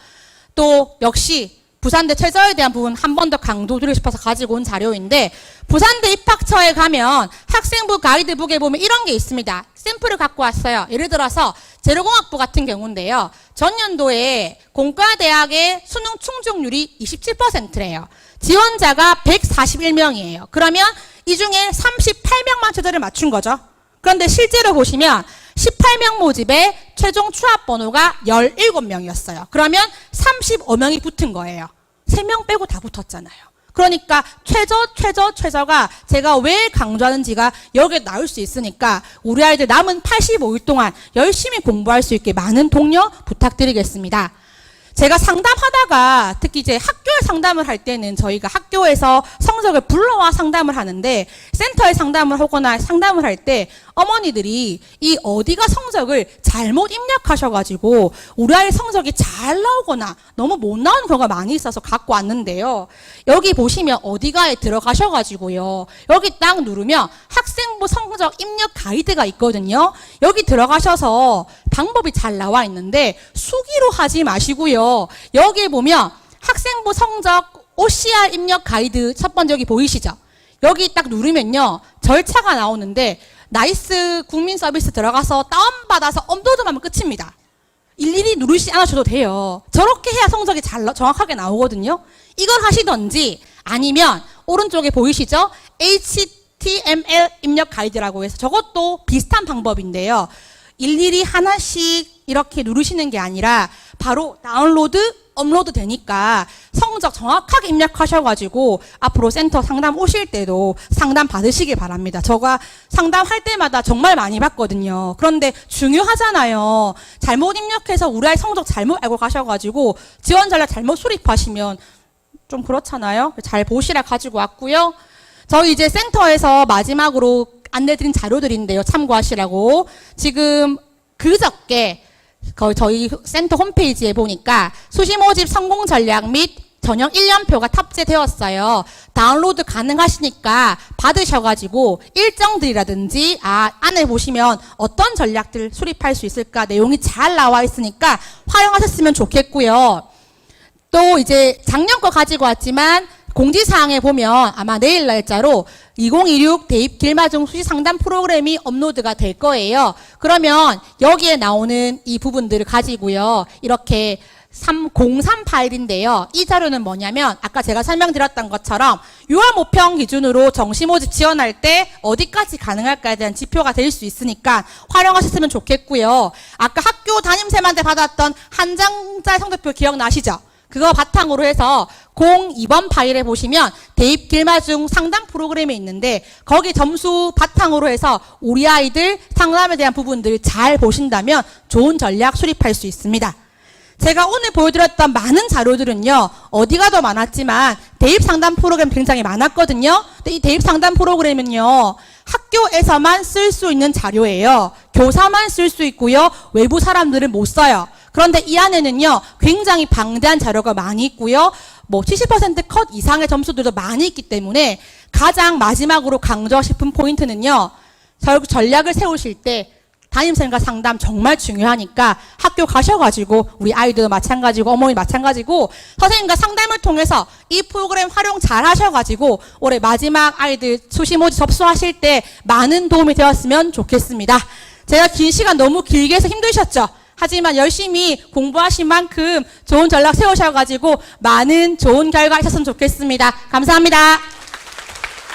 Speaker 1: 또 역시 부산대 최저에 대한 부분 한 번 더 강조드리고 싶어서 가지고 온 자료인데 부산대 입학처에 가면 학생부 가이드북에 보면 이런 게 있습니다. 샘플을 갖고 왔어요. 예를 들어서 재료공학부 같은 경우인데요. 전년도에 공과대학의 수능 충족률이 27%래요. 지원자가 141명이에요. 그러면 이 중에 38명만 최저를 맞춘 거죠. 그런데 실제로 보시면 18명 모집에 최종 추합 번호가 17명이었어요. 그러면 35명이 붙은 거예요. 3명 빼고 다 붙었잖아요. 그러니까 최저가 제가 왜 강조하는지가 여기에 나올 수 있으니까 우리 아이들 남은 85일 동안 열심히 공부할 수 있게 많은 독려 부탁드리겠습니다. 제가 상담하다가 특히 이제 학교에 상담을 할 때는 저희가 학교에서 성적을 불러와 상담을 하는데 센터에 상담을 하거나 상담을 할 때 어머니들이 이 어디가 성적을 잘못 입력하셔가지고 우리 아이 성적이 잘 나오거나 너무 못 나오는 경우가 많이 있어서 갖고 왔는데요. 여기 보시면 어디가에 들어가셔가지고요. 여기 딱 누르면 학생부 성적 입력 가이드가 있거든요. 여기 들어가셔서 방법이 잘 나와 있는데 수기로 하지 마시고요. 여기에 보면 학생부 성적 OCR 입력 가이드 첫 번째 여기 보이시죠? 여기 딱 누르면요. 절차가 나오는데 나이스 국민 서비스 들어가서 다운받아서 업로드하면 끝입니다. 일일이 누르시지 않으셔도 돼요. 저렇게 해야 성적이 정확하게 나오거든요. 이걸 하시던지 아니면 오른쪽에 보이시죠? HTML 입력 가이드라고 해서 저것도 비슷한 방법인데요. 일일이 하나씩 이렇게 누르시는 게 아니라 바로 다운로드, 업로드 되니까 성적 정확하게 입력하셔가지고 앞으로 센터 상담 오실 때도 상담 받으시길 바랍니다. 제가 상담할 때마다 정말 많이 받거든요. 그런데 중요하잖아요. 잘못 입력해서 우리 아이 성적 잘못 알고 가셔가지고 지원 전략 잘못 수립하시면 좀 그렇잖아요. 잘 보시라 가지고 왔고요. 저희 이제 센터에서 마지막으로 안내드린 자료들인데요. 참고하시라고. 지금 그저께 저희 센터 홈페이지에 보니까 수시 모집 성공 전략 및 전형 1년표가 탑재되었어요. 다운로드 가능하시니까 받으셔가지고 일정들이라든지 안에 보시면 어떤 전략들 수립할 수 있을까 내용이 잘 나와 있으니까 활용하셨으면 좋겠고요. 또 이제 작년 거 가지고 왔지만 공지사항에 보면 아마 내일 날짜로 2026 대입 길마중 수시 상담 프로그램이 업로드가 될 거예요. 그러면 여기에 나오는 이 부분들을 가지고요. 이렇게 03 파일인데요. 이 자료는 뭐냐면 아까 제가 설명드렸던 것처럼 6월 모평 기준으로 정시 모집 지원할 때 어디까지 가능할까에 대한 지표가 될 수 있으니까 활용하셨으면 좋겠고요. 아까 학교 담임쌤한테 받았던 한 장짜리 성적표 기억나시죠? 그거 바탕으로 해서 02번 파일에 보시면 대입 길마중 상담 프로그램이 있는데 거기 점수 바탕으로 해서 우리 아이들 상담에 대한 부분들을 잘 보신다면 좋은 전략 수립할 수 있습니다. 제가 오늘 보여드렸던 많은 자료들은요. 어디가 더 많았지만 대입 상담 프로그램 굉장히 많았거든요. 근데 이 대입 상담 프로그램은요. 학교에서만 쓸 수 있는 자료예요. 교사만 쓸 수 있고요. 외부 사람들은 못 써요. 그런데 이 안에는요. 굉장히 방대한 자료가 많이 있고요. 70% 이상의 점수들도 많이 있기 때문에 가장 마지막으로 강조하고 싶은 포인트는요. 전략을 세우실 때 담임쌤과 상담 정말 중요하니까 학교 가셔가지고 우리 아이들도 마찬가지고 어머니 마찬가지고 선생님과 상담을 통해서 이 프로그램 활용 잘 하셔가지고 올해 마지막 아이들 수시 모집 접수하실 때 많은 도움이 되었으면 좋겠습니다. 제가 긴 시간 너무 길게 해서 힘드셨죠? 하지만 열심히 공부하신 만큼 좋은 전략 세우셔가지고 많은 좋은 결과 하셨으면 좋겠습니다. 감사합니다.